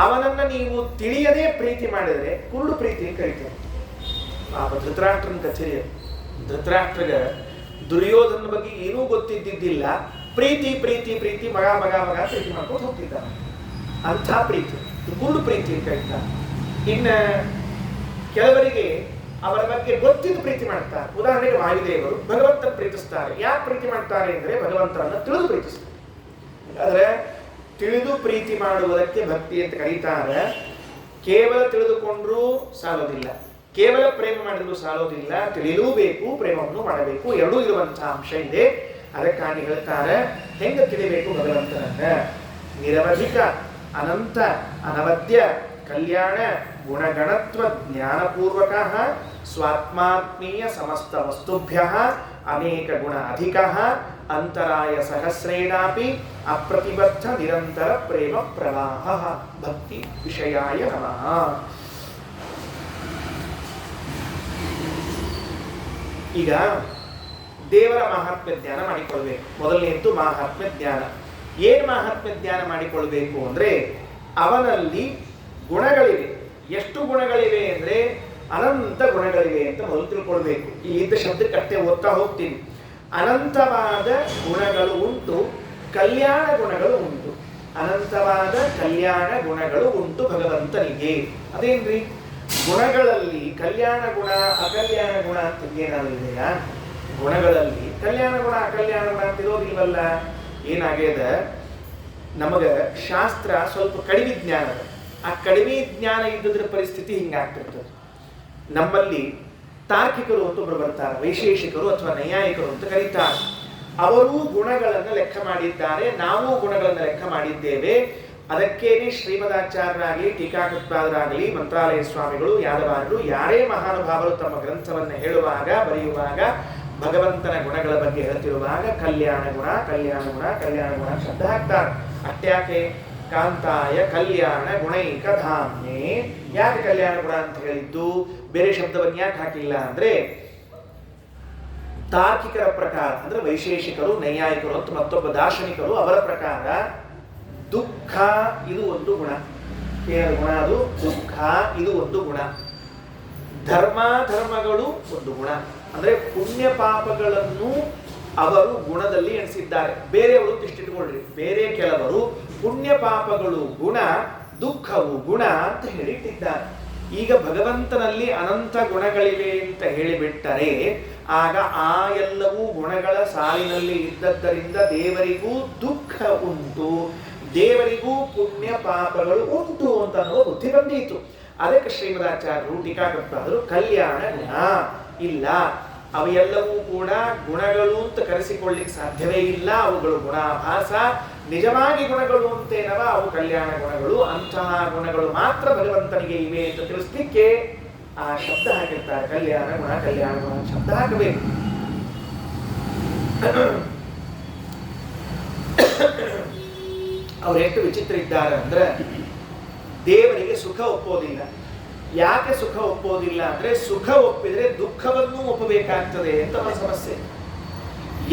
Speaker 1: ಅವನನ್ನ ನೀವು ತಿಳಿಯದೇ ಪ್ರೀತಿ ಮಾಡಿದರೆ ಕುರುಡು ಪ್ರೀತಿ ಕರೀತಾರೆ. ಪಾಪ ಧೃತರಾಷ್ಟ್ರನ ಕಚೇರಿ. ಧೃತರಾಷ್ಟ್ರಗ ದುರ್ಯೋಧನ ಬಗ್ಗೆ ಏನೂ ಗೊತ್ತಿದ್ದಿದ್ದಿಲ್ಲ. ಪ್ರೀತಿ ಪ್ರೀತಿ ಪ್ರೀತಿ ಮಗ ಮಗ ಮಗ ಪ್ರೀತಿ ಮಾಡ್ಕೊಂಡು ಹೋಗ್ತಿದ್ದಾನೆ. ಅಂಥ ಪ್ರೀತಿ ಕುರುಡು ಪ್ರೀತಿ ಕರೀತಾರೆ. ಇನ್ನ ಕೆಲವರಿಗೆ ಅವರ ಬಗ್ಗೆ ಗೊತ್ತಿದ್ದು ಪ್ರೀತಿ ಮಾಡ್ತಾರೆ. ಉದಾಹರಣೆಗೆ ವಾಯುದೇವರು ಭಗವಂತನ ಪ್ರೀತಿಸ್ತಾರೆ. ಯಾಕೆ ಪ್ರೀತಿ ಮಾಡ್ತಾರೆ ಅಂದರೆ ಭಗವಂತನನ್ನು ತಿಳಿದು ಪ್ರೀತಿಸ್ತಾರೆ. ಆದರೆ ತಿಳಿದು ಪ್ರೀತಿ ಮಾಡುವುದಕ್ಕೆ ಭಕ್ತಿ ಅಂತ ಕರೀತಾರೆ. ಕೇವಲ ತಿಳಿದುಕೊಂಡ್ರೂ ಸಾಲೋದಿಲ್ಲ, ಕೇವಲ ಪ್ರೇಮ ಮಾಡಿದ್ರು ಸಾಲೋದಿಲ್ಲ. ತಿಳಿಯಲೂಬೇಕು, ಪ್ರೇಮವನ್ನು ಮಾಡಬೇಕು. ಎರಡೂ ಇರುವಂತಹ ಅಂಶ ಇದೆ. ಅದಕ್ಕಾಗಿ ಹೇಳ್ತಾರೆ, ಹೆಂಗೆ ತಿಳಿಬೇಕು ಭಗವಂತನನ್ನ? ನಿರವಧಿಕ ಅನಂತ ಅನವದ್ಯ ಕಲ್ಯಾಣ ಗುಣಗಣತ್ವ ಜ್ಞಾನಪೂರ್ವಕ ಸ್ವಾತ್ಮಾತ್ಮೀಯ ಸಮಸ್ತ ವಸ್ತುಭ್ಯ ಅನೇಕ ಗುಣ ಅಧಿಕ ಅಂತರಾಯ ಸಹಸ್ರೇಣಾಪಿ ಅಪ್ರತಿಬದ್ಧ ನಿರಂತರ ಪ್ರೇಮ ಪ್ರವಾಹ. ಭಕ್ತಿ ವಿಷಯಾಯ ನಮಃ. ಈಗ ದೇವರ ಮಹಾತ್ಮ್ಯ ಜ್ಞಾನ ಮಾಡಿಕೊಳ್ಬೇಕು. ಮೊದಲನೇದ್ದು ಮಹಾತ್ಮ್ಯ ಜ್ಞಾನ. ಏನು ಮಹಾತ್ಮ್ಯ ಜ್ಞಾನ ಮಾಡಿಕೊಳ್ಬೇಕು ಅಂದ್ರೆ, ಅವನಲ್ಲಿ ಗುಣಗಳಿವೆ. ಎಷ್ಟು ಗುಣಗಳಿವೆ ಅಂದ್ರೆ ಅನಂತ ಗುಣಗಳಿವೆ ಅಂತ ಮೊದಲು ತಿಳ್ಕೊಳ್ಬೇಕು. ಇಲ್ಲಿದ್ದ ಶಬ್ದಕ್ಕಷ್ಟೇ ಓದ್ತಾ ಹೋಗ್ತೀನಿ. ಅನಂತವಾದ ಗುಣಗಳು ಉಂಟು, ಕಲ್ಯಾಣ ಗುಣಗಳು ಉಂಟು. ಅನಂತವಾದ ಕಲ್ಯಾಣ ಗುಣಗಳು ಉಂಟು ಭಗವಂತನಿಗೆ. ಅದೇನ್ರಿ ಗುಣಗಳಲ್ಲಿ ಕಲ್ಯಾಣ ಗುಣ ಅಕಲ್ಯಾಣ ಗುಣ ಅಂತ ಏನಾದ್ರು ಇದೆಯಾ? ಗುಣಗಳಲ್ಲಿ ಕಲ್ಯಾಣ ಗುಣ ಅಕಲ್ಯಾಣ ಗುಣ ಅಂತ ಇರೋದಿಲ್ವಲ್ಲ. ಏನಾಗ್ಯದ, ನಮಗ ಶಾಸ್ತ್ರ ಸ್ವಲ್ಪ ಕಡಿಮೆ ಜ್ಞಾನ. ಆ ಕಡಿಮೆ ಜ್ಞಾನ ಇದ್ದದ್ರ ಪರಿಸ್ಥಿತಿ ಹಿಂಗಾಗ್ತಿರ್ತದೆ. ನಮ್ಮಲ್ಲಿ ತಾರ್ಕಿಕರು ಅಂತ ಒಬ್ರು ಬರ್ತಾರೆ, ವೈಶೇಷಿಕರು ಅಥವಾ ನೈಯಾಯಿಕರು ಅಂತ ಕರೀತಾರೆ. ಅವರು ಗುಣಗಳನ್ನು ಲೆಕ್ಕ ಮಾಡಿದ್ದಾರೆ, ನಾವು ಗುಣಗಳನ್ನು ಲೆಕ್ಕ ಮಾಡಿದ್ದೇವೆ. ಅದಕ್ಕೇನೆ ಶ್ರೀಮದಾಚಾರ್ಯರಾಗಲಿ ಟೀಕಾಕೃತ್ಪಾದರಾಗಲಿ ಮಂತ್ರಾಲಯ ಸ್ವಾಮಿಗಳು ಯಾದವಾರರು ಯಾರೇ ಮಹಾನುಭಾವರು ತಮ್ಮ ಗ್ರಂಥವನ್ನು ಹೇಳುವಾಗ ಬರೆಯುವಾಗ ಭಗವಂತನ ಗುಣಗಳ ಬಗ್ಗೆ ಹೇಳ್ತಿರುವಾಗ ಕಲ್ಯಾಣ ಗುಣ ಕಲ್ಯಾಣ ಗುಣ ಕಲ್ಯಾಣ ಗುಣ ಶಬ್ದ ಹಾಕ್ತಾರೆ. ಅಟ್ಯಾಕೆ ಕಾಂತಾಯ ಕಲ್ಯಾಣ ಗುಣೈಕ ಧಾಮ್ಯೆ. ಯಾಕೆ ಕಲ್ಯಾಣ ಗುಣ ಅಂತ ಹೇಳಿದ್ದು? ಬೇರೆ ಶಬ್ದವನ್ನು ಯಾಕೆ ಹಾಕಿಲ್ಲ ಅಂದ್ರೆ, ತಾರ್ಕಿಕರ ಪ್ರಕಾರ ಅಂದ್ರೆ ವೈಶೇಷಿಕರು ನೈಯಾಯಿಕರು ಅಂತ ಮತ್ತೊಬ್ಬ ದಾರ್ಶನಿಕರು, ಅವರ ಪ್ರಕಾರ ದುಃಖ ಇದು ಒಂದು ಗುಣ. ಏನು ಗುಣ ಅದು? ದುಃಖ ಇದು ಒಂದು ಗುಣ. ಧರ್ಮಗಳು ಒಂದು ಗುಣ. ಅಂದ್ರೆ ಪುಣ್ಯ ಪಾಪಗಳನ್ನು ಅವರು ಗುಣದಲ್ಲಿ ಎಣಿಸಿದ್ದಾರೆ. ಬೇರೆಯವರು ಇಷ್ಟಿಟ್ಕೊಳ್ರಿ, ಬೇರೆ ಕೆಲವರು ಪುಣ್ಯ ಪಾಪಗಳು ಗುಣ, ದುಃಖವು ಗುಣ ಅಂತ ಹೇಳಿಟ್ಟಿದ್ದಾರೆ. ಈಗ ಭಗವಂತನಲ್ಲಿ ಅನಂತ ಗುಣಗಳಿವೆ ಅಂತ ಹೇಳಿಬಿಟ್ಟರೆ ಆಗ ಆ ಎಲ್ಲವೂ ಗುಣಗಳ ಸಾಲಿನಲ್ಲಿ ಇದ್ದದ್ದರಿಂದ ದೇವರಿಗೂ ದುಃಖ ಉಂಟು, ದೇವರಿಗೂ ಪುಣ್ಯ ಪಾಪಗಳು ಉಂಟು ಅಂತ ಅನ್ನೋ ಬುದ್ಧಿ ಬಂದೀತು. ಅದಕ್ಕೆ ಶ್ರೀಮದಾಚಾರ್ಯರು ಟೀಕಾಕೃತ್ಪಾದರು ಕಲ್ಯಾಣ ಗುಣ ಇಲ್ಲ, ಅವೆಲ್ಲವೂ ಕೂಡ ಗುಣಗಳು ಅಂತ ಕರೆಸಿಕೊಳ್ಳಿಕ್ಕೆ ಸಾಧ್ಯವೇ ಇಲ್ಲ. ಅವುಗಳು ಗುಣಾಭಾಸ. ನಿಜವಾಗಿ ಗುಣಗಳು ಅಂತೇನವ ಅವು ಕಲ್ಯಾಣ ಗುಣಗಳು. ಅಂತಹ ಗುಣಗಳು ಮಾತ್ರ ಭಗವಂತನಿಗೆ ಇವೆ ಅಂತ ತಿಳಿಸ್ಲಿಕ್ಕೆ ಆ ಶಬ್ದ ಹಾಕಿರ್ತಾರೆ. ಕಲ್ಯಾಣ ಗುಣ ಕಲ್ಯಾಣ ಗುಣ ಶಬ್ದ ಹಾಕಬೇಕು. ಅವ್ರು ಎಷ್ಟು ವಿಚಿತ್ರ ಇದ್ದಾರೆ ಅಂದ್ರೆ, ದೇವರಿಗೆ ಸುಖ ಒಪ್ಪೋದಿಲ್ಲ. ಯಾಕೆ ಸುಖ ಒಪ್ಪೋದಿಲ್ಲ ಅಂದ್ರೆ, ಸುಖ ಒಪ್ಪಿದ್ರೆ ದುಃಖವನ್ನು ಒಪ್ಪಬೇಕಾಗ್ತದೆ ಅಂತ ಅವರ ಸಮಸ್ಯೆ.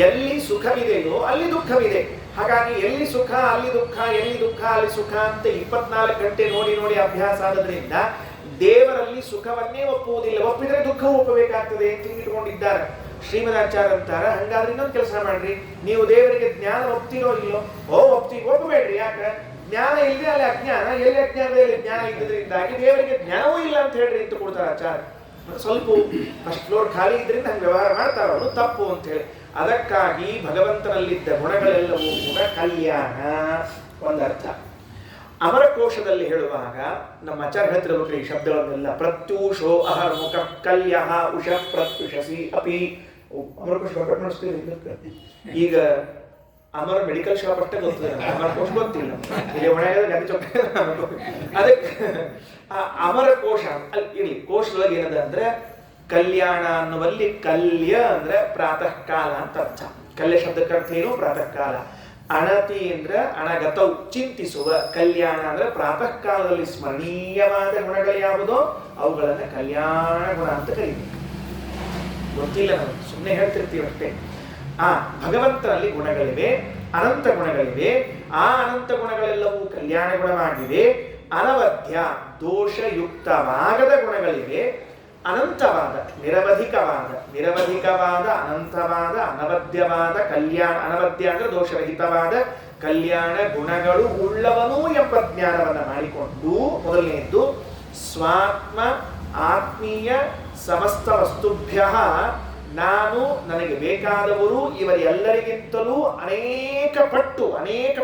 Speaker 1: ಎಲ್ಲಿ ಸುಖವಿದೆಯೋ ಅಲ್ಲಿ ದುಃಖವಿದೆ. ಹಾಗಾಗಿ ಎಲ್ಲಿ ಸುಖ ಅಲ್ಲಿ ದುಃಖ, ಎಲ್ಲಿ ದುಃಖ ಅಲ್ಲಿ ಸುಖ ಅಂತ 24 ಗಂಟೆ ನೋಡಿ ನೋಡಿ ಅಭ್ಯಾಸ ಆದ್ರಿಂದ ದೇವರಲ್ಲಿ ಸುಖವನ್ನೇ ಒಪ್ಪುವುದಿಲ್ಲ. ಒಪ್ಪಿದ್ರೆ ದುಃಖವು ಒಪ್ಪಬೇಕಾಗ್ತದೆ ಅಂತ ಇಟ್ಕೊಂಡಿದ್ದಾರೆ. ಶ್ರೀಮದಾಚಾರ್ಯ ಅಂತಾರ, ಹಂಗಾದ್ರೆ ಇನ್ನೊಂದು ಕೆಲಸ ಮಾಡ್ರಿ, ನೀವು ದೇವರಿಗೆ ಜ್ಞಾನ ಒಪ್ತಿರೋ ಇಲ್ಲೋ? ಒಪ್ಪಬೇಡ್ರಿ. ಯಾಕೆ? ಜ್ಞಾನ ಇಲ್ಲದೆ ಅಲ್ಲಿ ಅಜ್ಞಾನ, ಎಲ್ಲಿ ಅಜ್ಞಾನದಲ್ಲಿ ಜ್ಞಾನ ಇದ್ದದ್ರಿಂದಾಗಿ ದೇವರಿಗೆ ಜ್ಞಾನವೂ ಇಲ್ಲ ಅಂತ ಹೇಳ್ರಿ ಅಂತ ಕೊಡ್ತಾರ ಆಚಾರ್ಯ. ಸ್ವಲ್ಪ ಫಸ್ಟ್ ಫ್ಲೋರ್ ಖಾಲಿ ಇದ್ರಿಂದ ಹಂಗೆ ವ್ಯವಹಾರ ಮಾಡ್ತಾರ ಅವರು, ತಪ್ಪು ಅಂತ ಹೇಳಿ. ಅದಕ್ಕಾಗಿ ಭಗವಂತನಲ್ಲಿದ್ದ ಗುಣಗಳೆಲ್ಲವೂ ಕೂಡ ಕಲ್ಯಾಣ ಒಂದರ್ಥ. ಅಮರಕೋಶದಲ್ಲಿ ಹೇಳುವಾಗ ನಮ್ಮ ಆಚಾರ್ಯ ಹೇಳ್ತಿರ್ಬೇಕ್ರಿ ಈ ಶಬ್ದಗಳನ್ನೆಲ್ಲ. ಪ್ರತ್ಯೂಷೋ ಅಹರ್ ಮುಖ ಕಲ್ಯ ಉಷ ಪ್ರತ್ಯುಷಸಿ ಅಪಿ. ಅಮರಕೋಶ ಈಗ ಅಮರ ಮೆಡಿಕಲ್ ಶಾಪ್ ಅಷ್ಟೇ ಗೊತ್ತಿಲ್ಲ, ಅಮರಕೋಶ ಗೊತ್ತಿಲ್ಲ. ಇಲ್ಲಿ ಅದಕ್ಕೆ ಅಮರಕೋಶ ಅಲ್ಲಿ ಇರಲಿ. ಕೋಶದೊಳಗೆ ಏನದ ಅಂದ್ರೆ ಕಲ್ಯಾಣ ಅನ್ನುವಲ್ಲಿ ಕಲ್ಯ ಅಂದ್ರೆ ಪ್ರಾತಃ ಕಾಲ ಅಂತ ಅರ್ಥ. ಕಲ್ಯ ಶಬ್ದಕ್ಕೆ ಅರ್ಥ ಏನು? ಪ್ರಾತಃ ಕಾಲ. ಅಣತಿ ಅಂದ್ರೆ ಅಣಗತೌ ಚಿಂತಿಸುವ. ಕಲ್ಯಾಣ ಅಂದ್ರೆ ಪ್ರಾತಃ ಕಾಲದಲ್ಲಿ ಸ್ಮರಣೀಯವಾದ ಗುಣಗಳು ಯಾವುದೋ ಅವುಗಳನ್ನ ಕಲ್ಯಾಣ ಗುಣ ಅಂತ ಕರೀತೀವಿ. ಗೊತ್ತಿಲ್ಲ, ನಾವು ಸುಮ್ಮನೆ ಹೇಳ್ತಿರ್ತೀವಿ ಅಷ್ಟೇ. ಭಗವಂತನಲ್ಲಿ ಗುಣಗಳಿವೆ, ಅನಂತ ಗುಣಗಳಿವೆ. ಆ ಅನಂತ ಗುಣಗಳೆಲ್ಲವೂ ಕಲ್ಯಾಣ ಗುಣವಾಗಿವೆ. ಅನವಧ್ಯ ದೋಷಯುಕ್ತವಾಗದ ಗುಣಗಳಿವೆ. ಅನಂತವಾದ ನಿರವಧಿಕವಾದ ಅನಂತವಾದ ಅನವದ್ಯವಾದ ಕಲ್ಯಾಣ. ಅನವದ್ಯ ಅಂದ್ರೆ ದೋಷರಹಿತವಾದ ಕಲ್ಯಾಣ ಗುಣಗಳು ಉಳ್ಳವನು ಎಂಬ ಜ್ಞಾನವನ್ನು ಮಾಡಿಕೊಂಡು, ಮೊದಲನೆಯದ್ದು ಸ್ವಾತ್ಮ ಆತ್ಮೀಯ ಸಮಸ್ತ ವಸ್ತುಭ್ಯ ನಾನು, ನನಗೆ ಬೇಕಾದವರು ಇವರೆಲ್ಲರಿಗಿಂತಲೂ ಅನೇಕ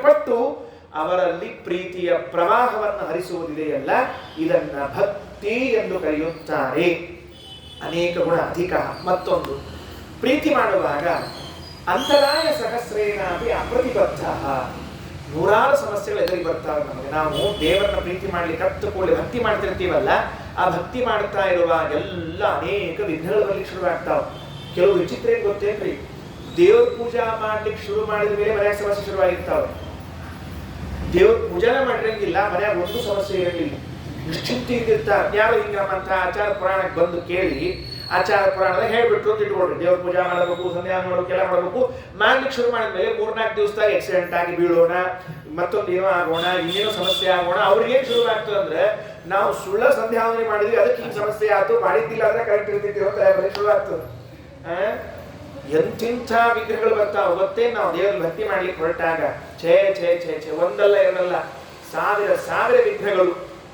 Speaker 1: ಪಟ್ಟು ಅವರಲ್ಲಿ ಪ್ರೀತಿಯ ಪ್ರವಾಹವನ್ನು ಹರಿಸುವುದಿದೆಯಲ್ಲ, ಇದನ್ನ ಭಕ್ತಿ ಎಂದು ಕರೆಯುತ್ತಾರೆ. ಅನೇಕ ಗುಣ ಅಧಿಕ. ಮತ್ತೊಂದು, ಪ್ರೀತಿ ಮಾಡುವಾಗ ಅಂತರಾಯ ಸಹಸ್ರೇನಾಪಿ ಅಪ್ರತಿಬದ್ಧ. ನೂರಾರು ಸಮಸ್ಯೆಗಳು ಎದುರಿಗೆ ಬರ್ತಾವೆ ನಮಗೆ. ನಾವು ದೇವರನ್ನ ಪ್ರೀತಿ ಮಾಡ್ಲಿಕ್ಕೆ ಹತ್ತುಕೊಳ್ಳಿ ಭಕ್ತಿ ಮಾಡ್ತಿರ್ತೀವಲ್ಲ, ಆ ಭಕ್ತಿ ಮಾಡ್ತಾ ಇರುವಾಗೆಲ್ಲ ಅನೇಕ ವಿಘ್ನಗಳು ಬರ್ಲಿಕ್ಕೆ ಶುರುವಾಗ್ತಾವೆ. ಕೆಲವು ವಿಚಿತ್ರ ಏನ್ ಗೊತ್ತೇನ್ರಿ, ದೇವ್ರ ಪೂಜಾ ಮಾಡ್ಲಿಕ್ಕೆ ಶುರು ಮಾಡಿದ ಮೇಲೆ ಮನ್ಯಾಗ ಸಮಸ್ಯೆ ಶುರುವಾಗಿರ್ತಾವ. ದೇವ್ರ ಪೂಜಾನ ಮಾಡಿರಂಗಿಲ್ಲ, ಮನ್ಯಾಗ ಒಂದು ಸಮಸ್ಯೆ ಇರಂಗಿಲ್ಲ, ನಿಶ್ಚಿಂತಿರ್ತಾರೆ. ಯಾರು ಹಿಂಗ ನಮ್ಮಂತ ಆಚಾರ ಪುರಾಣಕ್ಕೆ ಬಂದು ಕೇಳಿ ಆಚಾರ ಪುರಾಣದಾಗ ಹೇಳ್ಬಿಟ್ರು ಅಂತ ಇಟ್ಕೊಳ್ರಿ, ದೇವ್ರ ಪೂಜಾ ಮಾಡಬೇಕು, ಸಂಧ್ಯಾ ಮಾಡಬೇಕು, ಎಲ್ಲ ಮಾಡಬೇಕು. ಮಾಡ್ಲಿಕ್ಕೆ ಶುರು ಮಾಡಿದ್ಮೇಲೆ 3-4 ದಿವಸದಾಗ ಆಕ್ಸಿಡೆಂಟ್ ಆಗಿ ಬೀಳೋಣ, ಮತ್ತೊಂದು ಏನೋ ಆಗೋಣ, ಇನ್ನೇನೋ ಸಮಸ್ಯೆ ಆಗೋಣ. ಅವ್ರಿಗೇನು ಶುರು ಆಗ್ತದೆ ಅಂದ್ರೆ, ನಾವು ಸುಳ್ಳ ಸಂಧ್ಯಾವನೆ ಮಾಡಿದ್ವಿ, ಅದಕ್ಕೆ ಹಿಂಗೆ ಸಮಸ್ಯೆ ಆಯ್ತು, ಮಾಡಿದ್ದಿಲ್ಲ ಅಂದ್ರೆ ಕರೆಕ್ಟ್ ಇರ್ತಿದ್ದೀವಿ ಅಂತ ಶುರು ಆಗ್ತದೆ. ಎಂತಿಂಥ ವಿಗ್ರಹಗಳು ಬರ್ತಾವ. ಅವತ್ತೇ ನಾವು ದೇವರ ಭಕ್ತಿ ಮಾಡ್ಲಿಕ್ಕೆ ಹೊರಟಾಗ ಛೇ ಛೇ ಛೇ ಛೇ ಒಂದಲ್ಲ ಎರಡಲ್ಲ ಸಾವಿರ ವಿಗ್ರಹಗಳು.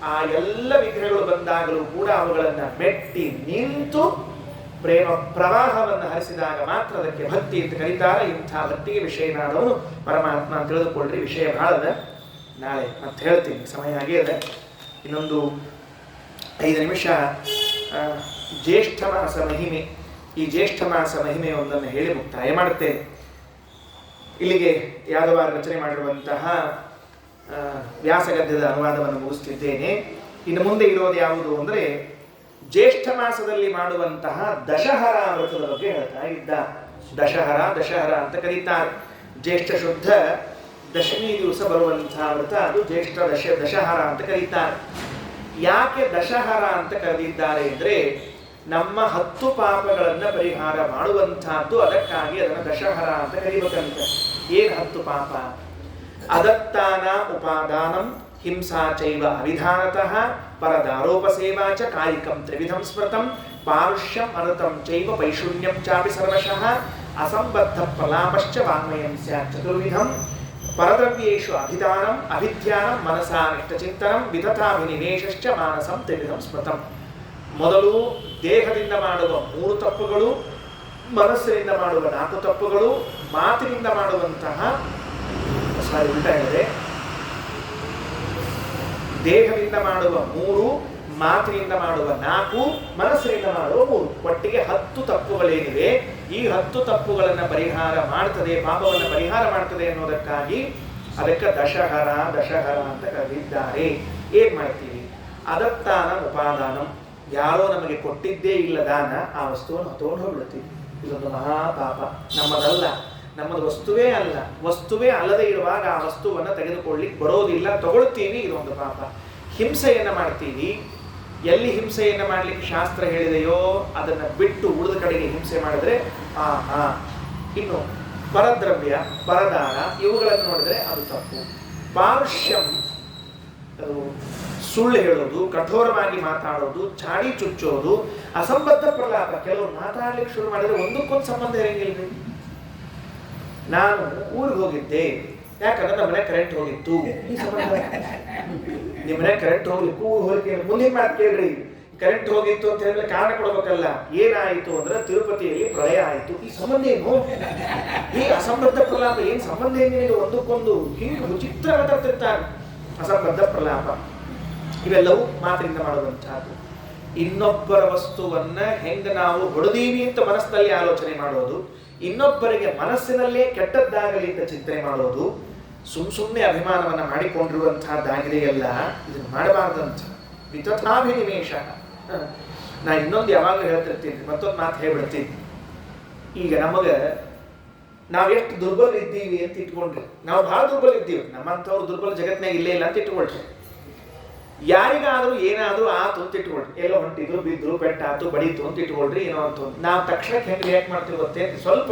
Speaker 1: ಆ ಎಲ್ಲ ವಿಗ್ರಹಗಳು ಬಂದಾಗಲೂ ಕೂಡ ಅವುಗಳನ್ನ ಮೆಟ್ಟಿ ನಿಂತು ಪ್ರೇಮ ಪ್ರವಾಹವನ್ನು ಹರಿಸಿದಾಗ ಮಾತ್ರ ಅದಕ್ಕೆ ಭಕ್ತಿ ಅಂತ ಕರೀತಾರೆ. ಇಂಥ ಭಕ್ತಿಗೆ ವಿಷಯನಾದವನು ಪರಮಾತ್ಮ ಅಂತ ತಿಳಿದುಕೊಳ್ಳ್ರಿ. ವಿಷಯ ಬಹಳದ, ನಾಳೆ ಮತ್ತೆ ಹೇಳ್ತೀನಿ, ಸಮಯ ಆಗಿದೆ. ಇನ್ನೊಂದು 5 ನಿಮಿಷ ಜ್ಯೇಷ್ಠ ಮಾಸ ಮಹಿಮೆ. ಈ ಜ್ಯೇಷ್ಠ ಮಾಸ ಮಹಿಮೆಯೊಂದನ್ನು ಹೇಳಿ ಮುಕ್ತಾಯ ಮಾಡುತ್ತೇನೆ. ಇಲ್ಲಿಗೆ ಯಾದವಾರ ರಚನೆ ಮಾಡಿರುವಂತಹ ವ್ಯಾಸಗದ್ಯದ ಅನುವಾದವನ್ನು ಮುಗಿಸ್ತಿದ್ದೇನೆ. ಇನ್ನು ಮುಂದೆ ಇರೋದು ಯಾವುದು ಅಂದರೆ, ಜ್ಯೇಷ್ಠ ಮಾಸದಲ್ಲಿ ಮಾಡುವಂತಹ ದಶಹರ ವ್ರತದ ಬಗ್ಗೆ ಹೇಳ್ತಾ ಇದ್ದ. ದಶಹರ ಅಂತ ಕರೀತಾರೆ. ಜ್ಯೇಷ್ಠ ಶುದ್ಧ ದಶಮಿ ದಿವಸ ಬರುವಂತಹ ವ್ರತ, ಅದು ಜ್ಯೇಷ್ಠ ದಶಹರ ಅಂತ ಕರೀತಾರೆ. ಯಾಕೆ ದಶಹರ ಅಂತ ಕರೆದಿದ್ದಾರೆ ಅಂದರೆ, ನಮ್ಮ 10 ಪಾಪಗಳನ್ನು ಪರಿಹಾರ ಮಾಡುವಂತಹದ್ದು, ಅದಕ್ಕಾಗಿ ಅದನ್ನು ದಶಹರ ಅಂತ ಕರೀಬೇಕಂತೆ. ಏನು 10 ಪಾಪ? ಅದತ್ತಾನ ಉಪಾದಾನಂ, ಹಿಂಸಾ ಚೈವ ಅವಿಧಾನತಃ, ಪರದಾರೋಪಸೇವಾ ಚ, ಕಾಯಿಕಂ ತ್ರಿವಿಧಂ ಸ್ಮೃತಂ, ಪಾರುಷ್ಯಂ ಅನೃತಂ ಚೈವ, ಪೈಶೂನ್ಯಂ ಚಾಪಿ ಸರ್ವಶಃ, ಅಸಂಬದ್ಧ ಪ್ರಲಾಪಶ್ಚ ವಾಂಗ್ಮಯಂ ಸ್ಯಾತ್ ಚತುರ್ವಿಧಂ, ಪರದ್ರವ್ಯೇಷು ಅಭಿಧಾನಂ ಅಭಿಧ್ಯಾನಂ ಮನಸಾ ನಿಷ್ಠಚಿಂತನಂ, ವಿತಥಾಭಿನಿವೇಶಶ್ಚ ಮಾನಸಂ ತ್ರಿವಿಧಂ ಸ್ಮೃತಂ. ಮೊದಲು ದೇಹದಿಂದ ಮಾಡುವ 3 ತಪ್ಪುಗಳು, ಮನಸ್ಸಿನಿಂದ ಮಾಡುವ 4 ತಪ್ಪುಗಳು, ಮಾತಿನಿಂದ ಮಾಡುವಂತಹ ದೇಹದಿಂದ ಮಾಡುವ 3, ಮಾತಿನಿಂದ ಮಾಡುವ 4, ಮನಸ್ಸಿನಿಂದ ಮಾಡುವ 3, ಒಟ್ಟಿಗೆ 10 ತಪ್ಪುಗಳೇನಿವೆ. ಈ 10 ತಪ್ಪುಗಳನ್ನು ಪರಿಹಾರ ಮಾಡ್ತದೆ, ಪಾಪವನ್ನು ಪರಿಹಾರ ಮಾಡ್ತದೆ ಅನ್ನೋದಕ್ಕಾಗಿ ಅದಕ್ಕೆ ದಶಹರ ಅಂತ ಕರೆದಿದ್ದಾರೆ. ಏನ್ ಮಾಡ್ತೀವಿ? ಅದತ್ತಾನ ಉಪಾದಾನಂ, ಯಾರೋ ನಮಗೆ ಕೊಟ್ಟಿದ್ದೇ ಇಲ್ಲ ದಾನ, ಆ ವಸ್ತುವನ್ನು ಹೊತ್ಕೊಂಡು ಹೋಗ್ಬಿಡ್ತೀವಿ. ಇದೊಂದು ಮಹಾಪಾಪ. ನಮ್ಮದಲ್ಲ, ನಮ್ಮದು ವಸ್ತುವೇ ಅಲ್ಲ. ವಸ್ತುವೇ ಅಲ್ಲದೆ ಇರುವಾಗ ಆ ವಸ್ತುವನ್ನು ತೆಗೆದುಕೊಳ್ಳಿಕ್ಕೆ ಬರೋದಿಲ್ಲ, ತಗೊಳ್ತೀವಿ, ಇದೊಂದು ಪಾಪ. ಹಿಂಸೆಯನ್ನು ಮಾಡ್ತೀವಿ. ಎಲ್ಲಿ ಹಿಂಸೆಯನ್ನು ಮಾಡಲಿಕ್ಕೆ ಶಾಸ್ತ್ರ ಹೇಳಿದೆಯೋ ಅದನ್ನು ಬಿಟ್ಟು ಉಳಿದ ಕಡೆಗೆ ಹಿಂಸೆ ಮಾಡಿದ್ರೆ ಇನ್ನು ಪರದ್ರವ್ಯ, ಪರದಾನ ಇವುಗಳನ್ನು ನೋಡಿದ್ರೆ ಅದು ತಪ್ಪು. ಪಾರುಷ್ಯಂ, ಅದು ಸುಳ್ಳು ಹೇಳೋದು, ಕಠೋರವಾಗಿ ಮಾತಾಡೋದು, ಚಾಡಿ ಚುಚ್ಚೋದು, ಅಸಂಬದ್ಧ ಪ್ರಲಾಪ. ಕೆಲವರು ಮಾತಾಡ್ಲಿಕ್ಕೆ ಶುರು ಮಾಡಿದ್ರೆ ಒಂದಕ್ಕೊಂದು ಸಂಬಂಧ ಇರಂಗಿಲ್ಲ. ನಾನು ಊರಿಗೆ ಹೋಗಿದ್ದೆ, ಯಾಕಂದ್ರೆ ನಮ್ಮ ಮನೆ ಕರೆಂಟ್ ಹೋಗಿತ್ತು. ಈ ಸಂಬಂಧ, ನಿಮ್ಮ ಮನೆ ಕರೆಂಟ್ ಹೋಗ್ಲಿಕ್ಕೂ ಹೋಗಿ ಮುಂದಿನ ಮಾತು ಕೇಳ್ರಿ. ಕರೆಂಟ್ ಹೋಗಿತ್ತು ಅಂತ ಹೇಳಿದ್ರೆ ಕಾರಣ ಕೊಡ್ಬೇಕಲ್ಲ. ಏನಾಯಿತು ಅಂದ್ರೆ ತಿರುಪತಿಯಲ್ಲಿ ಪ್ರಳಯ ಆಯಿತು. ಈ ಸಂಬಂಧ ಏನು? ಈ ಅಸಂಬದ್ಧ ಪ್ರಲಾಪ ಏನ್ ಸಂಬಂಧ ಏನಿದೆ ಒಂದಕ್ಕೊಂದು? ಹಿಂಗೆ ವಿಚಿತ್ರ ಮಾತಾಡ್ತಿರ್ತಾರೆ. ಅಸಂಬದ್ಧ ಪ್ರಲಾಪ ಇವೆಲ್ಲವೂ ಮಾತಿನಿಂದ ಮಾಡುವಂತಹದ್ದು. ಇನ್ನೊಬ್ಬರ ವಸ್ತುವನ್ನ ಹೆಂಗ ನಾವು ಹೊಡೆದೀವಿ ಅಂತ ಮನಸ್ಸಿನಲ್ಲಿ ಆಲೋಚನೆ ಮಾಡೋದು, ಇನ್ನೊಬ್ಬರಿಗೆ ಮನಸ್ಸಿನಲ್ಲೇ ಕೆಟ್ಟದ್ದಾಗಲಿ ಅಂತ ಚಿಂತನೆ ಮಾಡೋದು, ಸುಮ್ಮನೆ ಅಭಿಮಾನವನ್ನ ಮಾಡಿಕೊಂಡಿರುವಂತಹದ್ದಾಗಿದೆಯಲ್ಲ, ಇದನ್ನು ಮಾಡಬಾರ್ದಂತ. ವಿತಥಾಭಿನಿವೇಶ. ನಾ ಇನ್ನೊಂದು ಯಾವಾಗಲೂ ಹೇಳ್ತಿರ್ತೀನಿ, ಮತ್ತೊಂದು ಮಾತು ಹೇಳ್ಬಿಡ್ತೀನಿ. ಈಗ ನಮಗೆ ನಾವೆಷ್ಟು ದುರ್ಬಲ ಇದ್ದೀವಿ ಅಂತ ಇಟ್ಕೊಂಡ್ರಿ, ನಾವು ಬಹಳ ದುರ್ಬಲ ಇದ್ದೀವಿ, ನಮ್ಮಂಥವ್ರು ದುರ್ಬಲ ಜಗತ್ತಿನಾಗ ಇಲ್ಲೇ ಇಲ್ಲ ಅಂತ ಇಟ್ಕೊಳ್ರಿ. ಯಾರಿಗಾದ್ರೂ ಏನಾದ್ರೂ ಆತು ಅಂತ ಇಟ್ಕೊಳ್ರಿ, ಎಲ್ಲೋ ಹೊಂಟಿದ್ರು, ಬಿದ್ರು, ಪೆಟ್ಟಾತು, ಬಡೀತು ಅಂತ ಇಟ್ಕೊಳ್ರಿ, ಏನೋ ಅಂತ ನಾವು ತಕ್ಷಣಕ್ಕೆ ಹೆಂಗೆ ರಿಯಾಕ್ಟ್ ಮಾಡ್ತೀವಿ ಗೊತ್ತೇ? ಸ್ವಲ್ಪ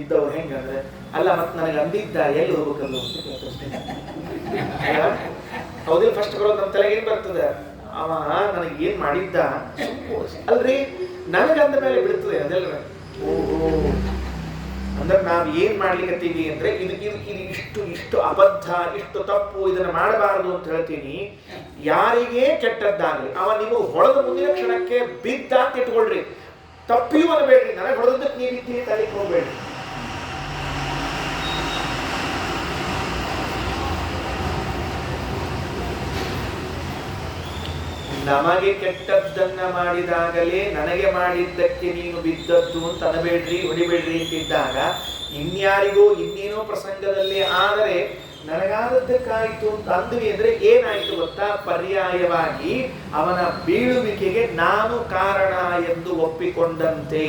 Speaker 1: ಇದ್ದವ್ರು ಹೆಂಗಂದ್ರೆ, ಅಲ್ಲ ಮತ್ತೆ ನನಗೆ ಅಂದಿದ್ದ ಎಲ್ಲಿ ಹೋಗ್ಬೇಕಲ್ಲ ಅಂತ ಕೇಳ್ತಾರೆ. ಹೌದಿಲ್ಲ? ಫಸ್ಟ್ ಬರೋದು ನಮ್ಮ ತಲೆಗೆ ಏನ್ ಬರ್ತದೆ? ಅವ ನನಗೆ ಏನ್ ಮಾಡಿದ್ದ ಅಲ್ರಿ, ನನಗಂದ ಮೇಲೆ ಬಿಡ್ತದೆ ಅದೆಲ್ಲ. ಓಹೋ, ಅಂದ್ರೆ ನಾವು ಏನ್ ಮಾಡ್ಲಿಕ್ಕತ್ತೀವಿ ಅಂದ್ರೆ ಇದು ಇಷ್ಟು ಅಬದ್ಧ, ಇಷ್ಟು ತಪ್ಪು, ಇದನ್ನ ಮಾಡಬಾರದು ಅಂತ ಹೇಳ್ತೀನಿ. ಯಾರಿಗೇ ಕೆಟ್ಟದ್ದಾಗಲಿ ಅವ ನೀವು ಹೊಡೆದ ಮುಂದಿನ ಕ್ಷಣಕ್ಕೆ ಬಿದ್ದ ಅಂತ ಇಟ್ಕೊಳ್ರಿ, ತಪ್ಪಿಯೂ ಅನ್ಬೇಡ್ರಿ. ನನಗೆ ಹೊಡೆದಕ್ಕೆ ನೀವು ಇದ್ದೀರಿ ತಲೆಗೆ ಹೋಗ್ಬೇಡ್ರಿ. ನಮಗೆ ಕೆಟ್ಟದ್ದನ್ನ ಮಾಡಿದಾಗಲೇ ನನಗೆ ಮಾಡಿದ್ದಕ್ಕೆ ನೀನು ಬಿದ್ದದ್ದು ಅಂತ ಅನಬೇಡ್ರಿ, ಹೊಡಿಬೇಡ್ರಿ ಅಂತಿದ್ದಾಗ, ಇನ್ಯಾರಿಗೂ ಇನ್ನೇನೋ ಪ್ರಸಂಗದಲ್ಲಿ ಆದರೆ ನನಗಾದದ್ದಕ್ಕಾಯಿತು ಅಂತ ಅಂದ್ವಿ ಅಂದ್ರೆ ಏನಾಯ್ತು ಗೊತ್ತಾ? ಪರ್ಯಾಯವಾಗಿ ಅವನ ಬೀಳುವಿಕೆಗೆ ನಾನು ಕಾರಣ ಎಂದು ಒಪ್ಪಿಕೊಂಡಂತೆ.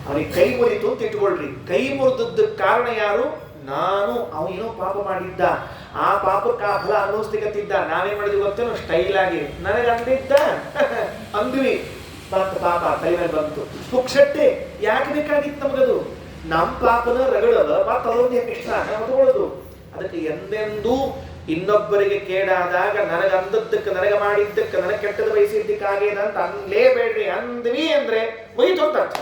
Speaker 1: ಅವನಿಗೆ ಕೈ ಮುರಿತು ಅಂತ ಇಟ್ಕೊಳ್ರಿ. ಕೈ ಮುರಿದದ್ದಕ್ಕೆ ಕಾರಣ ಯಾರು? ನಾನು. ಅವನೇನೋ ಪಾಪ ಮಾಡಿದ್ದ, ಆ ಪಾಪಕ್ಕೆ ಆ ಫಲ ಅನುಭವಿಸ್ಲಿಕ್ಕತ್ತಿದ್ದ. ನಾವೇನ್ ಮಾಡಿದ್ವಿ ಗೊತ್ತೇನೋ, ಸ್ಟೈಲ್ ಆಗಿ ನನಗೆ ಅಂದಿದ್ದ ಅಂದ್ವಿ, ಬಂತು ಪಾಪ ತಲೆ ಮೇಲೆ ಬಂತು. ಪುಕ್ಷಟ್ಟೆ ಯಾಕೆ ಬೇಕಾಗಿತ್ತು ನಮಗದು? ನಮ್ಮ ಪಾಪನ ರಗಡದ ಮತ್ತು ಅದೊಂದು ಇಷ್ಟ ಹೊತ್ಕೊಳ್ಳೋದು. ಅದಕ್ಕೆ ಎಂದೆಂದೂ ಇನ್ನೊಬ್ಬರಿಗೆ ಕೇಡಾದಾಗ ನನಗೆ ಅಂದದ್ದಕ್ಕೆ, ನನಗೆ ಮಾಡಿದ್ದಕ್ಕೆ, ನನಗೆ ಕೆಟ್ಟದ ಬಯಸಿದ್ದಕ್ಕಾಗೇನ ಅಂತ ಅನ್ಲೇಬೇಡ್ರಿ. ಅಂದ್ವಿ ಅಂದ್ರೆ ಒಯ್ತು ಅಂತ ಅರ್ಥ.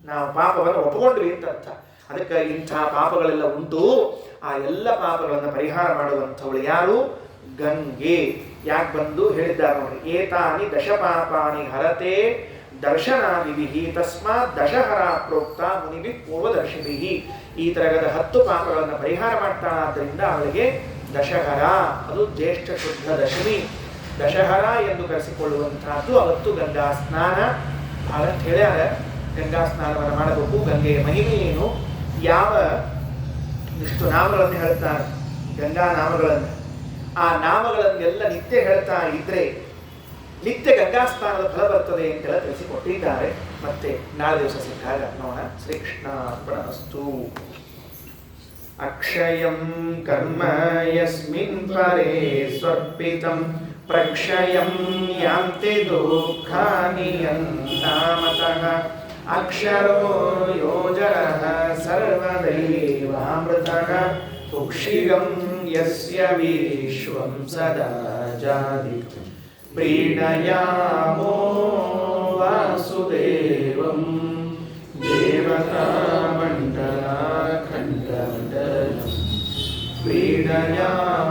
Speaker 1: ನಾವು ಪಾಪವನ್ನು ಒಪ್ಪಿಕೊಂಡ್ವಿ ಅಂತ ಅರ್ಥ. ಅದಕ್ಕೆ ಇಂಥ ಪಾಪಗಳೆಲ್ಲ ಉಂಟು. ಆ ಎಲ್ಲ ಪಾಪಗಳನ್ನು ಪರಿಹಾರ ಮಾಡುವಂಥವಳು ಯಾರು? ಗಂಗೆ. ಯಾಕೆ ಬಂದು ಹೇಳಿದ್ದಾರೆ ನೋಡಿ, ಏತಾನಿ ದಶ ಪಾಪಾನಿ ಹರತೆ ದರ್ಶನಾದಿಭಿ ತಸ್ಮಾತ್ ದಶಹರ ಪ್ರೋಕ್ತ ಮುನಿಭಿ ಪೂರ್ವದರ್ಶಿಭಿ. ಈ ತರಗದ 10 ಪಾಪಗಳನ್ನು ಪರಿಹಾರ ಮಾಡ್ತಾಳಾದ್ದರಿಂದ ಅವಳಿಗೆ ದಶಹರ, ಅದು ಜ್ಯೇಷ್ಠ ಶುದ್ಧ ದಶಮಿ, ದಶಹರ ಎಂದು ಕರೆಸಿಕೊಳ್ಳುವಂತಹದ್ದು. ಅವತ್ತು ಗಂಗಾ ಸ್ನಾನ ಬಹಳ ಹೇಳ್ಯಾರ. ಗಂಗಾ ಸ್ನಾನವನ್ನು ಮಾಡಬೇಕು. ಗಂಗೆಯ ಮಹಿಮೆ ಏನು, ಯಾವ ಇಷ್ಟು ನಾಮಗಳನ್ನು ಹೇಳ್ತಾರೆ, ಗಂಗಾ ನಾಮಗಳನ್ನು. ಆ ನಾಮಗಳನ್ನೆಲ್ಲ ನಿತ್ಯ ಹೇಳ್ತಾ ಇದ್ರೆ ನಿತ್ಯ ಗಂಗಾ ಸ್ನಾನದ ಫಲ ಬರ್ತದೆ ಅಂತೆಲ್ಲ ತಿಳಿಸಿಕೊಟ್ಟಿದ್ದಾರೆ. ಮತ್ತೆ ನಾಳೆ ದಿವಸ ಸಿಕ್ಕಾಗ ನೋಡೋಣ. ಶ್ರೀಕೃಷ್ಣಾರ್ಪಣಮಸ್ತು. ಅಕ್ಷಯಂ ಕರ್ಮ ಯಸ್ಮಿನ್ ಪರೇ ಸ್ವರ್ಪಿತಂ ಪ್ರಕ್ಷಯಂ ಯಾಂತಿ ದುಃಖಾನಿ ಯಂತಾಮತಃ ಅಕ್ಷರೋ ಯೋಜನಃ ಸರ್ವದೈವಾಮೃತಃ ಕುಕ್ಷಿಗಂ ಯಸ್ಯ ವಿಶ್ವಂ ಸದಾ ಜಾತಿ ಪ್ರೀಣಯಾಮೋ ವಾಸುದೇವಂ ದೇವತಾ ಮಂಡಲ ಖಂಡ ಪ್ರೀಣಯಾಮೋ